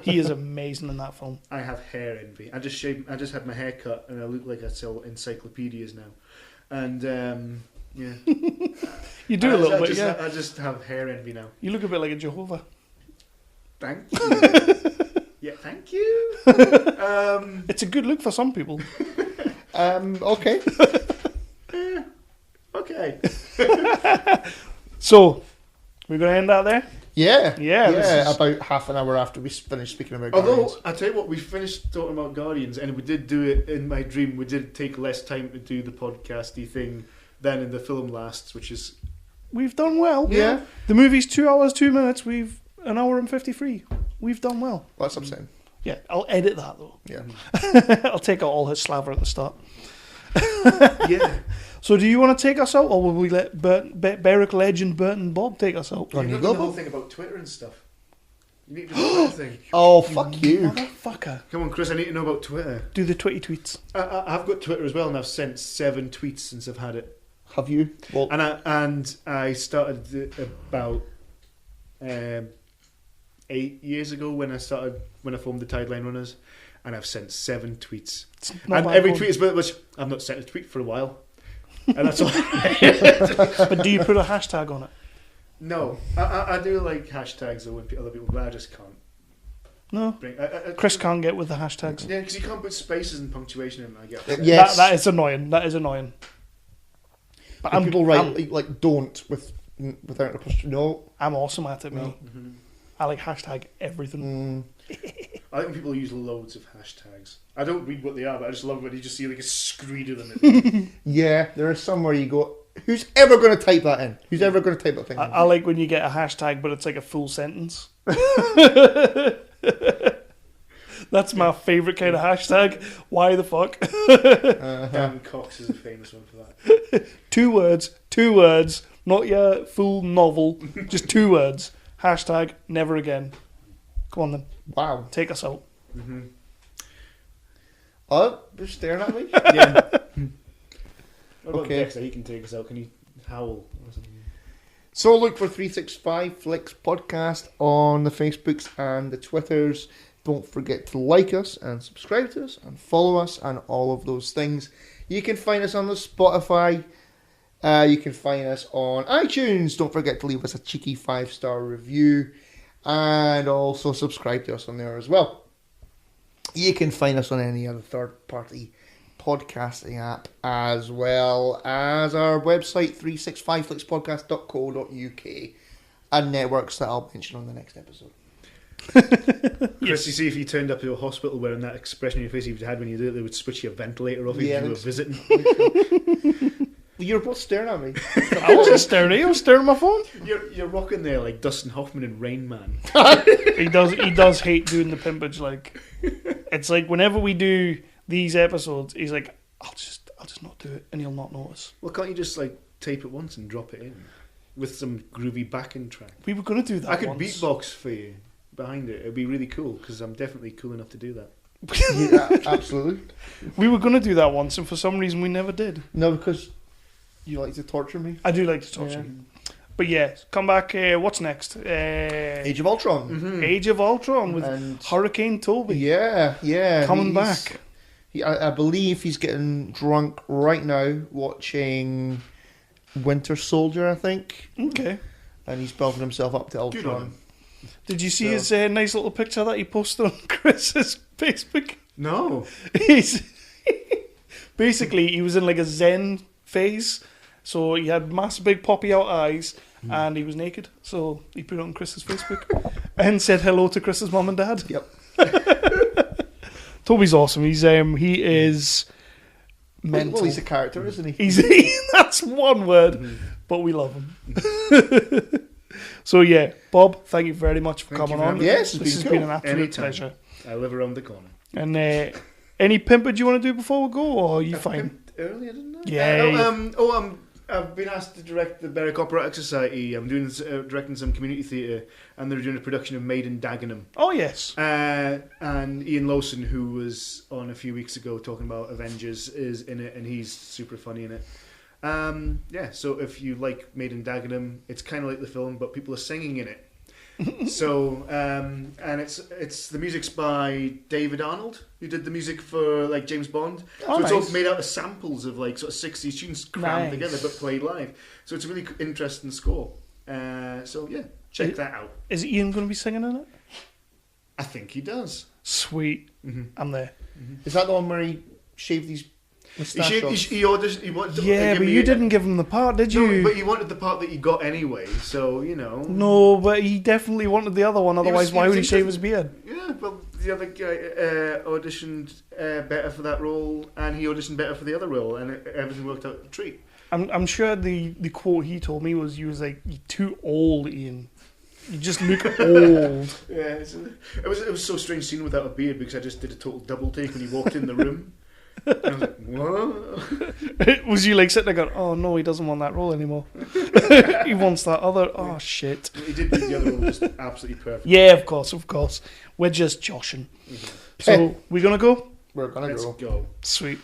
He is amazing in that film. I have hair envy. I just had my hair cut, and I look like I sell encyclopedias now. And yeah, you do a little bit. I just have hair envy now. You look a bit like a Jehovah. Thank you. Yeah, thank you. It's a good look for some people. Okay. Okay. So, we're going to end that there? Yeah. Yeah. About half an hour after we finished speaking about Although, Guardians. I tell you what, we finished talking about Guardians, and we did do it in my dream. We did take less time to do the podcasty thing than in the film lasts, which is... We've done well. Yeah. The movie's 2 hours, 2 minutes. We've an hour and 53. We've done well. That's what I'm saying. Yeah, I'll edit that though. Yeah. I'll take out all his slaver at the start. Yeah. So do you want to take us out, or will we let Berwick legend Burton Bob take us out? You know the whole thing about Twitter and stuff. You need to do the Twitter thing. Oh, fuck you. Motherfucker. Come on, Chris, I need to know about Twitter. Do the Twitty tweets. I've got Twitter as well, and I've sent 7 tweets since I've had it. Have you? Well, And I started about 8 years ago when I formed the Tideline Runners, and I've sent 7 tweets. not And bad every going. tweet is about which I've not sent a tweet for a while. And that's all. But do you put a hashtag on it? No, I do like hashtags though with other people, but I just can't. No. Chris can't get with the hashtags. Yeah, because you can't put spaces and punctuation in. I get upset. Yes. That is annoying. That is annoying. But And people write like don't without a apostrophe. No. I'm awesome at it, me. Mm-hmm. I like hashtag everything. I like when people use loads of hashtags. I don't read what they are, but I just love when you just see like a screed of them. Yeah, there is some where you go, who's ever going to type that in? Who's ever going to type that thing in? I like when you get a hashtag, but it's like a full sentence. That's my favourite kind of hashtag. Why the fuck? Dan Cox is a famous one for that. 2 words, not your full novel, just 2 words. Hashtag never again. Come on then, Wow. take us out. Oh, you're staring at me? Yeah. What about Okay. Dexter? He can take us out. Can he howl or something? So look for 365 Flicks Podcast on the Facebooks and the Twitters. Don't forget to like us and subscribe to us and follow us and all of those things. You can find us on the Spotify. You can find us on iTunes. Don't forget to leave us a cheeky 5-star review. And also subscribe to us on there as well. You can find us on any other third-party podcasting app, as well as our website, 365flixpodcast.co.uk, and networks that I'll mention on the next episode. Chris, you see, if you turned up to a hospital wearing that expression on your face you had when you did it, they would switch your ventilator off Yeah, if you were that's- visiting. You're both staring at me. I wasn't staring at you, I was staring at my phone. You're rocking there like Dustin Hoffman in Rain Man. He does hate doing the pimpage. Like, it's like whenever we do these episodes, he's like, I'll just not do it, and he'll not notice. Well, can't you just like tape it once and drop it in with some groovy backing track? We were gonna do that. I could once. beatbox for you behind it. It'd be really cool because I'm definitely cool enough to do that. Yeah, absolutely. We were gonna do that once, and for some reason we never did. No, because you like to torture me. I do like to talk to you. But yeah, come back. What's next? Age of Ultron. Age of Ultron with And- Hurricane Toby. Yeah. Coming he's- back. I believe he's getting drunk right now watching Winter Soldier, I think. Okay. And he's building himself up to Good on Ultron. him. Did you see his nice little picture that he posted on Chris's Facebook? No. He's basically he was in like a Zen phase, so he had massive big poppy out eyes, and he was naked. So he put it on Chris's Facebook and said hello to Chris's mum and dad. Yep. Toby's awesome. He is mental. Well, he's a character, isn't he? He's that's one word, but we love him. So yeah, Bob, thank you very much for Thank coming you for on. having me. Yes, this it's has been been cool. an absolute Anytime. pleasure. I live around the corner. And any pimpage you want to do before we go, or are you fine? Pimped earlier, didn't I? Yeah. I've been asked to direct the Berwick Operatic Society. I'm doing directing some community theatre, and they're doing a production of Maid in Dagenham. Oh yes. And Ian Lawson, who was on a few weeks ago talking about Avengers, is in it, and he's super funny in it. So if you like Maid in Dagenham, it's kind of like the film, but people are singing in it. So and it's the music's by David Arnold, who did the music for like James Bond. Oh, so it's nice. all made out of samples of like sort of 60s tunes crammed Nice. together but played live. So it's a really interesting score. So yeah, check that out. Is Ian going to be singing in it? I think he does. Sweet. I'm there. Is that the one where he shaved his moustache off? He auditioned. He wanted to Yeah, give but me you a- didn't give him the part, did you? No, but he wanted the part that he got anyway. So you know. No, but he definitely wanted the other one. Otherwise, he why was would he shave interested. his beard? Yeah, well, the other guy auditioned better for that role, and he auditioned better for the other role, and everything worked out a treat. I'm sure the quote he told me was, "You was like, you're too old, Ian. You just look old." Yeah, it was so strange seeing him without a beard because I just did a total double take when he walked in the room. And I was like, what? Was you like sitting there going, "Oh no, he doesn't want that role anymore. He wants that other." Oh shit. He did the other role just absolutely perfect. Yeah, of course. We're just joshing. So we're gonna go. We're gonna Let's go. go. Sweet.